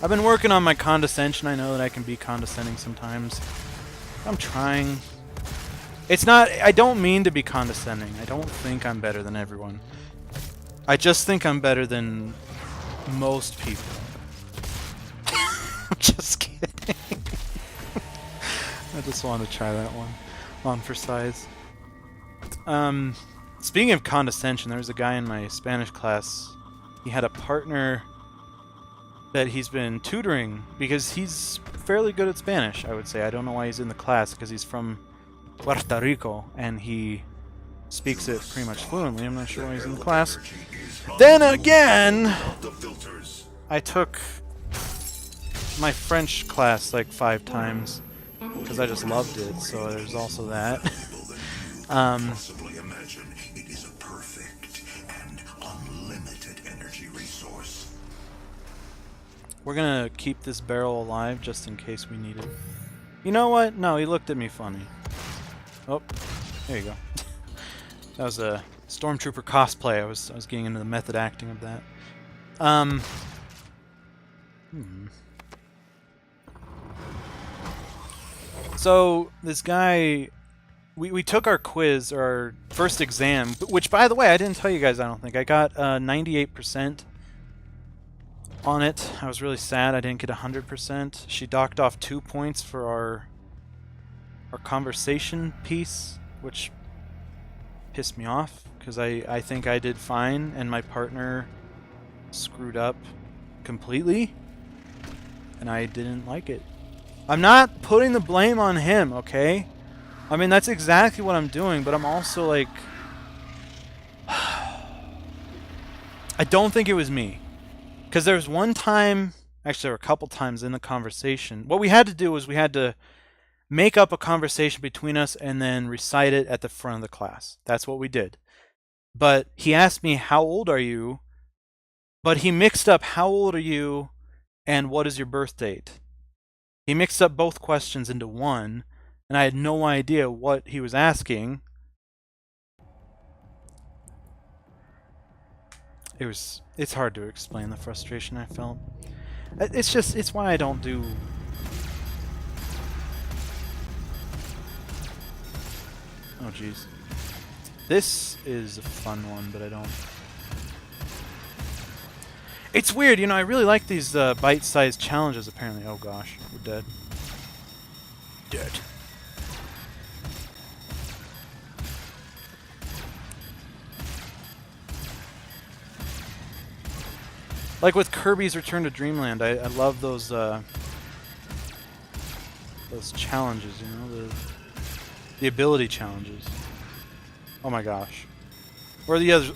I've been working on my condescension. I know that I can be condescending sometimes. I'm trying. It's not... I don't mean to be condescending. I don't think I'm better than everyone. I just think I'm better than most people. I'm just kidding. I just wanted to try that one on for size. Speaking of condescension, there was a guy in my Spanish class. He had a partner that he's been tutoring because he's fairly good at Spanish, I would say. I don't know why he's in the class, because he's from Puerto Rico and he speaks it pretty much fluently. I'm not sure why he's in the class. Then again, I took my French class like 5 times because I just loved it, so there's also that. Possibly imagine it is a perfect and unlimited energy resource. We're gonna keep this barrel alive just in case we need it. You know what? No, he looked at me funny. Oh, there you go. That was a Stormtrooper cosplay. I was getting into the method acting of that. So this guy, we took our quiz, or our first exam, which, by the way, I didn't tell you guys, I don't think. I got 98% on it. I was really sad I didn't get 100%. She docked off 2 points for our conversation piece, which pissed me off, because I think I did fine, and my partner screwed up completely, and I didn't like it. I'm not putting the blame on him, okay? I mean, that's exactly what I'm doing, but I'm also like... I don't think it was me. Because there was one time... Actually, there were a couple times in the conversation. What we had to do was we had to make up a conversation between us and then recite it at the front of the class. That's what we did. But he asked me, how old are you? But he mixed up how old are you and what is your birth date. He mixed up both questions into one, and I had no idea what he was asking. It's hard to explain the frustration I felt. It's why I don't do... Oh jeez. This is a fun one, but I don't... It's weird, you know, I really like these bite-sized challenges, apparently. Oh gosh, we're dead. Dead. Like with Kirby's Return to Dreamland, I love those challenges, you know, the ability challenges. Oh my gosh. Where are the others?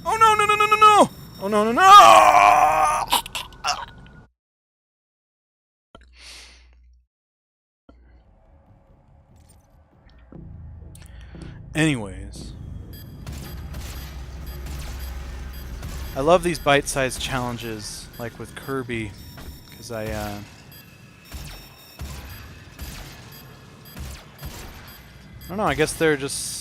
Oh no no no no no no! Oh no no no! Anyways, I love these bite-sized challenges, like with Kirby, because I don't know, I guess they're just...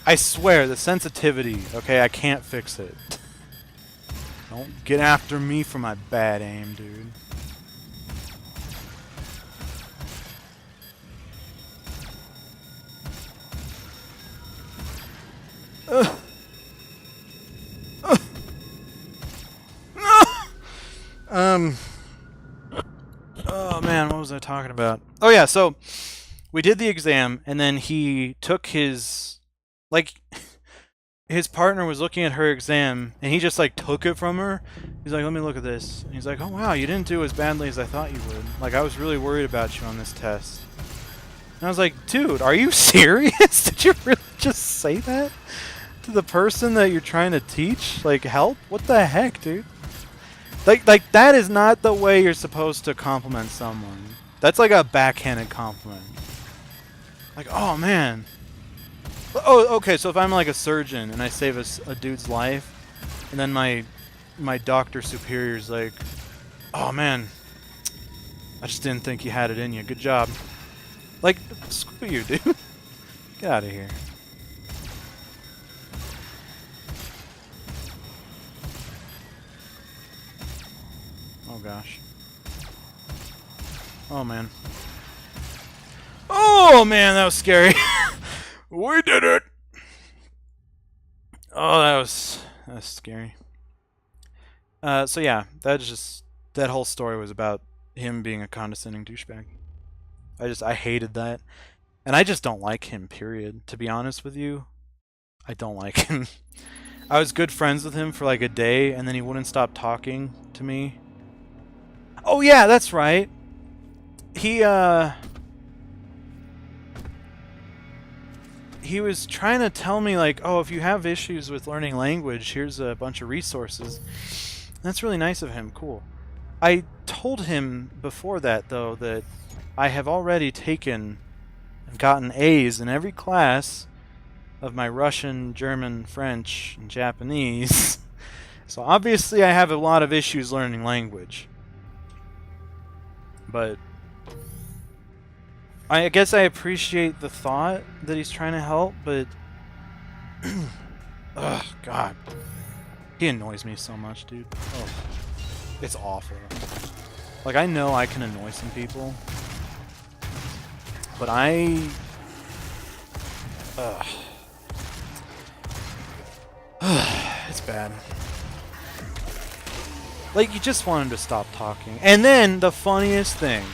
I swear, the sensitivity, okay, I can't fix it. Don't get after me for my bad aim, dude. Oh man, what was I talking about? Oh yeah, so we did the exam, and then he took his, like, his partner was looking at her exam, and he just like took it from her. He's like, let me look at this. And he's like, oh wow, you didn't do as badly as I thought you would. Like, I was really worried about you on this test. And I was like, dude, are you serious? Did you really just say that to the person that you're trying to teach? Like, help? What the heck, dude? Like that is not the way you're supposed to compliment someone. That's like a backhanded compliment. Like, oh man. Oh, okay, so if I'm like a surgeon and I save a dude's life, and then my doctor superior's like, oh man, I just didn't think you had it in you. Good job. Like, screw you, dude. Get out of here. Oh gosh. Oh man. Oh man, that was scary. We did it. Oh, that was scary. So yeah, that whole story was about him being a condescending douchebag. I hated that. And I just don't like him, period. To be honest with you, I don't like him. I was good friends with him for like a day, and then he wouldn't stop talking to me. Oh yeah, that's right. He was trying to tell me like, oh, if you have issues with learning language, here's a bunch of resources. That's really nice of him. Cool. I told him before that though that I have already taken and gotten A's in every class of my Russian, German, French, and Japanese. So obviously I have a lot of issues learning language. But I guess I appreciate the thought that he's trying to help, but ugh, God. He annoys me so much, dude. Oh, it's awful. Like, I know I can annoy some people, but it's bad. Like, you just want him to stop talking. And then, the funniest thing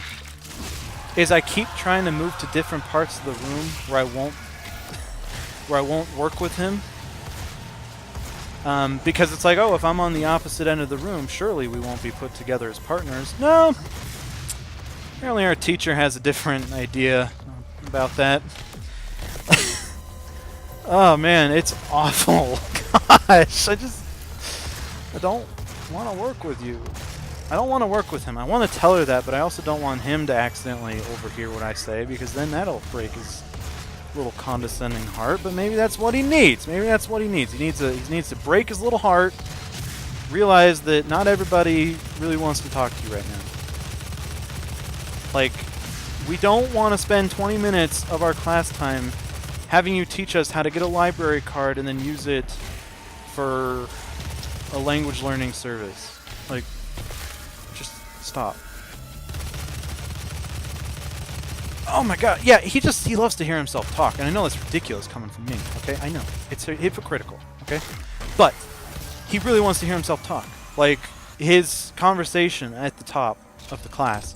is I keep trying to move to different parts of the room where I won't work with him. Because it's like, oh, if I'm on the opposite end of the room, surely we won't be put together as partners. No! Apparently our teacher has a different idea about that. Oh man, it's awful. Gosh, I don't want to work with you. I don't want to work with him. I want to tell her that, but I also don't want him to accidentally overhear what I say, because then that'll break his little condescending heart. But maybe that's what he needs. Maybe that's what he needs. He needs to break his little heart, realize that not everybody really wants to talk to you right now. Like, we don't want to spend 20 minutes of our class time having you teach us how to get a library card and then use it for a language learning service. Like, just stop. Oh my god, yeah, he loves to hear himself talk, and I know that's ridiculous coming from me, okay? I know. It's hypocritical, okay? But he really wants to hear himself talk. Like, his conversation at the top of the class,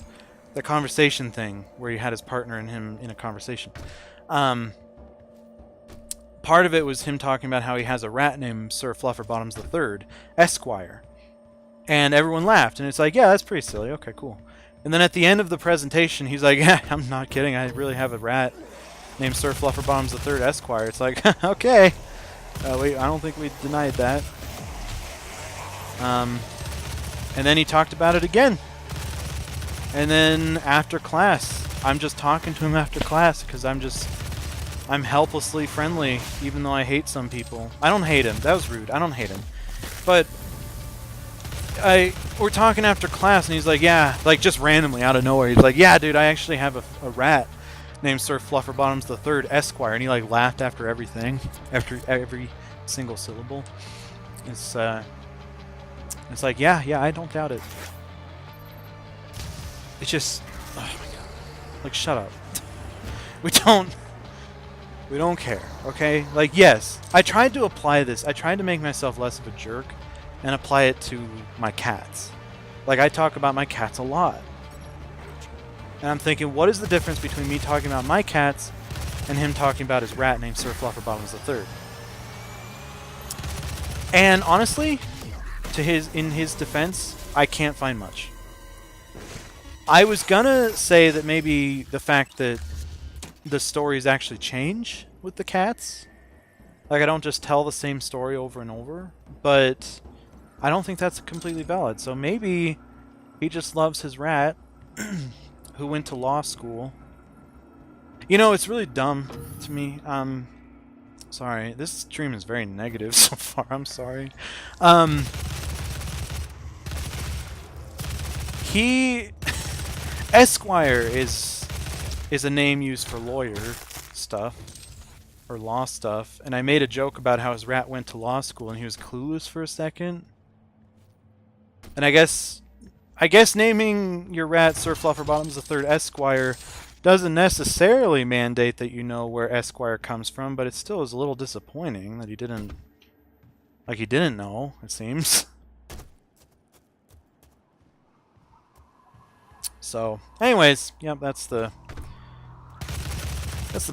the conversation thing where he had his partner and him in a conversation. Part of it was him talking about how he has a rat named Sir Flufferbottoms III, Esquire. And everyone laughed, and it's like, yeah, that's pretty silly. Okay, cool. And then at the end of the presentation, he's like, yeah, I'm not kidding. I really have a rat named Sir Flufferbottoms III, Esquire. It's like, okay. Wait, I don't think we denied that. And then he talked about it again. And then after class, I'm just talking to him after class because I'm helplessly friendly, even though I hate some people. I don't hate him. That was rude. I don't hate him. But we're talking after class, and he's like, yeah, like just randomly out of nowhere, he's like, yeah, dude, I actually have a rat named Sir Flufferbottoms III, Esquire, and he like laughed after everything, after every single syllable. It's like, yeah, I don't doubt it. It's just, oh my god, like, shut up. We don't care, okay? Like, yes, I tried to apply this. I tried to make myself less of a jerk and apply it to my cats. Like, I talk about my cats a lot. And I'm thinking, what is the difference between me talking about my cats and him talking about his rat named Sir Flufferbottoms III? And honestly, in his defense, I can't find much. I was gonna say that maybe the fact that the stories actually change with the cats, like I don't just tell the same story over and over, but I don't think that's completely valid. So maybe he just loves his rat who went to law school. You know, it's really dumb to me. Sorry, this stream is very negative so far. I'm sorry. Esquire is a name used for lawyer stuff or law stuff, and I made a joke about how his rat went to law school and he was clueless for a second. And I guess naming your rat Sir Flufferbottoms III, Esquire doesn't necessarily mandate that you know where Esquire comes from, but it still is a little disappointing that he didn't know, it seems. So, anyways, yep, that's the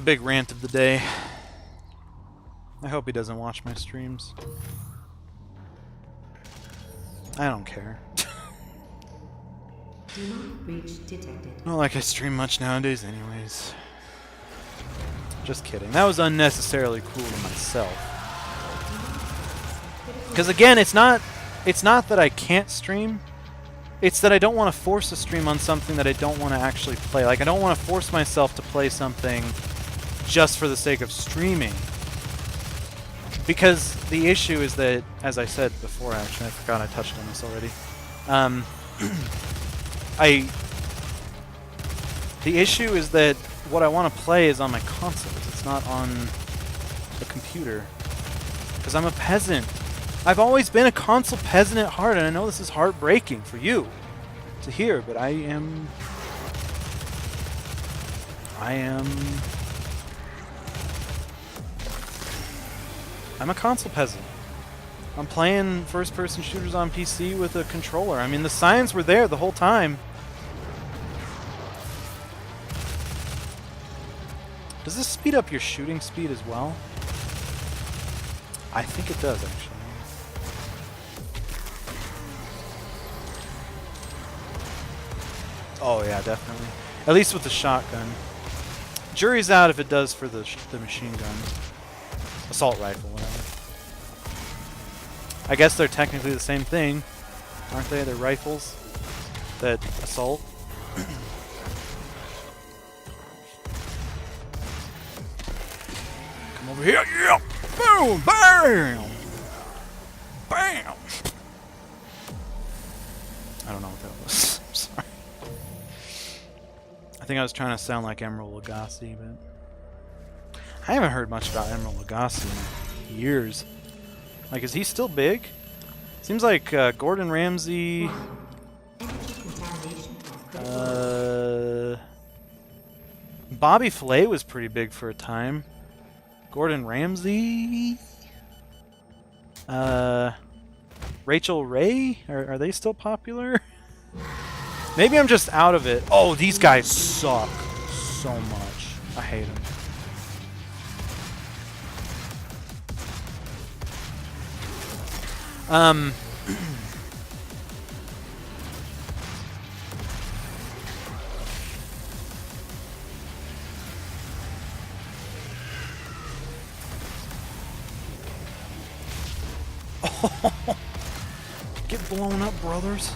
big rant of the day. I hope he doesn't watch my streams. I don't care. Do not breach detected. Not like I stream much nowadays anyways. Just kidding. That was unnecessarily cruel to myself. Because again, it's not that I can't stream. It's that I don't want to force a stream on something that I don't want to actually play. Like, I don't want to force myself to play something just for the sake of streaming. Because the issue is that, as I said before, actually, I forgot I touched on this already. The issue is that what I want to play is on my consoles. It's not on the computer. Because I'm a peasant. I've always been a console peasant at heart, and I know this is heartbreaking for you to hear, but I'm a console peasant. I'm playing first-person shooters on PC with a controller. I mean, the signs were there the whole time. Does this speed up your shooting speed as well? I think it does, actually. Oh yeah, definitely. At least with the shotgun. Jury's out if it does for the machine gun. Assault rifle, whatever. I guess they're technically the same thing, aren't they? They're rifles. that assault. Come over here. Yeah. Boom. Bam. Bam. I don't know what that was. I'm sorry. I think I was trying to sound like Emerald Lagasse, but I haven't heard much about Emerald Lagasse in years. Like, is he still big? Seems like Gordon Ramsay. Bobby Flay was pretty big for a time. Gordon Ramsay. Rachel Ray? Are they still popular? Maybe I'm just out of it. Oh, these guys suck so much. I hate them. Get blown up, brothers.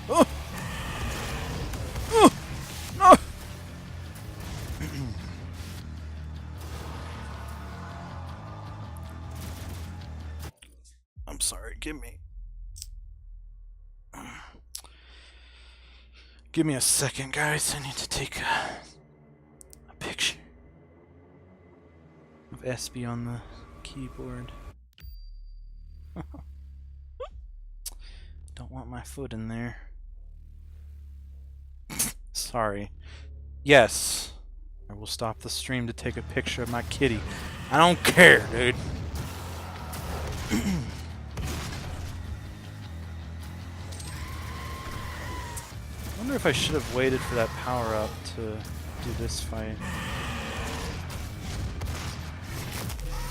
Oh. Oh. No. I'm sorry, give me a second, guys. I need to take a picture of Espy on the keyboard. Don't want my foot in there. Sorry. Yes, I will stop the stream to take a picture of my kitty. I don't care, dude. I wonder if I should have waited for that power up to do this fight.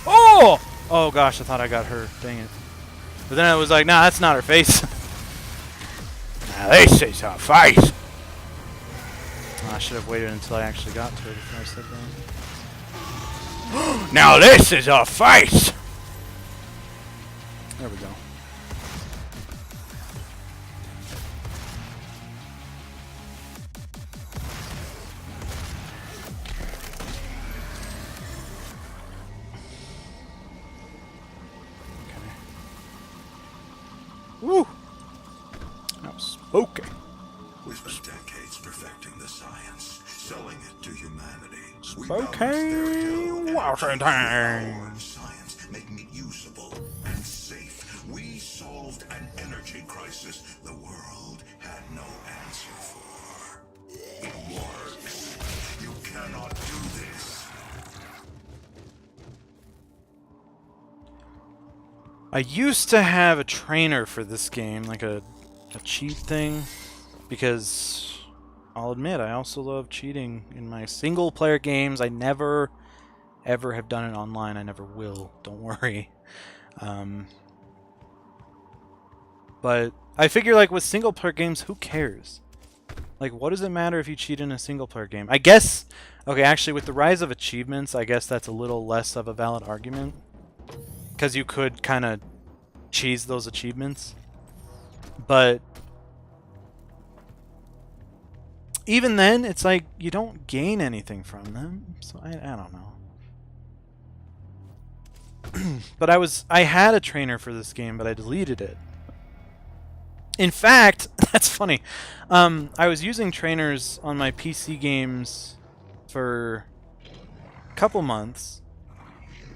Oh! Oh gosh, I thought I got her. Dang it. But then I was like, nah, that's not her face. Now this is her face. Oh, I should have waited until I actually got to her before I said that. Now this is her face! There we go. Woo! That was okay. We spent decades perfecting the science, selling it to humanity. Spokane, Washington. Science, making it usable and safe. We solved an energy crisis the world had no answer for. It works. You cannot do this. I used to have a trainer for this game, like a cheat thing, because I'll admit I also love cheating in my single player games. I never ever have done it online. I never will, don't worry. But I figure, like, with single player games, who cares? Like, what does it matter if you cheat in a single player game? I guess, okay, actually with the rise of achievements, I guess that's a little less of a valid argument. Because you could kind of cheese those achievements. But even then, it's like you don't gain anything from them. So I don't know. But I had a trainer for this game, but I deleted it. In fact, that's funny. I was using trainers on my PC games for a couple months.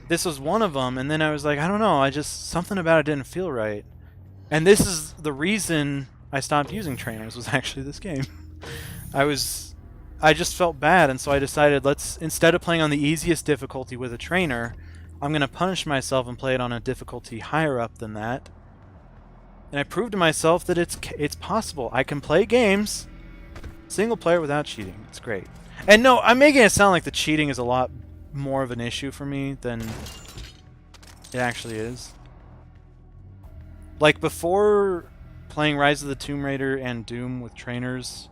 This was one of them, and then I was like, I don't know, something about it didn't feel right. And this is the reason I stopped using trainers, was actually this game. I just felt bad, and so I decided, instead of playing on the easiest difficulty with a trainer, I'm going to punish myself and play it on a difficulty higher up than that. And I proved to myself that it's possible. I can play games single player without cheating. It's great. And no, I'm making it sound like the cheating is a lot more of an issue for me than it actually is. Like, before playing Rise of the Tomb Raider and Doom with trainers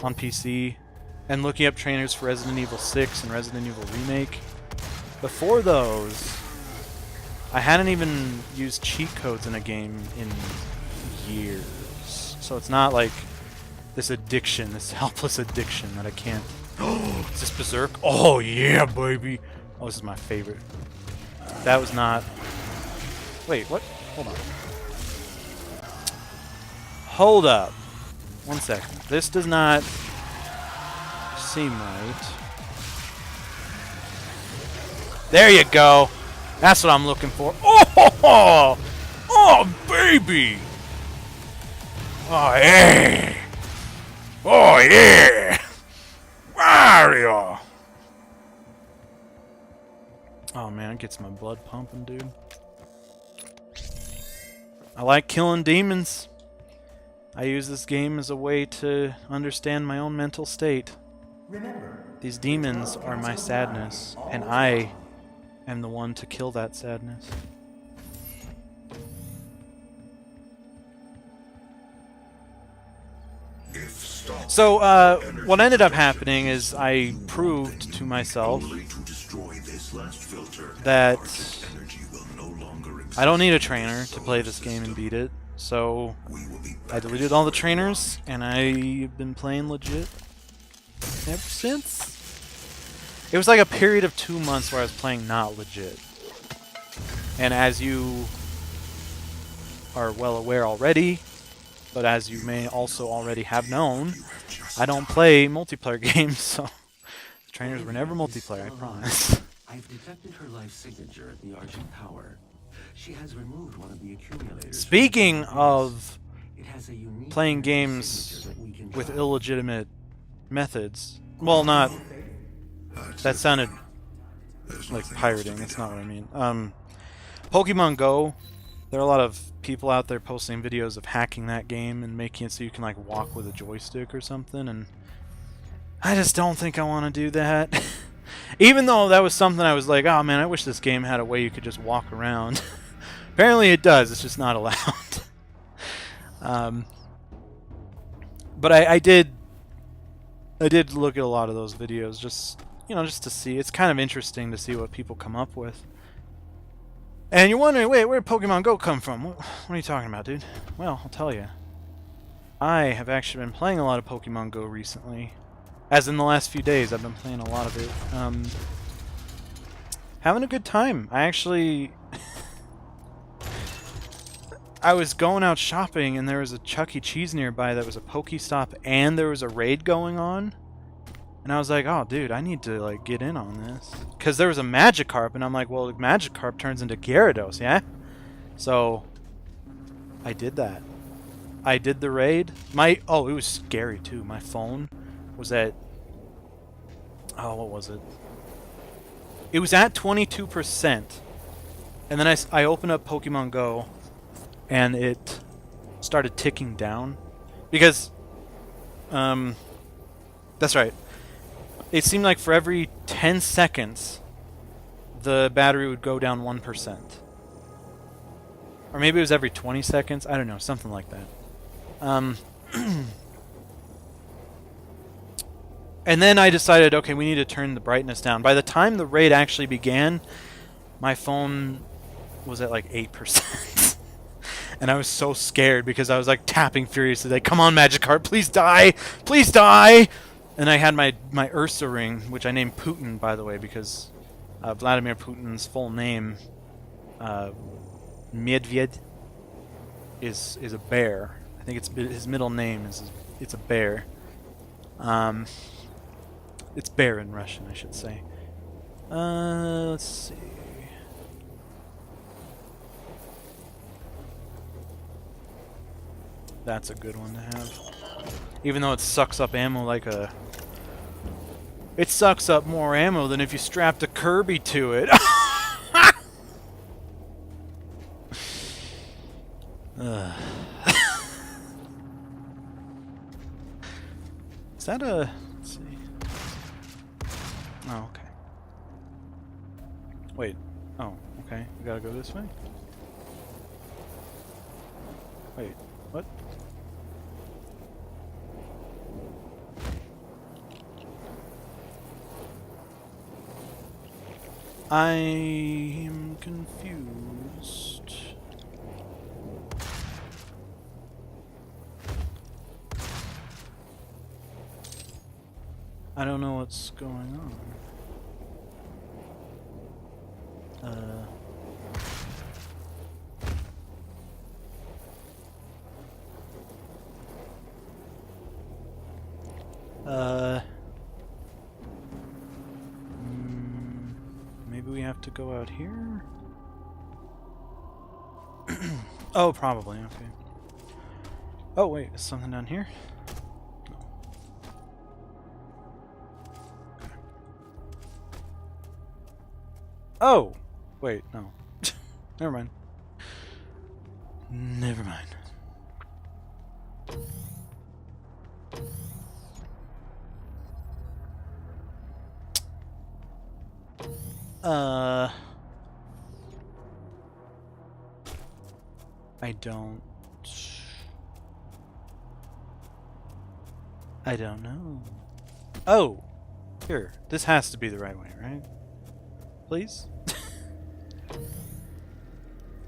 on PC, and looking up trainers for Resident Evil 6 and Resident Evil Remake, before those, I hadn't even used cheat codes in a game in years. So it's not like this addiction, this helpless addiction that I can't... Oh, is this Berserk? Oh, yeah, baby! Oh, this is my favorite. That was not... Wait, what? Hold on. Hold up. 1 second. This does not seem right. There you go! That's what I'm looking for. Oh, oh, baby! Oh yeah! Oh yeah! Mario! Oh man, it gets my blood pumping, dude. I like killing demons. I use this game as a way to understand my own mental state. Remember, These demons are my sadness, and I am the one to kill that sadness. So, what ended up happening is I proved to myself that I don't need a trainer to play this game and beat it. So, I deleted all the trainers, and I've been playing legit ever since. It was like a period of 2 months where I was playing not legit. And as you are well aware already, but as you may also already have known, I don't play multiplayer games, so the trainers were never multiplayer, I promise. I've detected her life signature at the Argent Tower. She has removed one of the accumulators. Speaking of It has a unique playing signature games that we can with track. illegitimate methods, well, not... That sounded like pirating, that's not what I mean. Pokemon Go, there are a lot of people out there posting videos of hacking that game and making it so you can like walk with a joystick or something, and I just don't think I want to do that. Even though that was something I was like, oh man, I wish this game had a way you could just walk around. Apparently it does, it's just not allowed. But I did look at a lot of those videos, just, you know, just to see. It's kind of interesting to see what people come up with. And you're wondering, wait, where did Pokemon Go come from? What are you talking about, dude? Well, I'll tell you. I have actually been playing a lot of Pokemon Go recently. As in the last few days, I've been playing a lot of it. Having a good time. I actually... I was going out shopping and there was a Chuck E. Cheese nearby that was a Pokestop and there was a raid going on. And I was like, oh dude, I need to like get in on this. Because there was a Magikarp and I'm like, well, Magikarp turns into Gyarados, yeah? So, I did that. I did the raid. Oh, it was scary too. My phone was at... Oh, what was it? It was at 22%. And then I opened up Pokemon Go and it started ticking down. Because, that's right. It seemed like for every 10 seconds, the battery would go down 1%. Or maybe it was every 20 seconds. I don't know, something like that. And then I decided, okay, we need to turn the brightness down. By the time the raid actually began, my phone was at like 8%. And I was so scared because I was like tapping furiously, like, come on, Magikarp, please die! Please die! And I had my Ursa ring, which I named Putin, by the way, because Vladimir Putin's full name, Medved, is a bear. I think his middle name it's a bear. It's bear in Russian, I should say. Let's see. That's a good one to have. Even though it sucks up ammo like a... It sucks up more ammo than if you strapped a Kirby to it. Is that a... Let's see. Oh, okay. Wait. Oh, okay. We gotta go this way? Wait. What? I am confused. I don't know what's going on. Maybe we have to go out here? Oh, probably, okay. Oh, wait, is something down here? No. Okay. Oh! Wait, no. Never mind. Never mind. I don't know. Oh! Here. This has to be the right way, right? Please?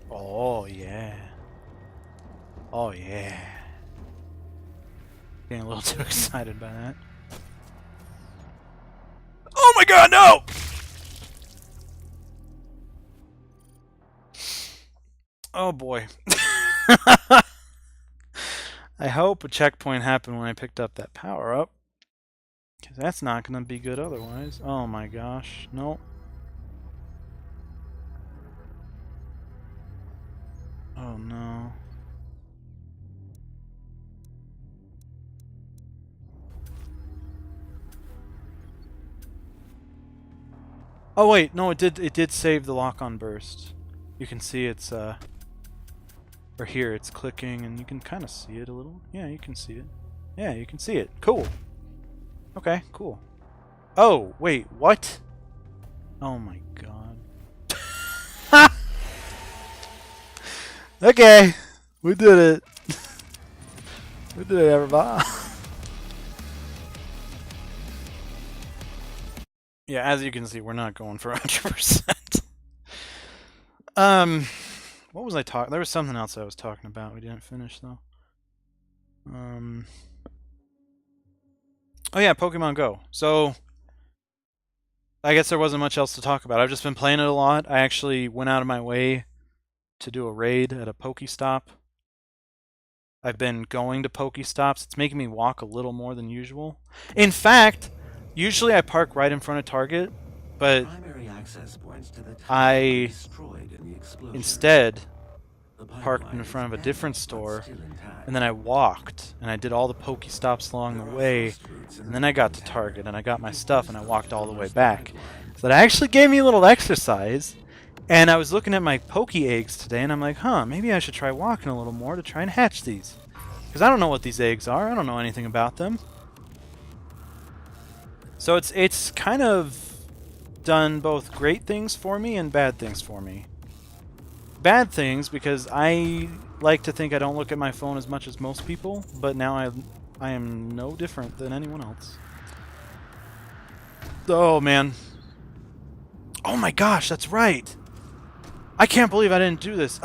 Oh, yeah. Oh, yeah. Getting a little too excited by that. Oh my god, no! Oh boy. I hope a checkpoint happened when I picked up that power up. Because that's not going to be good otherwise. Oh my gosh. Nope. Oh no. Oh wait, no, it did save the lock-on burst. You can see it's or here it's clicking and you can kind of see it a little. Yeah, you can see it. Yeah, you can see it. Cool. Okay, cool. Oh, wait, what? Oh my god. Okay, we did it. We did it, everybody. Yeah, as you can see, we're not going for 100%. What was I talking? There was something else I was talking about. We didn't finish though. Oh yeah, Pokemon Go. So I guess there wasn't much else to talk about. I've just been playing it a lot. I actually went out of my way to do a raid at a Pokestop. I've been going to Pokestops. It's making me walk a little more than usual. In fact, usually I park right in front of Target, but Primary access points to the tower I were destroyed in the explosion. instead The parked in pipeline front of a is different damaged, but store, still intact. and then I walked, and I did all the Pokestops along the way, and then I got to Target, and I got my stuff, and I walked all the way back. So that actually gave me a little exercise, and I was looking at my Poke eggs today, and I'm like, huh, maybe I should try walking a little more to try and hatch these. Because I don't know what these eggs are, I don't know anything about them. So it's kind of done both great things for me and bad things for me. Bad things because I like to think I don't look at my phone as much as most people, but now I am no different than anyone else. Oh man. Oh my gosh, that's right. I can't believe I didn't do this.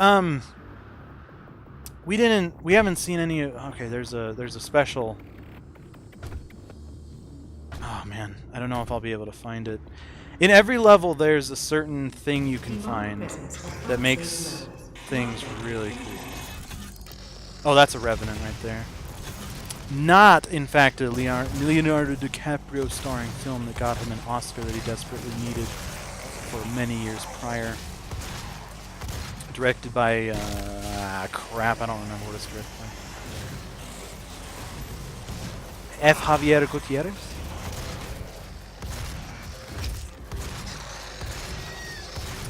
We haven't seen any. Okay, there's a special. Oh man, I don't know if I'll be able to find it. In every level, there's a certain thing you can find that makes things really cool. Oh, that's a Revenant right there. Not, in fact, a Leonardo DiCaprio starring film that got him an Oscar that he desperately needed for many years prior. Directed by, crap, I don't remember what it's directed by. F. Javier Gutierrez?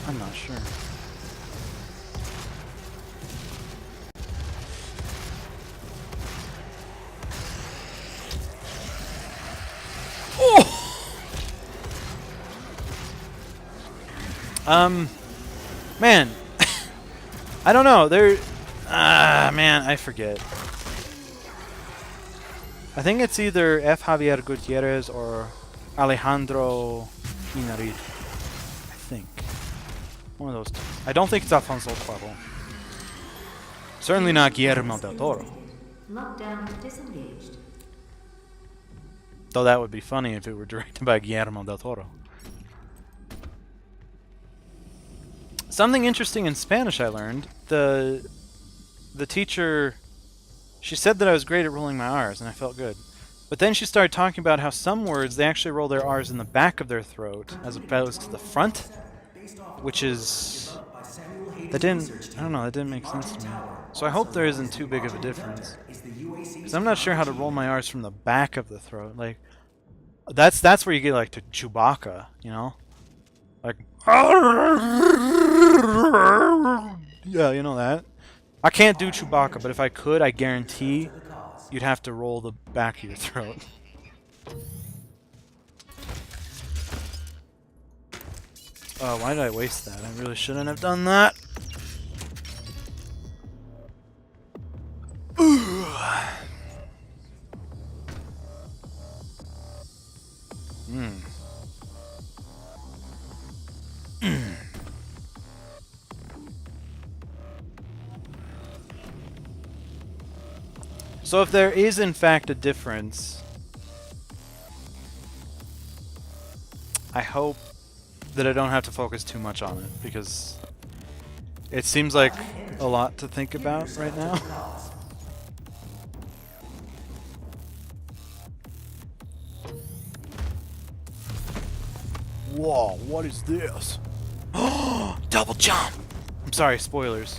I'm not sure. Man, I don't know. Man, I forget. I think it's either F. Javier Gutierrez or Alejandro Inarritu. I think. One of those two. I don't think it's Alfonso Cuarón. Certainly not Guillermo del Toro. Lockdown disengaged. Though that would be funny if it were directed by Guillermo del Toro. Something interesting in Spanish I learned. The teacher, she said that I was great at rolling my R's, and I felt good. But then she started talking about how some words, they actually roll their R's in the back of their throat, as opposed to the front, which is... That didn't... I don't know, that didn't make sense to me. So I hope there isn't too big of a difference. Because I'm not sure how to roll my R's from the back of the throat. Like, that's where you get, like, to Chewbacca, you know? Like... Yeah, you know that. I can't do Chewbacca, but if I could, I guarantee you'd have to roll the back of your throat. Why did I waste that? I really shouldn't have done that. So if there is in fact a difference, I hope that I don't have to focus too much on it, because it seems like a lot to think about right now. Whoa, what is this? Double jump! I'm sorry, spoilers.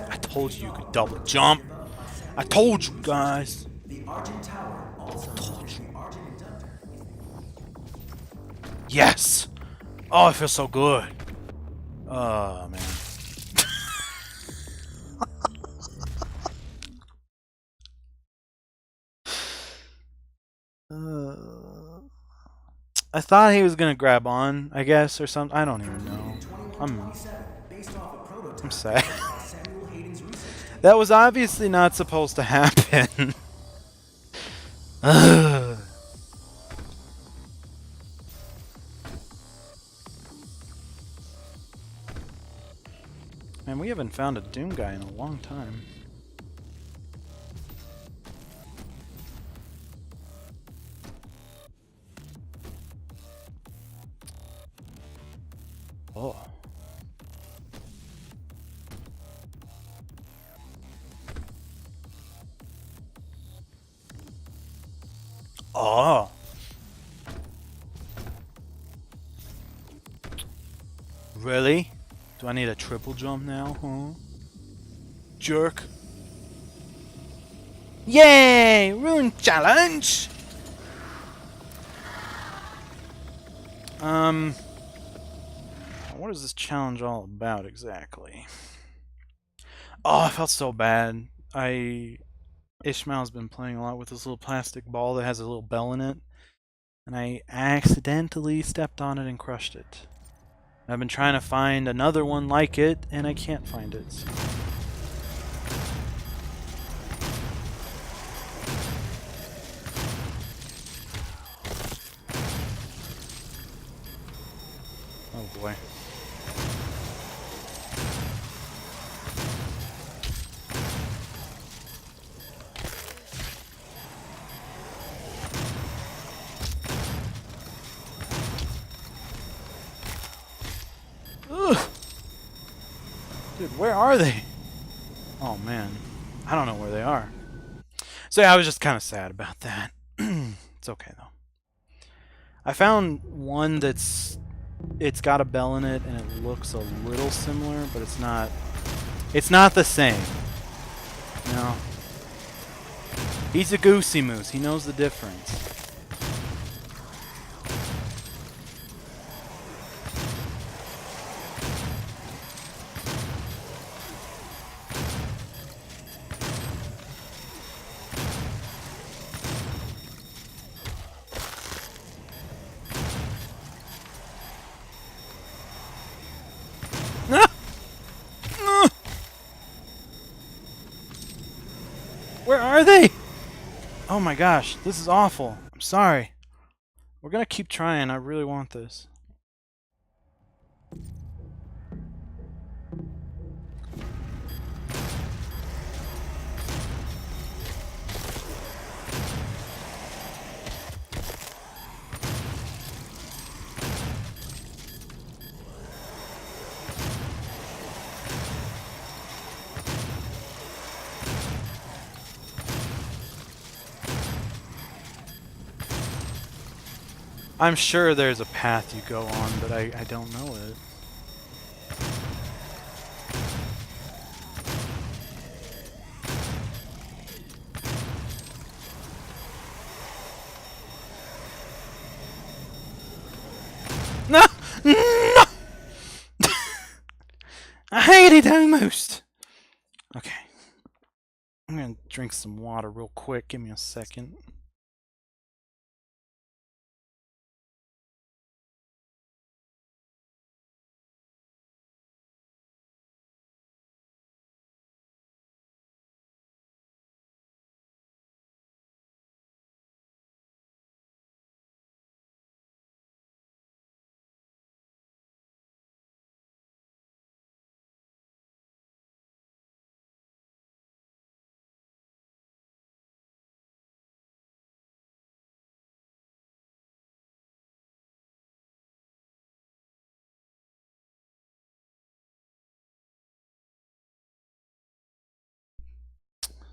I told you could double jump. I told you guys. Told you. Yes! Oh, I feel so good. Oh, man. I thought he was gonna grab on, I guess, or something. I don't even know. I'm sad. That was obviously not supposed to happen. Man, we haven't found a Doom guy in a long time. Oh. Oh. Really? Do I need a triple jump now, huh? Jerk. Yay! Rune challenge! What is this challenge all about exactly? Oh, I felt so bad. Ishmael's been playing a lot with this little plastic ball that has a little bell in it, and I accidentally stepped on it and crushed it. I've been trying to find another one like it, and I can't find it. So. Oh boy. Ugh. Dude, where are they? Oh man, I don't know where they are. So yeah, I was just kind of sad about that. It's okay though. I found one it's got a bell in it and it looks a little similar, but it's not the same. You know? He's a goosey moose. He knows the difference. Where are they? Oh my gosh, this is awful. I'm sorry. We're gonna keep trying. I really want this. I'm sure there's a path you go on, but I don't know it. No! No! I hate it almost! Okay. I'm gonna drink some water real quick. Give me a second.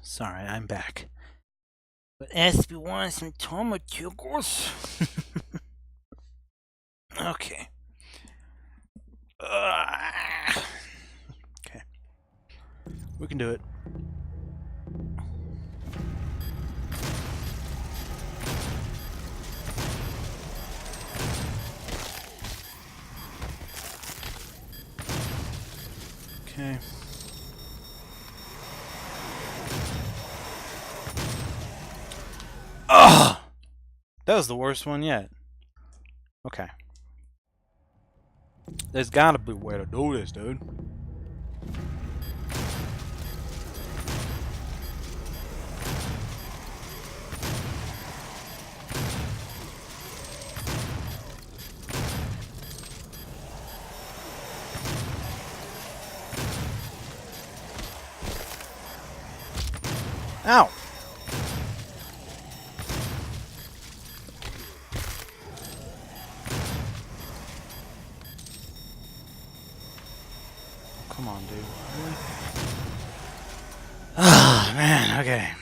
Sorry, I'm back. But Espy wants some tomatoes. Okay. Okay. We can do it. Okay. Ugh! That was the worst one yet. Okay. There's gotta be a way to do this, dude. Ow! Come on, dude. Really? Ah, man, okay.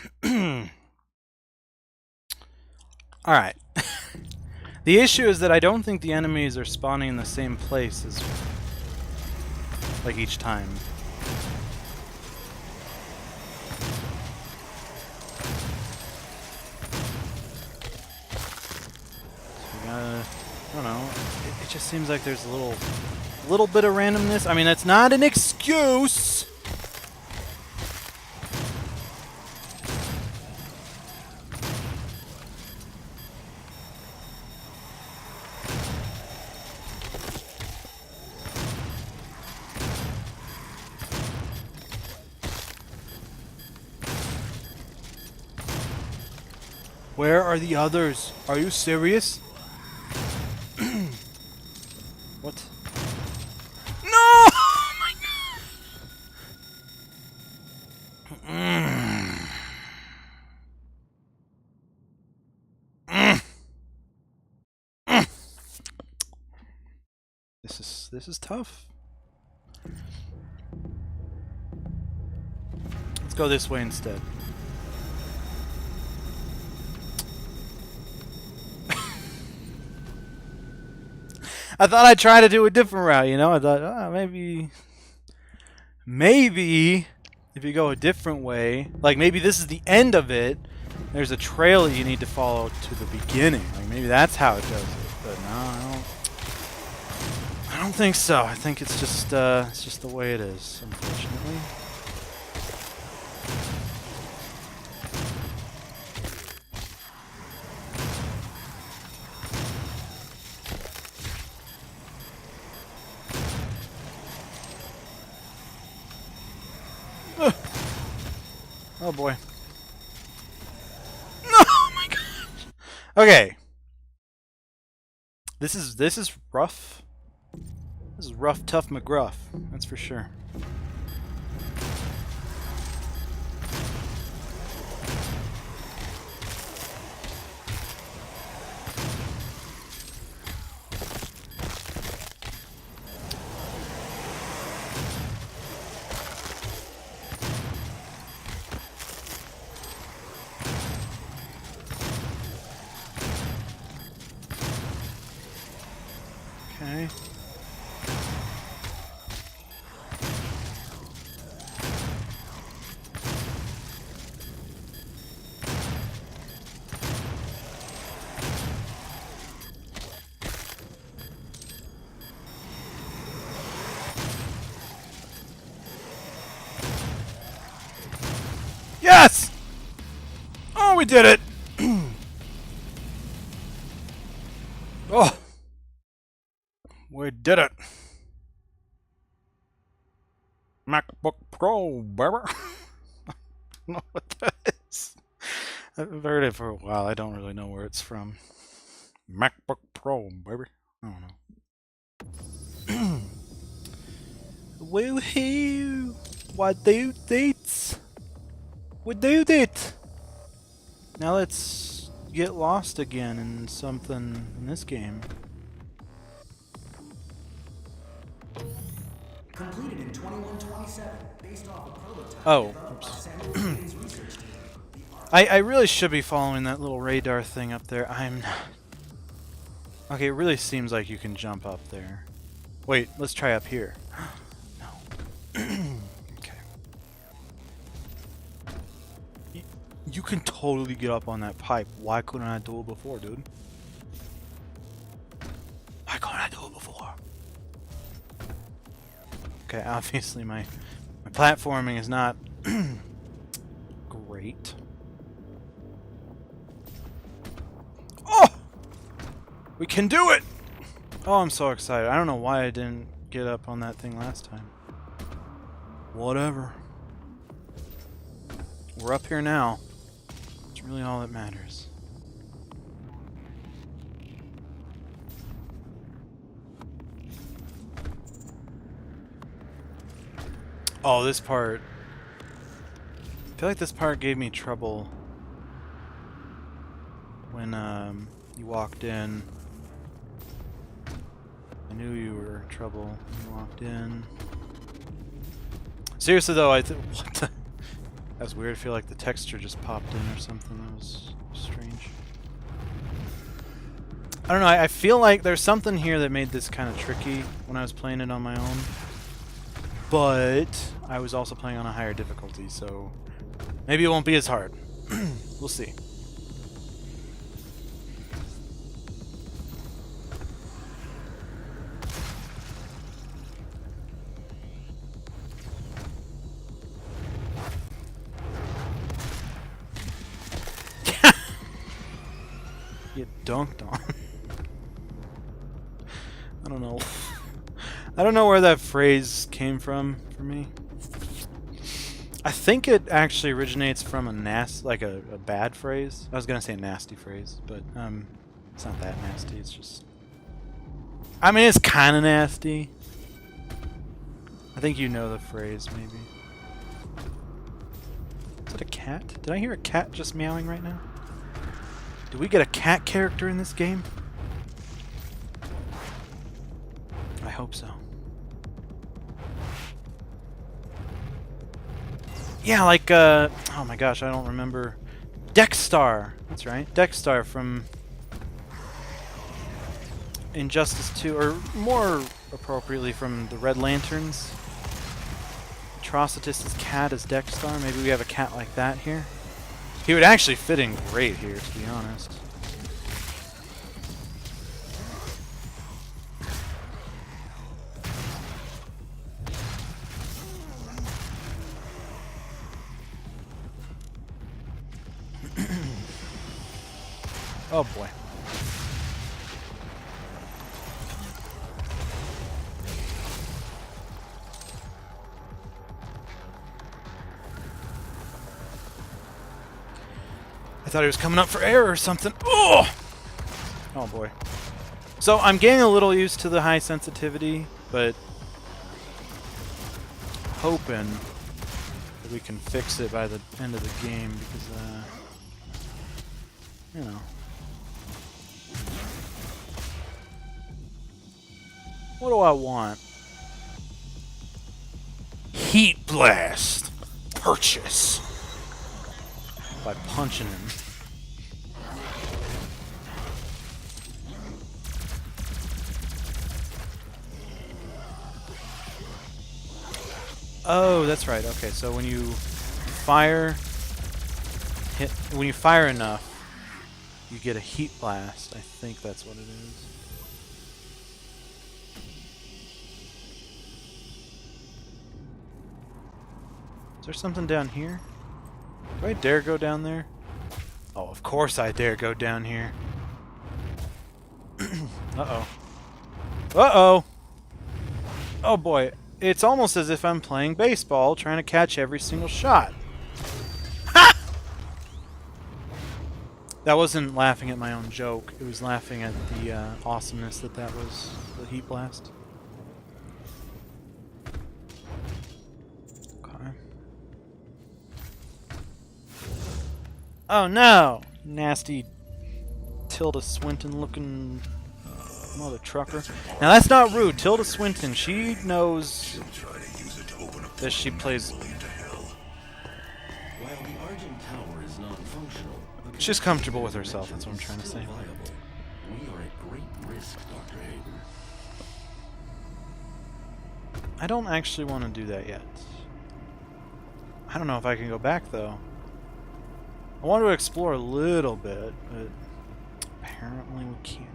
Alright. The issue is that I don't think the enemies are spawning in the same place as like each time. I don't know. It just seems like there's a little bit of randomness. I mean, that's not an excuse. Where are the others? Are you serious? What? No! Oh my god. This is tough. Let's go this way instead. I thought I'd try to do a different route, you know? I thought, oh, maybe if you go a different way, like maybe this is the end of it, there's a trail that you need to follow to the beginning. Like maybe that's how it does it. But no, I don't think so. I think it's just the way it is, unfortunately. Oh boy. No, oh my gosh. Okay. This is rough. This is rough, tough McGruff. That's for sure. Okay. Yes! Oh, we did it! Oh! We did it! MacBook Pro, baby! I don't know what that is. I've heard it for a while. I don't really know where it's from. MacBook Pro, baby. I don't know. Woohoo! What do dates? We did it! Now let's get lost again in something in this game. Completed in 2127, based off a prototype Oh, developed by oops. Samuel Clayton's research team. I really should be following that little radar thing up there. I'm not. Okay, it really seems like you can jump up there. Wait, let's try up here. No. Okay. You can totally get up on that pipe. Why couldn't I do it before, dude? Why couldn't I do it before? Okay, obviously my platforming is not great. Oh! We can do it! Oh, I'm so excited. I don't know why I didn't get up on that thing last time. Whatever. We're up here now. It's really all that matters. Oh, this part. I feel like this part gave me trouble when you walked in. I knew you were in trouble when you walked in. Seriously though, what the? That was weird. I feel like the texture just popped in or something. That was strange. I don't know. I feel like there's something here that made this kind of tricky when I was playing it on my own. But I was also playing on a higher difficulty, so maybe it won't be as hard. We'll see. Get dunked on. I don't know. I don't know where that phrase came from for me. I think it actually originates from a bad phrase. I was gonna say a nasty phrase, but it's not that nasty. It's just, I mean, it's kind of nasty. I think you know the phrase, maybe. Is it a cat? Did I hear a cat just meowing right now? Do we get a cat character in this game? I hope so. Yeah, like, oh my gosh, I don't remember. Dexstar! That's right, Dexstar from Injustice 2, or more appropriately from the Red Lanterns. Atrocitus' cat is Dexstar. Maybe we have a cat like that here. He would actually fit in great here, to be honest. Oh boy. I thought he was coming up for air or something. Oh! Oh boy. So I'm getting a little used to the high sensitivity, but hoping that we can fix it by the end of the game because, you know. What do I want? Heat Blast! Purchase! By punching him. Oh, that's right. Okay, so when you fire when you fire enough, you get a heat blast. I think that's what it is. Is there something down here? Do I dare go down there? Oh, of course I dare go down here. Uh-oh. Uh-oh! Oh boy, it's almost as if I'm playing baseball, trying to catch every single shot. Ha! That wasn't laughing at my own joke. It was laughing at the awesomeness that was, the heat blast. Okay. Oh no! Nasty Tilda Swinton looking mother trucker. Now that's not rude. Tilda Swinton, she knows Try to use it to open up that she plays. into hell. While the Argent Tower is non-functional, the She's comfortable with herself, that's what I'm trying to still say. viable. We are at great risk, Dr. Hayden. I don't actually want to do that yet. I don't know if I can go back though. I want to explore a little bit, but apparently we can't.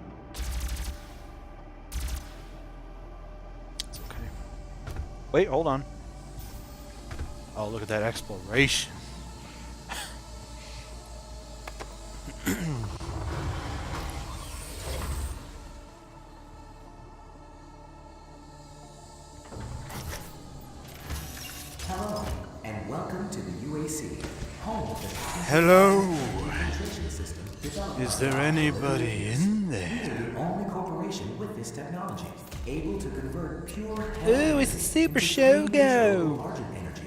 It's okay. Wait, hold on. Oh, look at that exploration. Hello, and welcome to the UAC, home of the Hello. filtration system developed Is by there Dr. anybody in We are there? the only corporation with this technology, able to convert pure Ooh, it's a Super Shogo. Argent energy.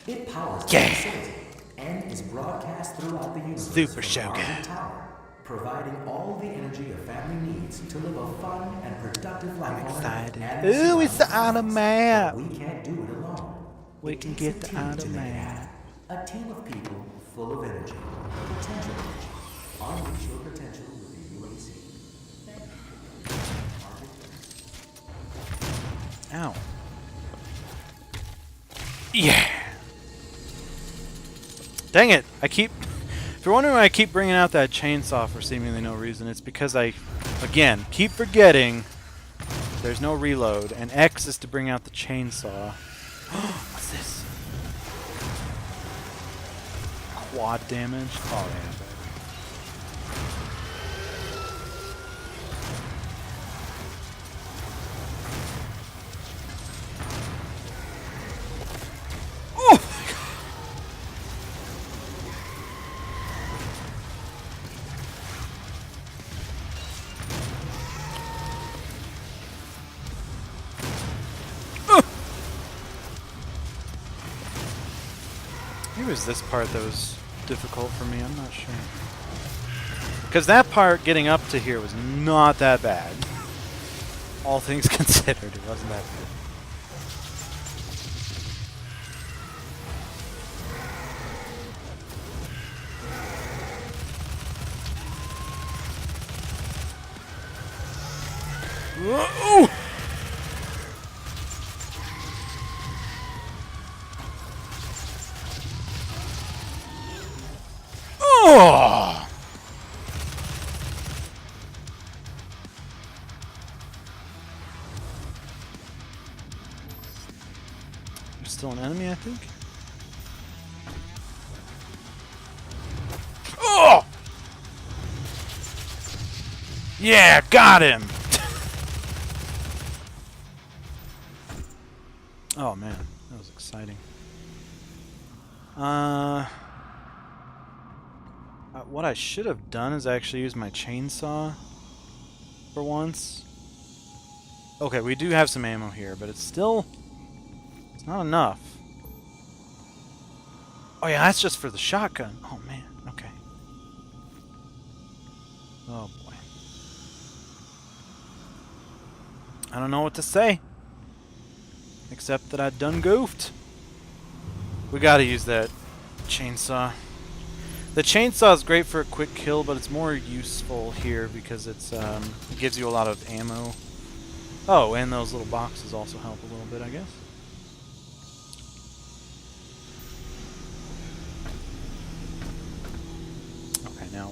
It powers the Yeah. facility and is broadcast throughout the universe Super from the Shogo. Argent Tower, providing all the energy a family needs to live a fun and productive life on Earth Excited. and Ooh, it's the surrounding auto planets. map. But we can't do it alone. We It can takes get a the team auto to make it map. happen. A team of people full of energy, potential energy. Unleash your potential with the UAC. Ow. Yeah. Dang it. If you're wondering why I keep bringing out that chainsaw for seemingly no reason, it's because I, again, keep forgetting there's no reload, and X is to bring out the chainsaw. What's this? Quad damage? Oh, yeah, maybe it was this part that was difficult for me, I'm not sure. Because that part, getting up to here, was not that bad. All things considered, it wasn't that bad. Ooh! Oh! There's still an enemy, I think. Oh! Yeah, got him! Oh man, that was exciting. What I should have done is actually use my chainsaw for once. Okay, we do have some ammo here, but it's not enough. Oh yeah, that's just for the shotgun. Oh man, okay. Oh boy. I don't know what to say. Except that I done goofed. We gotta use that chainsaw. The chainsaw is great for a quick kill, but it's more useful here because it gives you a lot of ammo. Oh, and those little boxes also help a little bit, I guess.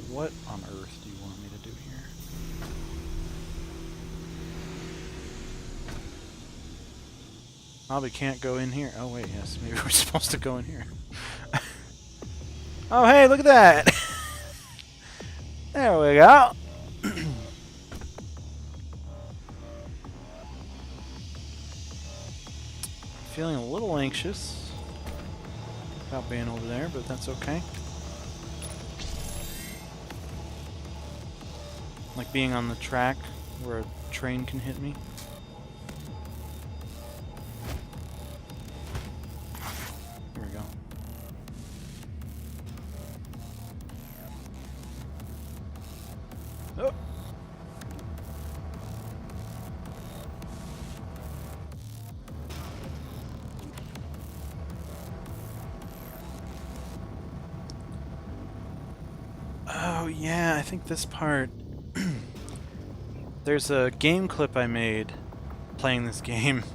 What on earth do you want me to do here? Probably can't go in here. Oh wait, yes, maybe we're supposed to go in here. Oh hey, look at that! There we go! Feeling a little anxious about being over there, but that's okay. Like being on the track where a train can hit me. Here we go. Oh. Oh yeah, I think this part. There's a game clip I made playing this game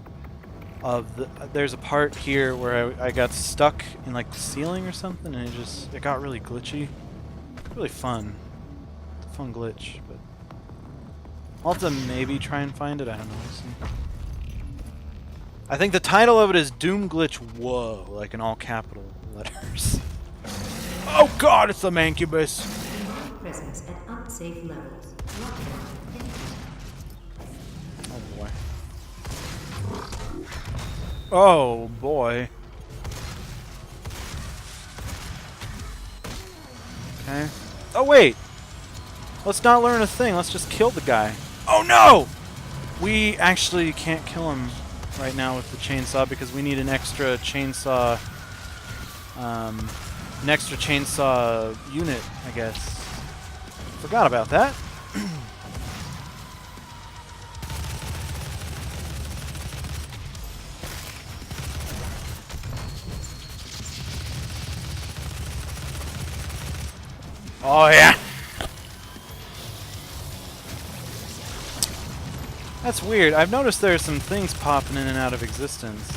of there's a part here where I got stuck in like the ceiling or something, and it got really glitchy. Really fun. It's a fun glitch, but I'll have to maybe try and find it. I don't know. We'll see. I think the title of it is Doom Glitch Whoa, like in all capital letters. Oh god, it's the Mancubus! Presence at unsafe levels. Lockdown. Oh boy. Oh boy. Okay. Oh wait! Let's not learn a thing, let's just kill the guy. Oh no! We actually can't kill him right now with the chainsaw because we need an extra chainsaw unit, I guess. Forgot about that. Oh yeah. That's weird. I've noticed there's some things popping in and out of existence.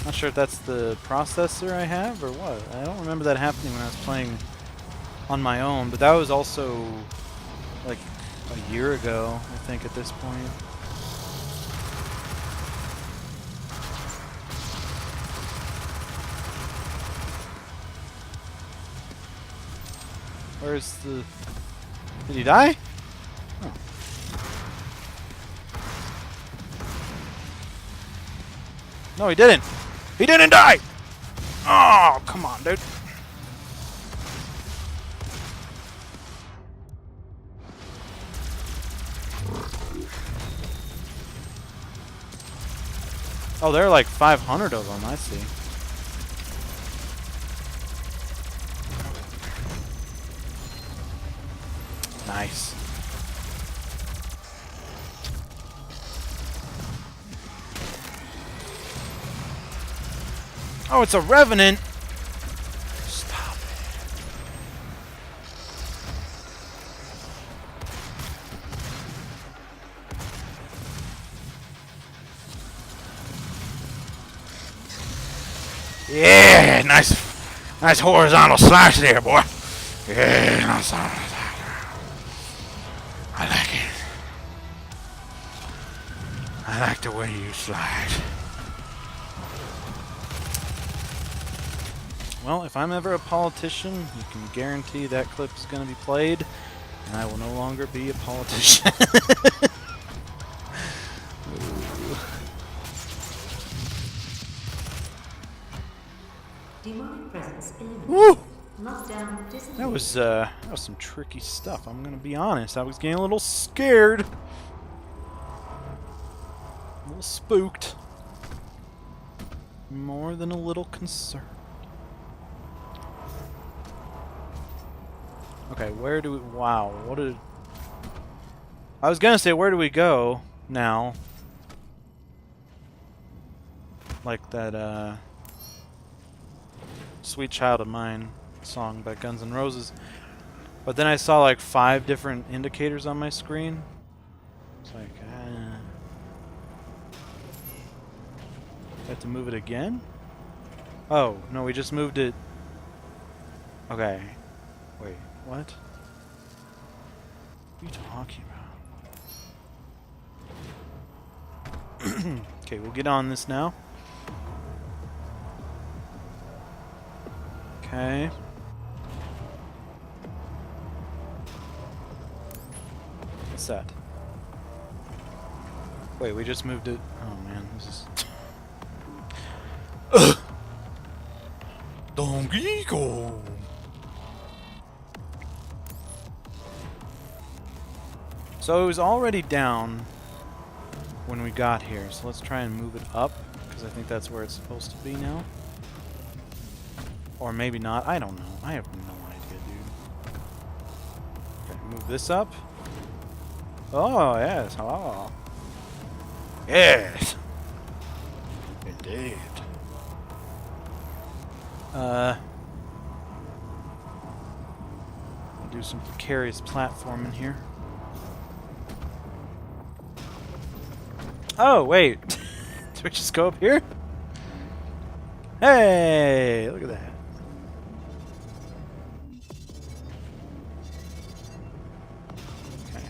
Not sure if that's the processor I have or what. I don't remember that happening when I was playing on my own, but that was also like a year ago, I think, at this point. Where's the... Did he die? Oh. No, he didn't! He didn't die! Oh, come on, dude. Oh, there are like 500 of them, I see. Nice. Oh, it's a Revenant! Stop it. Yeah, nice horizontal slash there, boy. Yeah, nice. I like it. I like the way you slide. Well, if I'm ever a politician, you can guarantee that clip is going to be played, and I will no longer be a politician. Demonic presence eliminated. Woo! Lockdown disengaged. That was some tricky stuff. I'm gonna be honest. I was getting a little scared, a little spooked, more than a little concerned. Okay, where do we? Wow, what did? I was gonna say, where do we go now? Like that "Sweet Child of Mine" song by Guns N' Roses. But then I saw like 5 different indicators on my screen. It's like, I have to move it again? Oh, no, we just moved it. Okay. Wait. What? What are you talking about? Okay, we'll get on this now. Okay. What's that? Wait, we just moved it. Oh man, this is. Donkey Kong. So it was already down when we got here, so let's try and move it up, because I think that's where it's supposed to be now. Or maybe not, I don't know. I have no idea, dude. Okay, move this up. Oh, yes, oh. Yes! Indeed. We'll do some precarious platforming here. Oh, wait. Did we just go up here? Hey, look at that. Okay.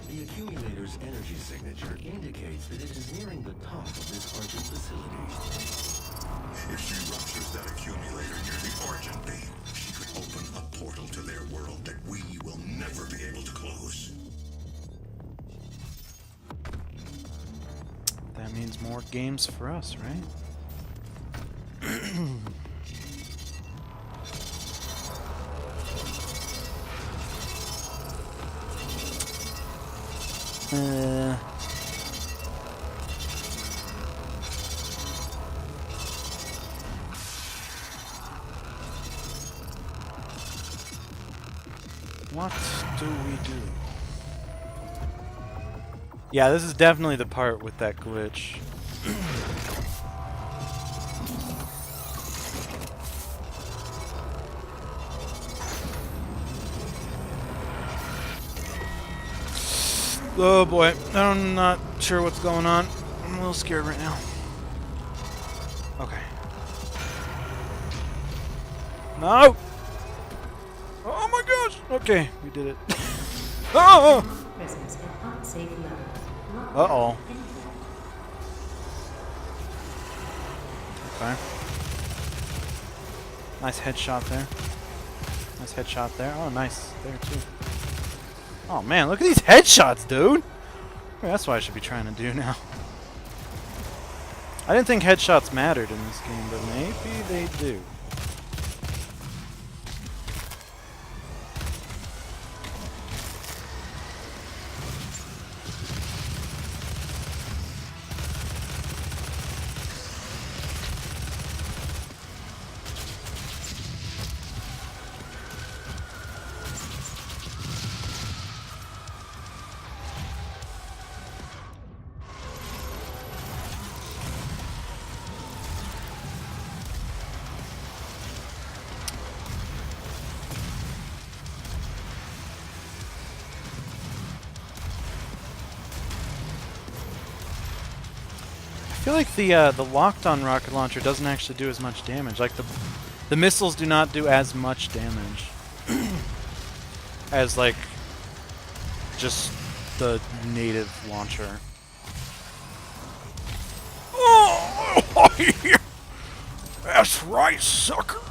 The accumulator's energy signature indicates that it is nearing the top of this Argent facility. If she ruptures that accumulator near the Argent beam, she could open a portal to their world that we will never be able to close. That means more games for us, right? What do we do? Yeah, this is definitely the part with that glitch. Oh boy, I'm not sure what's going on. I'm a little scared right now. Okay. No! Oh my gosh! Okay, we did it. Oh! Presence at unsafe levels. Lockdown. Uh-oh. Okay. Nice headshot there. Nice headshot there. Oh, nice there too. Oh man, look at these headshots, dude! That's what I should be trying to do now. I didn't think headshots mattered in this game, but maybe they do. I feel like the locked-on rocket launcher doesn't actually do as much damage. Like the missiles do not do as much damage as like just the native launcher. Oh, that's right, sucker.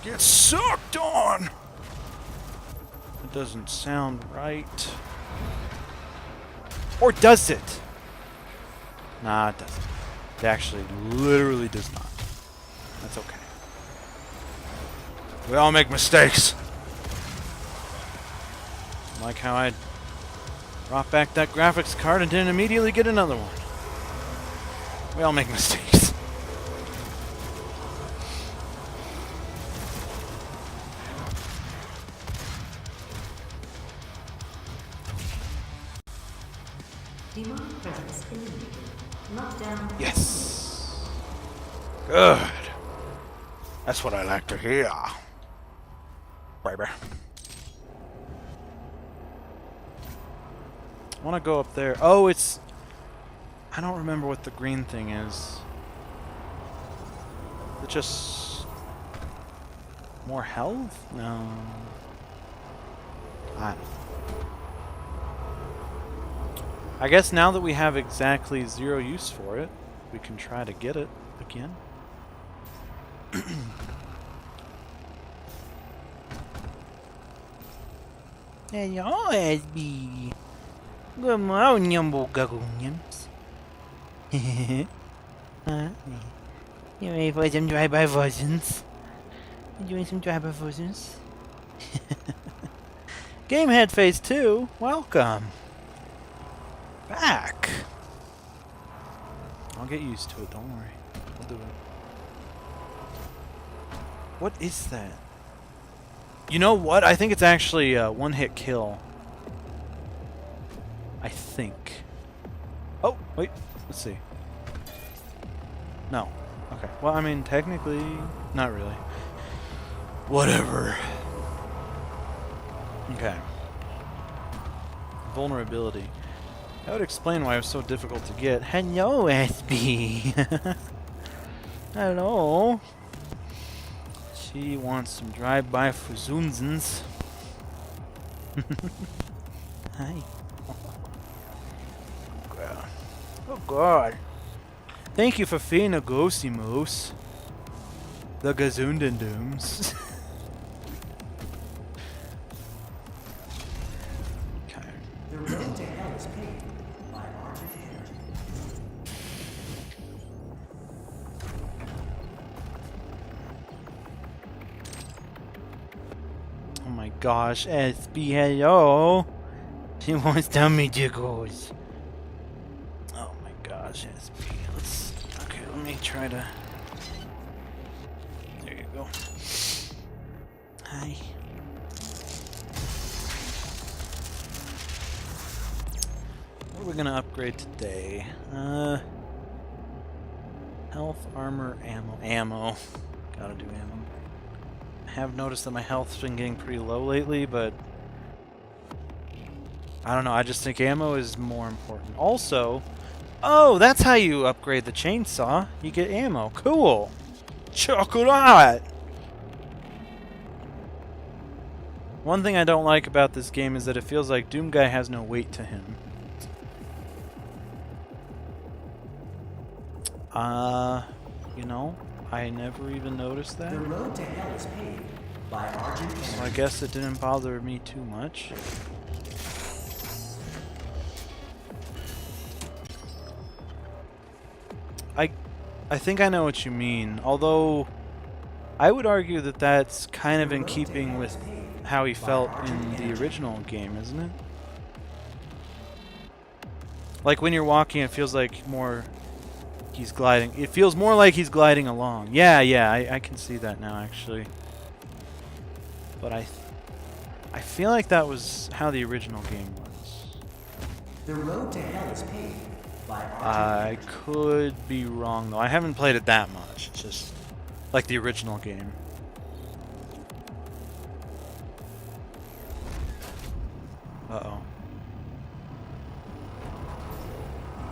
Get sucked on. It doesn't sound right. Or does it? Nah, it doesn't. It actually literally does not. That's okay. We all make mistakes. Like how I brought back that graphics card and didn't immediately get another one. We all make mistakes. Demonic presence eliminated. Lockdown. Yes. Good. That's what I like to hear. Baby. I want to go up there. Oh, it's... I don't remember what the green thing is. Is it just... more health? No. I guess now that we have exactly 0 use for it, we can try to get it again. Hello, SB. Good morning, Bogagunians. You ready for some drive-by versions? You doing some drive-by versions? Gamehead Phase 2, welcome. Back. I'll get used to it, don't worry. I'll do it. What is that? You know what? I think it's actually a one-hit kill. I think. Oh, wait. Let's see. No. Okay. Well, I mean, technically, not really. Whatever. Okay. Vulnerability. That would explain why it was so difficult to get. Hello, SB. Hello. She wants some drive-by Fuzunzens. Hi. Oh God. Thank you for feeding a ghosty moose. The Gazundendooms. Okay. The road to hell is paved by Argent Energy. Oh my gosh, SB, hello. She wants tummy jiggles. Oh my gosh, SB. Okay, let me try to. There you go. Hi. What are we gonna upgrade today? Health, armor, ammo. Ammo. Gotta do ammo. I have noticed that my health's been getting pretty low lately, but I don't know, I just think ammo is more important. Also, oh, that's how you upgrade the chainsaw. You get ammo. Cool. Chocolate! One thing I don't like about this game is that it feels like Doomguy has no weight to him. You know, I never even noticed that. The road to hell is paved by Argent Energy. So I guess it didn't bother me too much. I think I know what you mean, although I would argue that that's kind of in keeping with how he felt in the original game, isn't it? Like when you're walking, it feels like more he's gliding. It feels more like he's gliding along. Yeah, I can see that now, actually. But I feel like that was how the original game was. The road to hell is paved by Argent I Energy. could be wrong, though. I haven't played it that much. It's just like the original game. Uh-oh.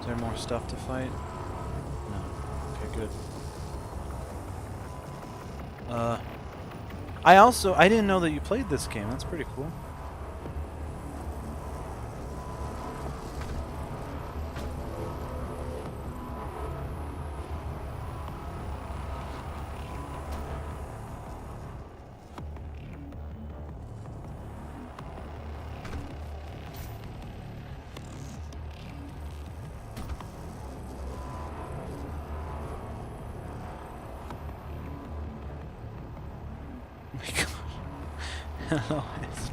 Is there more stuff to fight? No. Okay, good. I didn't know that you played this game. That's pretty cool. Oh my gosh. Hello, SB.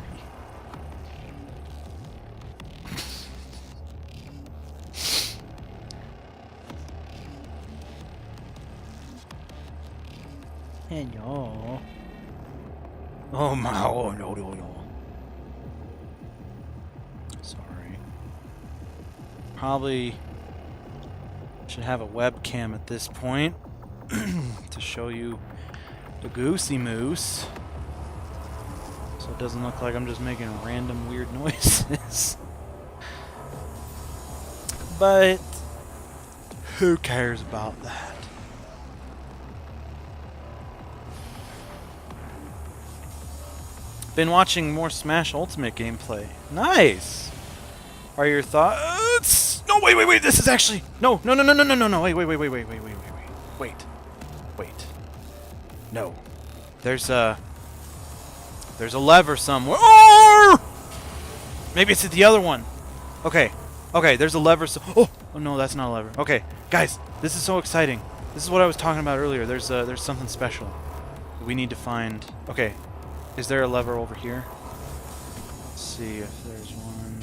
Hello. Oh my, oh no. Sorry. Probably should have a webcam at this point to show you the Goosey Moose. So it doesn't look like I'm just making random weird noises. But who cares about that? Been watching more Smash Ultimate gameplay. Nice! Are your thoughts... No, wait, this is actually... No, wait, no. There's a lever somewhere. Oh! Maybe it's at the other one. Okay, there's a lever oh no, that's not a lever. Okay, guys, this is so exciting. This is what I was talking about earlier. There's something special we need to find. Okay, is there a lever over here? Let's see if there's one.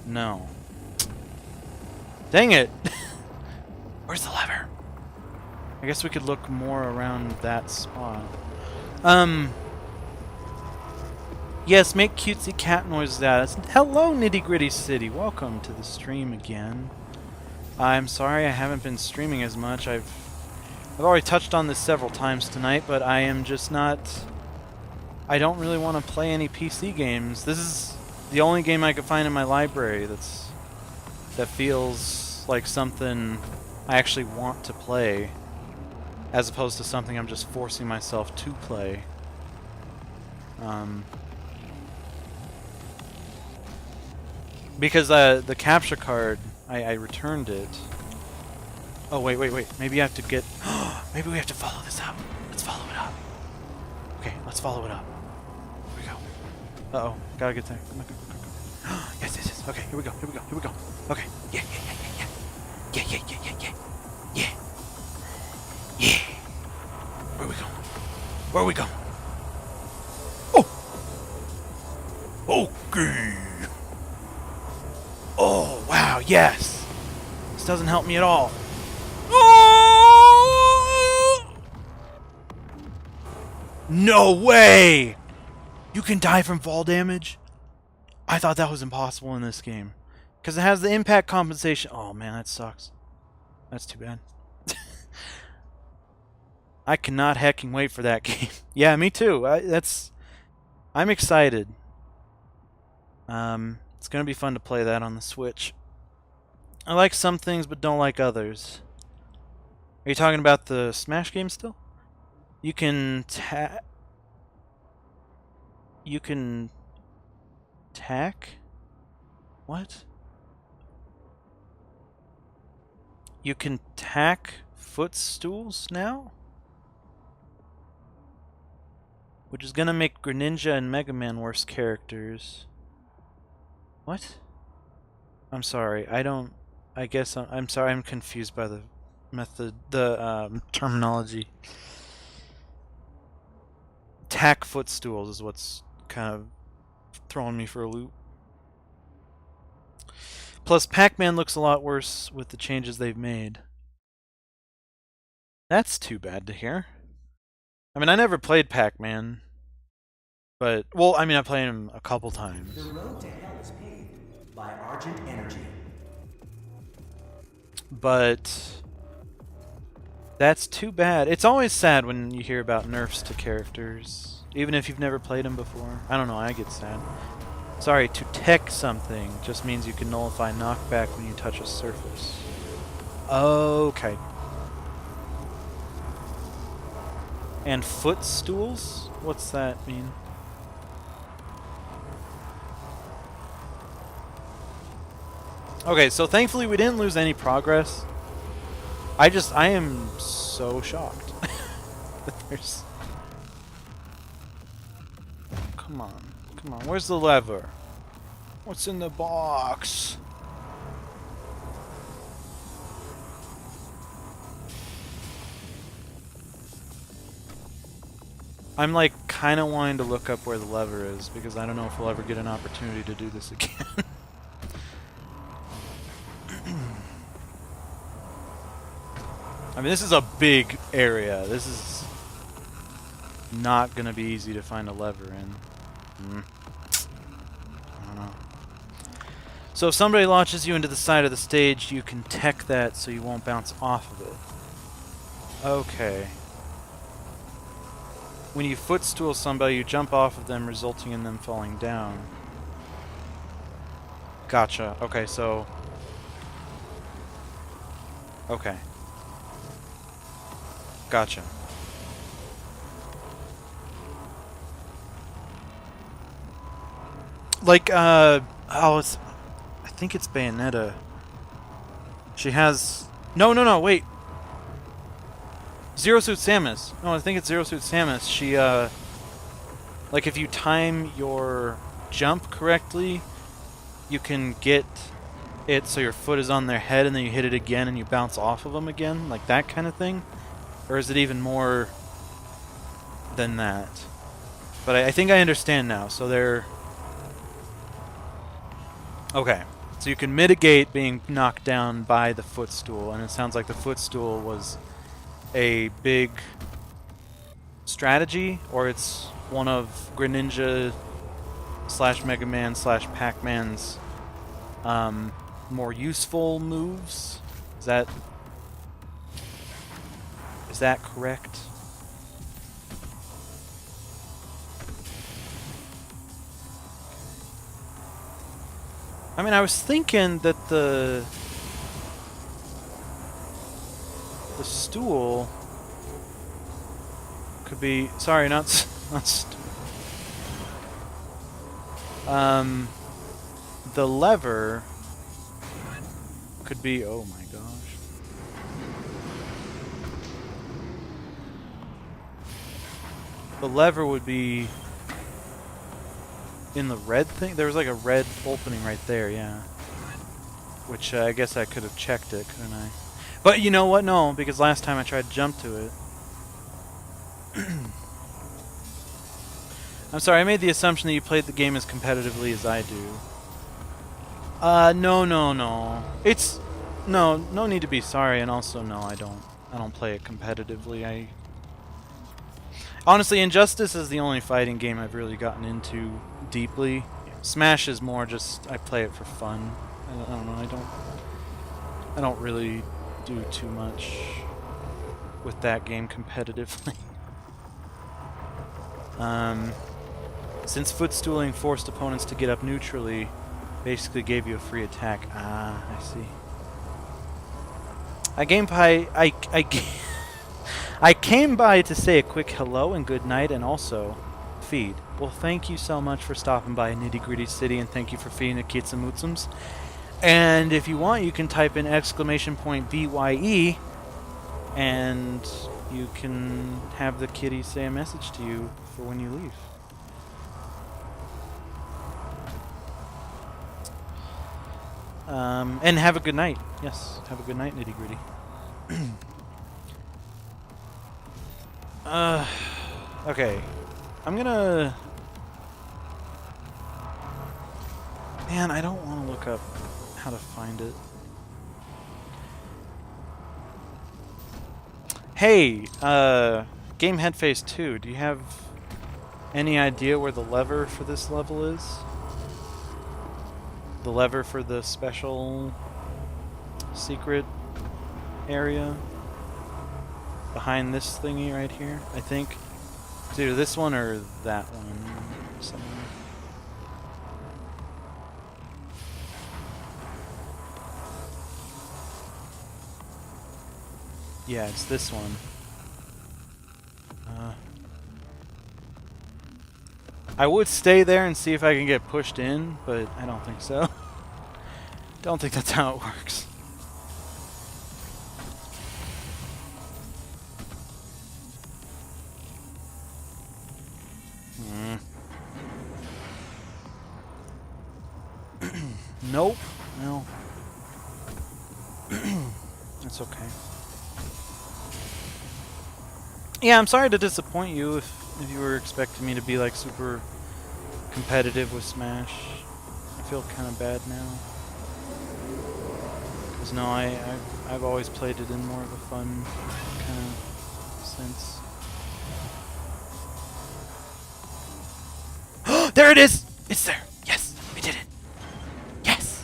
No. Dang it! Where's the lever? I guess we could look more around that spot. Yes, make cutesy cat noises at us. Hello, Nitty Gritty City. Welcome to the stream again. I'm sorry I haven't been streaming as much. I've already touched on this several times tonight, but I am just not... I don't really want to play any PC games. This is the only game I could find in my library that feels like something I actually want to play, as opposed to something I'm just forcing myself to play. Because the capture card, I returned it. Oh, wait. Maybe I have to get... Maybe we have to follow this up. Let's follow it up. Okay, let's follow it up. Here we go. Uh-oh. Gotta get there. Come on. Yes. Okay, here we go. Okay. Yeah. Where we going? Oh! Okay! Oh, wow, yes! This doesn't help me at all. Oh! No way! You can die from fall damage? I thought that was impossible in this game. Because it has the impact compensation. Oh, man, that sucks. That's too bad. I cannot hecking wait for that game. Yeah, me too. I'm excited. It's gonna be fun to play that on the Switch. I like some things, but don't like others. Are you talking about the Smash game still? You can tack. What? You can tack footstools now? Which is gonna make Greninja and Mega Man worse characters. What? I'm sorry, I'm sorry, I'm confused by the terminology. Tack footstools is what's kind of throwing me for a loop. Plus, Pac-Man looks a lot worse with the changes they've made. That's too bad to hear. I mean, I never played Pac-Man, but, well, I mean, I played him a couple times. The road to hell is paved by Argent Energy. But that's too bad. It's always sad when you hear about nerfs to characters, even if you've never played them before. I don't know, I get sad. Sorry, to tech something just means you can nullify knockback when you touch a surface. Okay. And footstools? What's that mean? Okay, so thankfully we didn't lose any progress. I am so shocked that there's... Come on, where's the lever? What's in the box? I'm like kind of wanting to look up where the lever is because I don't know if we'll ever get an opportunity to do this again. I mean, this is a big area. This is not going to be easy to find a lever in. I don't know. So if somebody launches you into the side of the stage, you can tech that so you won't bounce off of it. Okay. When you footstool somebody, you jump off of them, resulting in them falling down. Gotcha. Okay, so... Okay. Gotcha. Like, oh, it's, I think it's Bayonetta. She has, no, wait. Zero Suit Samus. No, I think it's Zero Suit Samus. She, like if you time your jump correctly, you can get it so your foot is on their head and then you hit it again and you bounce off of them again, like that kind of thing? Or is it even more than that? But I think I understand now. So they're... Okay. So you can mitigate being knocked down by the footstool, and it sounds like the footstool was a big strategy, or it's one of Greninja / Mega Man / Pac-Man's more useful moves. Is that correct? I mean, I was thinking that the stool could be, sorry, not the lever could be, oh my gosh. The lever would be in the red thing? There was like a red opening right there, yeah. Which I guess I could have checked it, couldn't I? But you know what? No, because last time I tried to jump to it. I'm sorry, I made the assumption that you played the game as competitively as I do. No. It's... No need to be sorry, and also no, I don't play it competitively. Honestly, Injustice is the only fighting game I've really gotten into deeply. Smash is more just, I play it for fun. I don't know, I don't really do too much with that game competitively. Since footstooling forced opponents to get up neutrally, basically gave you a free attack. Ah, I see. I came by to say a quick hello and good night, and also feed. Well, thank you so much for stopping by Nitty Gritty City, and thank you for feeding the Kitsamutsums. And if you want, you can type in !BYE, and you can have the kitty say a message to you for when you leave. And have a good night. Yes, have a good night, Nitty Gritty. Okay. I'm gonna... Man, I don't want to look up how to find it. Hey, Game Headface 2, do you have any idea where the lever for this level is? The lever for the special secret area? Behind this thingy right here, I think. It's either this one or that one. Somewhere. Yeah, it's this one. I would stay there and see if I can get pushed in, but I don't think so. Don't think that's how it works. Nope. No. That's okay. Yeah, I'm sorry to disappoint you if you were expecting me to be like super competitive with Smash. I feel kind of bad now. Cause no, I've always played it in more of a fun kind of sense. There it is! It's there! Yes! We did it! Yes!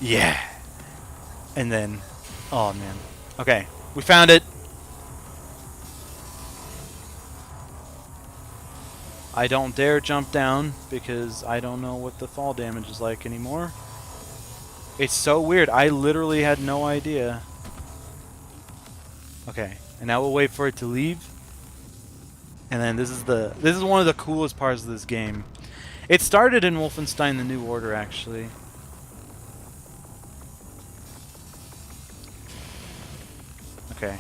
Yeah! And then... Oh, man. Okay. We found it! I don't dare jump down because I don't know what the fall damage is like anymore. It's so weird. I literally had no idea. Okay. And now we'll wait for it to leave. And then this is one of the coolest parts of this game. It started in Wolfenstein: The New Order, actually. Okay.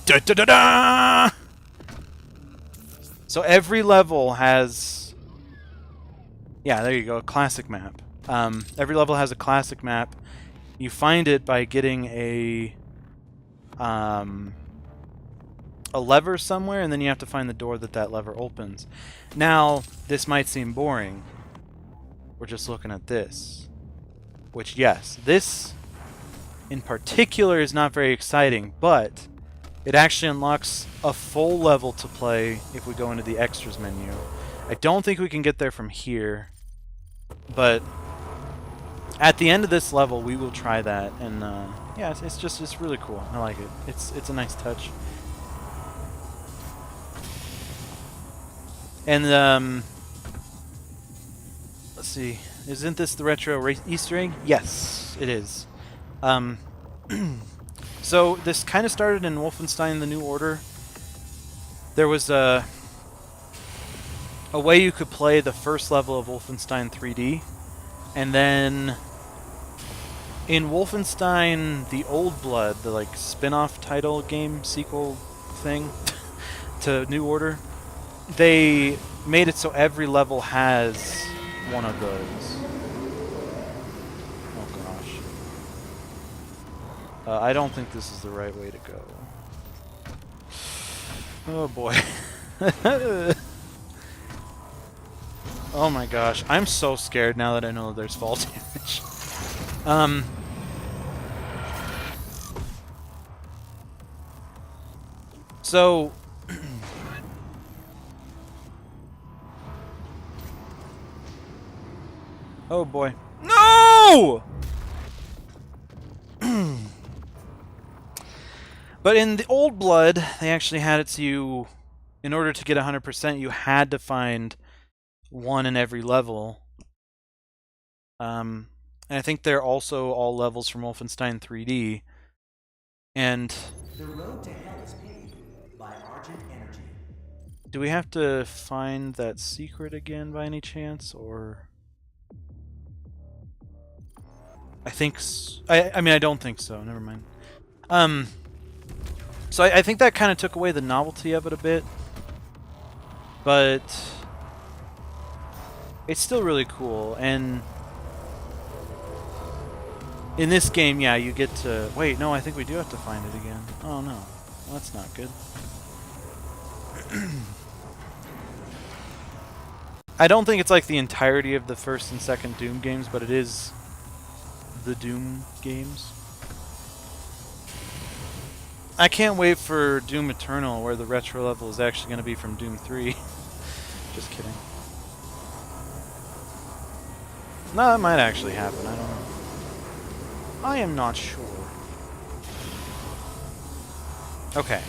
Da da da da! So every level has, yeah, there you go, a classic map. Every level has a classic map. You find it by getting a lever somewhere, and then you have to find the door that lever opens. Now, this might seem boring. We're just looking at this. Which, yes, this in particular is not very exciting, but it actually unlocks a full level to play if we go into the extras menu. I don't think we can get there from here, but at the end of this level we will try that, and yeah, it's really cool. I like it. It's a nice touch. And let's see, isn't this the retro Easter egg? Yes, it is. So this kind of started in Wolfenstein: The New Order. There was a way you could play the first level of Wolfenstein 3D, and then in Wolfenstein: The Old Blood, the like spin-off title game sequel thing to New Order, they made it so every level has one of those. Oh gosh. I don't think this is the right way to go. Oh boy. Oh my gosh. I'm so scared now that I know that there's fall damage. So oh boy. No! But in the Old Blood, they actually had it so you, in order to get 100%, you had to find one in every level. And I think they're also all levels from Wolfenstein 3D. And The road to hell is paved by Argent Energy. do we have to find that secret again by any chance, or? I think I mean, I don't think so. Never mind. So I think that kind of took away the novelty of it a bit, but it's still really cool. And in this game, yeah, you get to wait. No, I think we do have to find it again. Oh no, well, that's not good. I don't think it's like the entirety of the first and second Doom games, but it is the Doom games. I can't wait for Doom Eternal, where the retro level is actually going to be from Doom 3. Just kidding. No, that might actually happen. I don't know. I am not sure. Okay.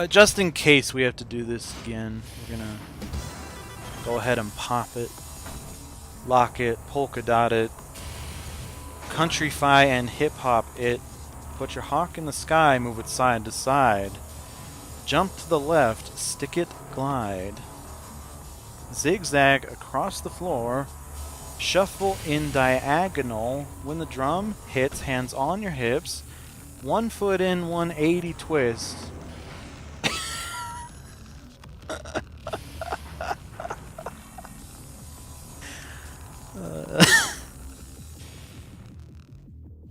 Just in case we have to do this again, we're gonna go ahead and pop it, lock it, polka dot it, countryfy and hip hop it, put your hawk in the sky, move it side to side, jump to the left, stick it, glide, zigzag across the floor, shuffle in diagonal. When the drum hits, hands on your hips, 1 foot in, 180 twist.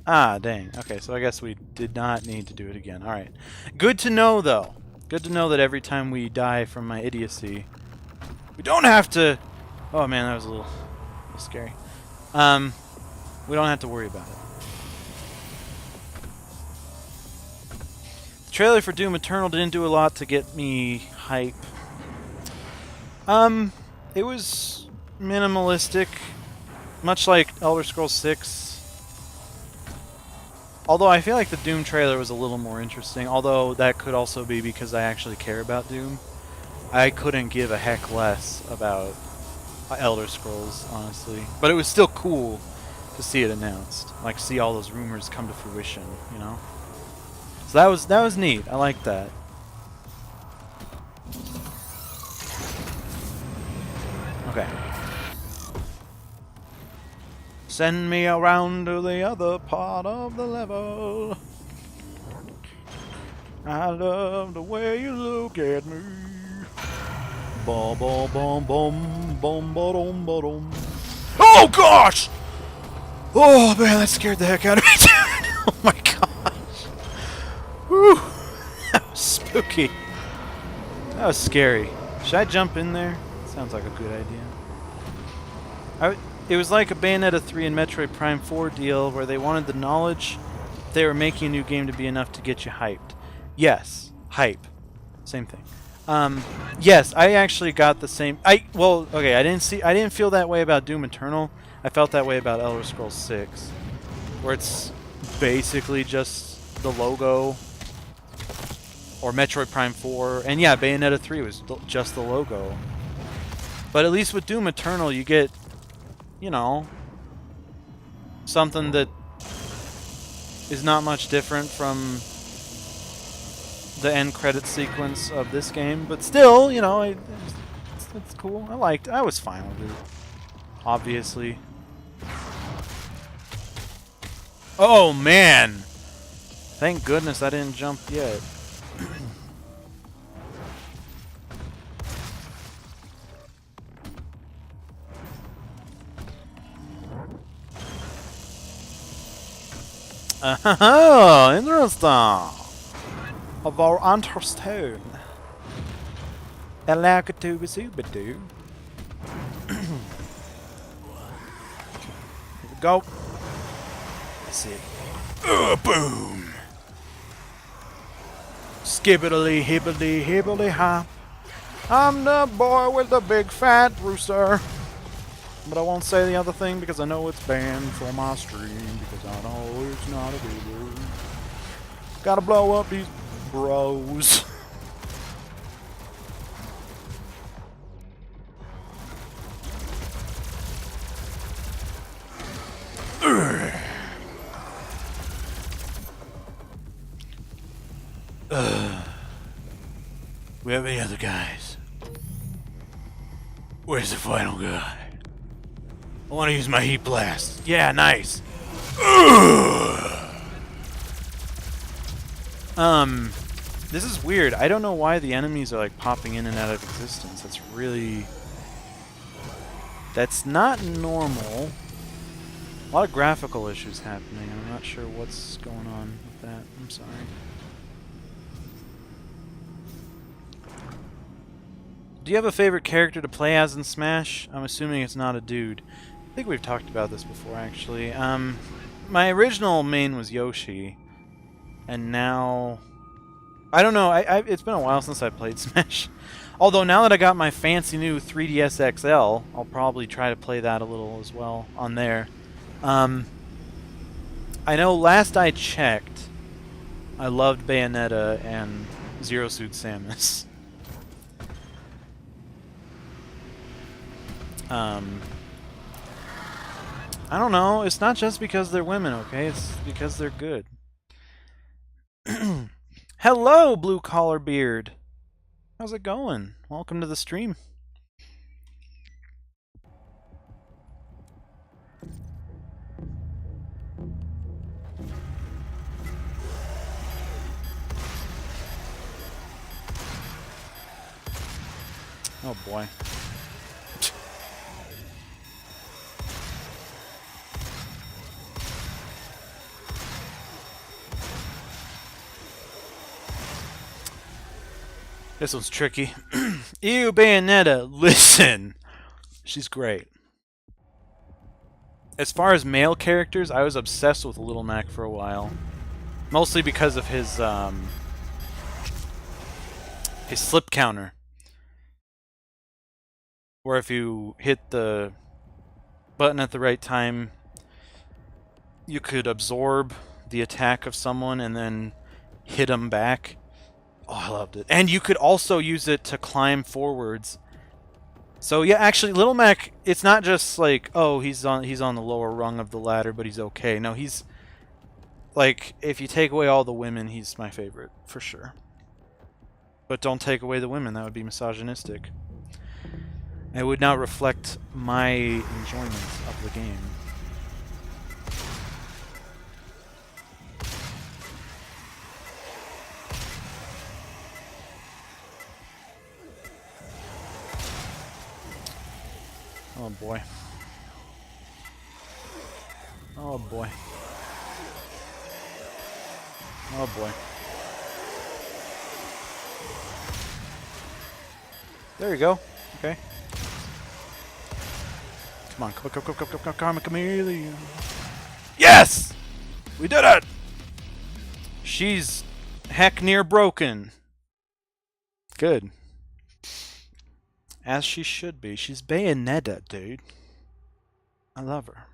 Ah, dang. Okay, so I guess we did not need to do it again. Alright. Good to know, though. Good to know that every time we die from my idiocy, we don't have to... Oh, man, that was a little scary. We don't have to worry about it. The trailer for Doom Eternal didn't do a lot to get me hype. It was minimalistic, much like Elder Scrolls 6. Although I feel like the Doom trailer was a little more interesting, although that could also be because I actually care about Doom. I couldn't give a heck less about Elder Scrolls, honestly. But it was still cool. to see it announced. Like see all those rumors come to fruition, you know? So that was neat. I like that. Okay. Send me around to the other part of the level. I love the way you look at me. Bum bum bum bum bum ba-dum ba-dum. Oh gosh! Oh man, that scared the heck out of me. Oh my gosh. Whew. That was spooky. That was scary. Should I jump in there? Sounds like a good idea. It was like a Bayonetta 3 and Metroid Prime 4 deal where they wanted the knowledge they were making a new game to be enough to get you hyped. Yes, hype. Same thing. Yes, I actually got the same. Well, okay, I didn't feel that way about Doom Eternal. I felt that way about Elder Scrolls 6, where it's basically just the logo, or Metroid Prime 4, and yeah, Bayonetta 3 was just the logo. But at least with Doom Eternal, you get, you know, something that is not much different from the end credit sequence of this game, but still, you know, it's cool. I was fine with it. Obviously. Oh man! Thank goodness I didn't jump yet. Oh, interesting. Of our understand. Alakatugasubadu. Here we go. That's it. Boom! Skibbity hibbity hibbity hop. I'm the boy with the big fat rooster. But I won't say the other thing because I know it's banned for my stream because I know it's not a video. Gotta blow up these bros. We have any other guys? Where's the final guy? I want to use my heat blast. Yeah, nice. This is weird. I don't know why the enemies are like popping in and out of existence. That's not normal. A lot of graphical issues happening. I'm not sure what's going on with that. I'm sorry. Do you have a favorite character to play as in Smash? I'm assuming it's not a dude. I think we've talked about this before, actually. My original main was Yoshi, and now I don't know. It's been a while since I played Smash. Although now that I got my fancy new 3DS XL, I'll probably try to play that a little as well on there. I know last I checked, I loved Bayonetta and Zero Suit Samus. I don't know. It's not just because they're women, okay? It's because they're good. Hello, Blue Collar Beard. How's it going? Welcome to the stream. Oh boy. This one's tricky. Ew, Bayonetta, listen. She's great. As far as male characters, I was obsessed with Little Mac for a while. Mostly because of his slip counter. Where if you hit the button at the right time, you could absorb the attack of someone and then hit them back. Oh, I loved it. And you could also use it to climb forwards So yeah, actually, Little Mac, it's not just like, oh, he's on the lower rung of the ladder, but he's okay. No, he's like, if you take away all the women, he's my favorite for sure. But don't take away the women; that would be misogynistic. It would not reflect my enjoyment of the game. Oh boy. Oh boy. Oh boy. There you go. Okay. Come on, come on, chameleon. Yes! We did it! She's heck near broken. Good. As she should be. She's Bayonetta, dude. I love her.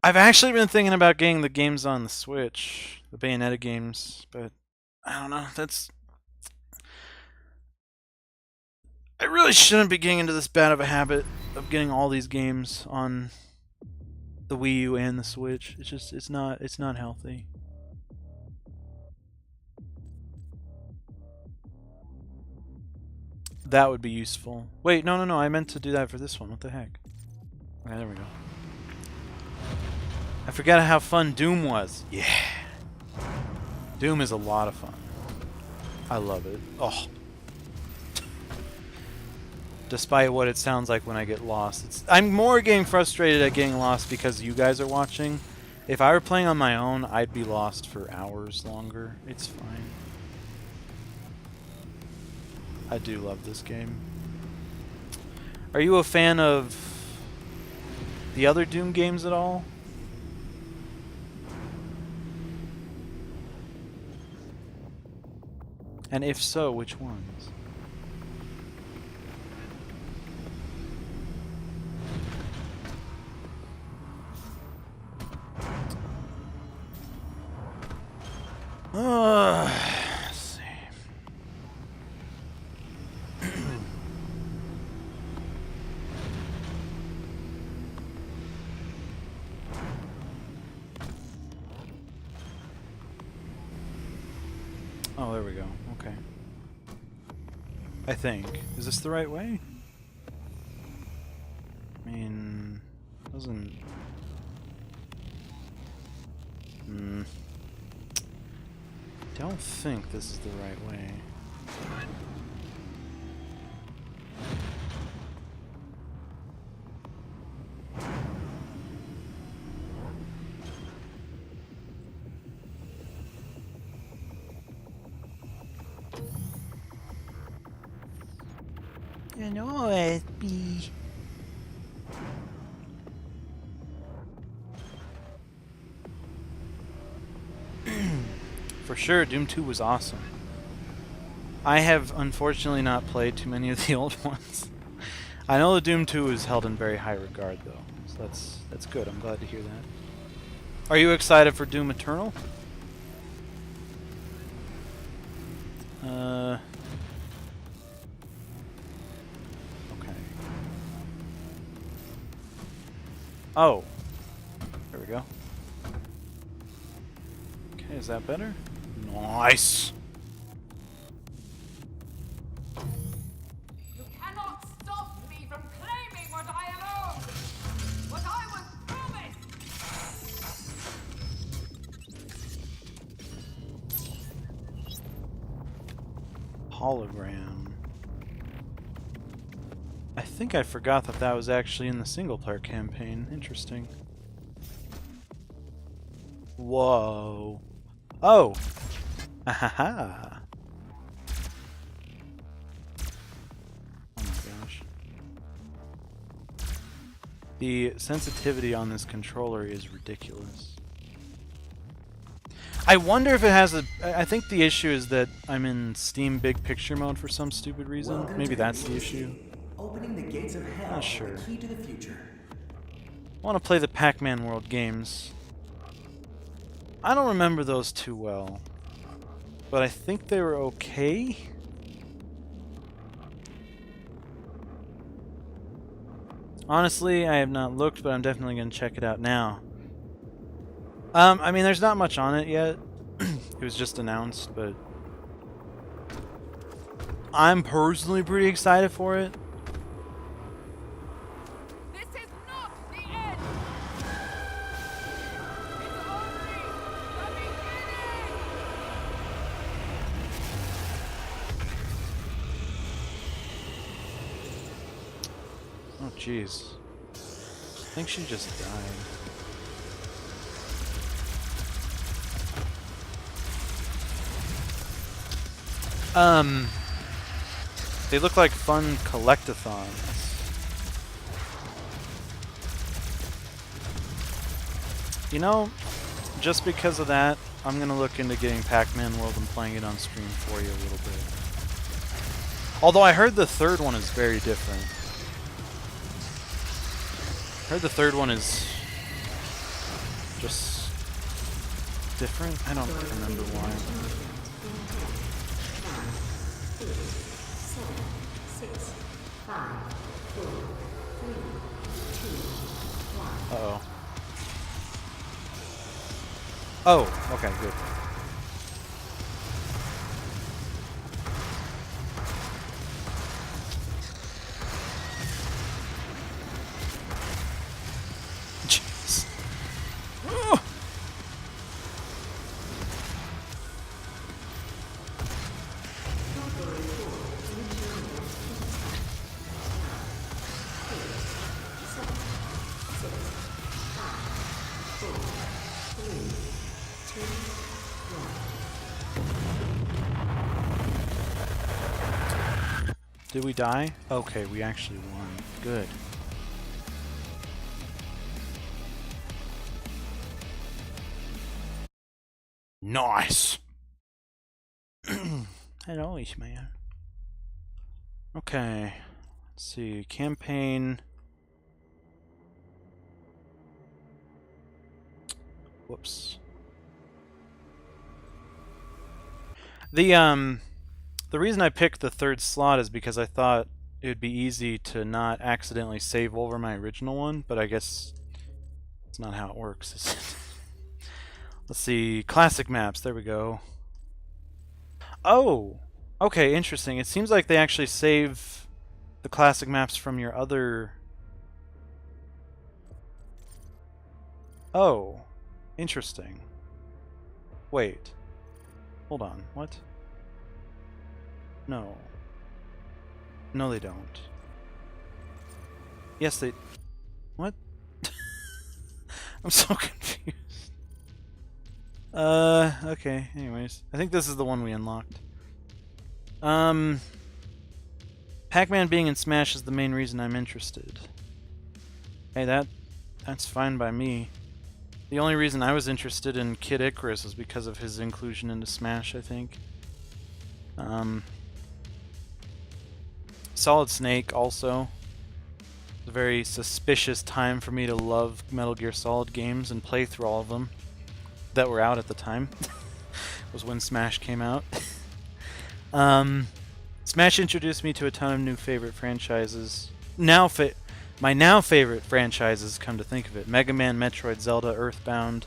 I've actually been thinking about getting the games on the Switch, the Bayonetta games, but I don't know. I really shouldn't be getting into this bad of a habit of getting all these games on the Wii U and the Switch. It's not healthy. That would be useful. Wait, no, I meant to do that for this one. What the heck? Okay, there we go. I forgot how fun Doom was. Yeah. Doom is a lot of fun. I love it. Oh. Despite what it sounds like when I get lost. I'm more getting frustrated at getting lost because you guys are watching. If I were playing on my own, I'd be lost for hours longer. It's fine. I do love this game. Are you a fan of the other Doom games at all? And if so, which ones? Let's see. Oh, there we go. Okay. I think. Is this the right way? I mean, doesn't... Don't think this is the right way. You know it be. For sure, Doom 2 was awesome. I have unfortunately not played too many of the old ones. I know the Doom 2 is held in very high regard though, so that's good. I'm glad to hear that. Are you excited for Doom Eternal? Okay. Oh. There we go. Okay, is that better? Nice! You cannot stop me from claiming what I am owed! What I was promised! Hologram. I think I forgot that that was actually in the single-player campaign. Interesting. Whoa. Oh! Ahaha! Oh my gosh. The sensitivity on this controller is ridiculous. I wonder if it has a... I think the issue is that I'm in Steam Big Picture mode for some stupid reason. Welcome Maybe to that's the ACA, issue. Opening the gates of hell. Not sure. The key to the future. I want to play the Pac-Man World games. I don't remember those too well, but I think they were okay. Honestly, I have not looked, but I'm definitely going to check it out now. I mean, there's not much on it yet. It was just announced, but I'm personally pretty excited for it. This is not the end. It's only the beginning. Oh, jeez. I think she just died. They look like fun collectathons. You know, just because of that, I'm gonna look into getting Pac-Man World and playing it on stream for you a little bit. Although I heard the third one is very different. I heard the third one is just different. I don't remember why. 6, 5, 4, 3, 2, 1. Uh-oh. Oh, okay, good. Jeez. Oh. Did we die? Okay, we actually won. Good. Nice! Hello, Ishmael. Okay. Let's see. Campaign. Whoops. The reason I picked the third slot is because I thought it would be easy to not accidentally save over my original one, but I guess it's not how it works, is it? Let's see, classic maps, there we go. Oh! Okay, interesting. It seems like they actually save the classic maps from your other... Oh. Interesting. Wait. Hold on, what? No. No, they don't. Yes, they... What? I'm so confused. Okay, anyways. I think this is the one we unlocked. Pac-Man being in Smash is the main reason I'm interested. Hey, that's fine by me. The only reason I was interested in Kid Icarus was because of his inclusion into Smash, I think. Solid Snake also. It's a very suspicious time for me to love Metal Gear Solid games and play through all of them that were out at the time. Was when Smash came out. Smash introduced me to a ton of new favorite franchises. My now favorite franchises, come to think of it: Mega Man, Metroid, Zelda, Earthbound.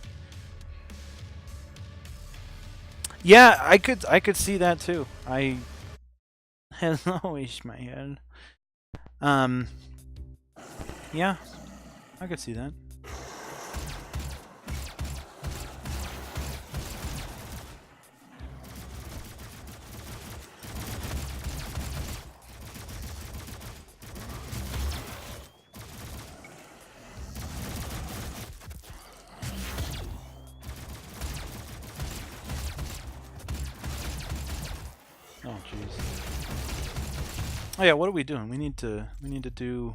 Yeah, I could see that too. Hello, Ishmael. Yeah, I could see that. Oh jeez. Oh yeah, what are we doing? We need to do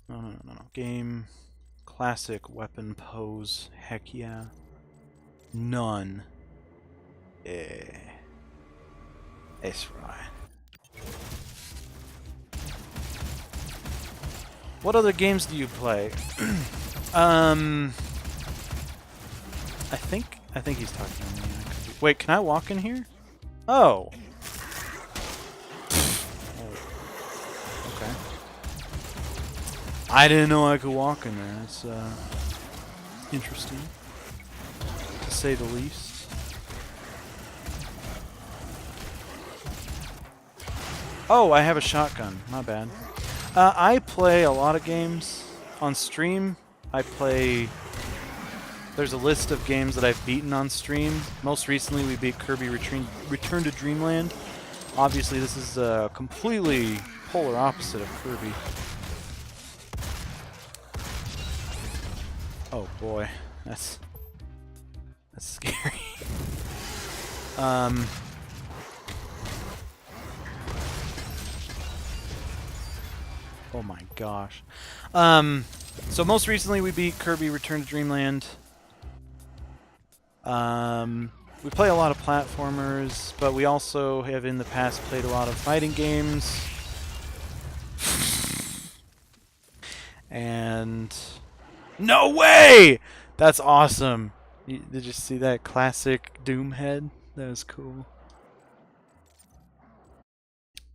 no. Game classic weapon pose. Heck yeah. None. It's right. What other games do you play? I think he's talking to me. Wait, can I walk in here? Oh. Okay. I didn't know I could walk in there. It's interesting, to say the least. Oh, I have a shotgun. My bad. I play a lot of games on stream. I play... There's a list of games that I've beaten on stream. Most recently, we beat Kirby Return to Dreamland. Obviously, this is completely polar opposite of Kirby. Oh boy, that's scary. Oh my gosh. So most recently we beat Kirby Return to Dreamland. We play a lot of platformers, but we also have in the past played a lot of fighting games. And... No way! That's awesome. Did you see that classic Doom head? That was cool.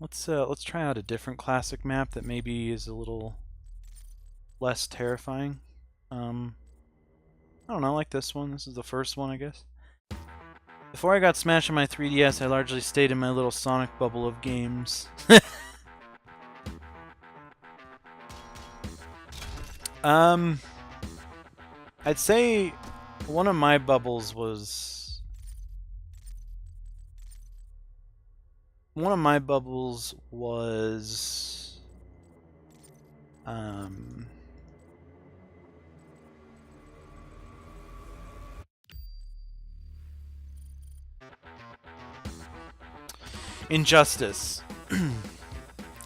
Let's try out a different classic map that maybe is a little less terrifying. I don't know, like this one. This is the first one, I guess. Before I got smashed on my 3DS, I largely stayed in my little Sonic bubble of games. I'd say one of my bubbles was... Injustice.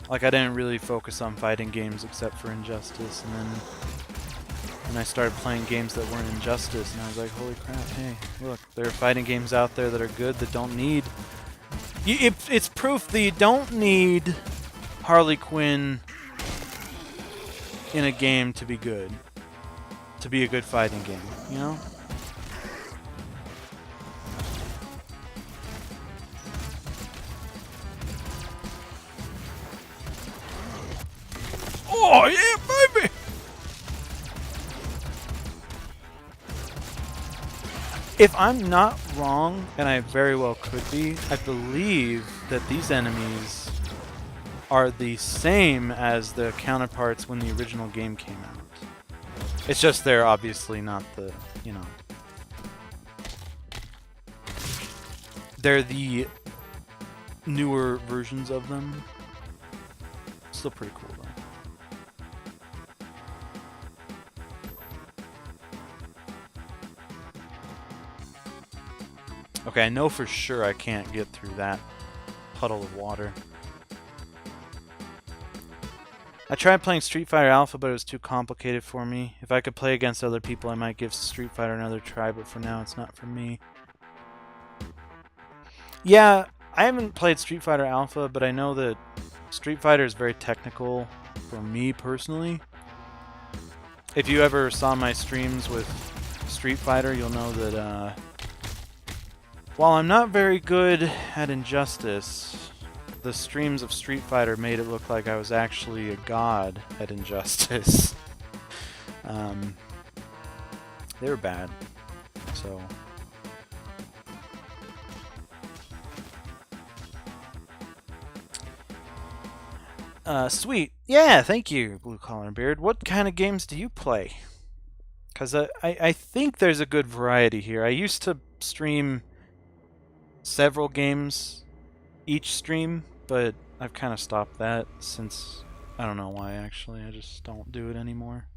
Like, I didn't really focus on fighting games except for Injustice, and then I started playing games that weren't Injustice, and I was like, holy crap, hey, look, there are fighting games out there that are good that don't need... It's proof that you don't need Harley Quinn in a game to be good. To be a good fighting game, you know? Oh, yeah, baby! If I'm not wrong, and I very well could be, I believe that these enemies are the same as the counterparts when the original game came out. It's just they're obviously not the, you know... They're the newer versions of them. Still pretty cool, though. Okay, I know for sure I can't get through that puddle of water. I tried playing Street Fighter Alpha, but it was too complicated for me. If I could play against other people, I might give Street Fighter another try, but for now it's not for me. Yeah, I haven't played Street Fighter Alpha, but I know that Street Fighter is very technical for me personally. If you ever saw my streams with Street Fighter, you'll know that while I'm not very good at Injustice, the streams of Street Fighter made it look like I was actually a god at Injustice. They were bad, so... Sweet. Yeah, thank you, Blue Collar Beard. What kind of games do you play? Because I think there's a good variety here. I used to stream several games each stream, but I've kind of stopped that since... I don't know why, actually. I just don't do it anymore.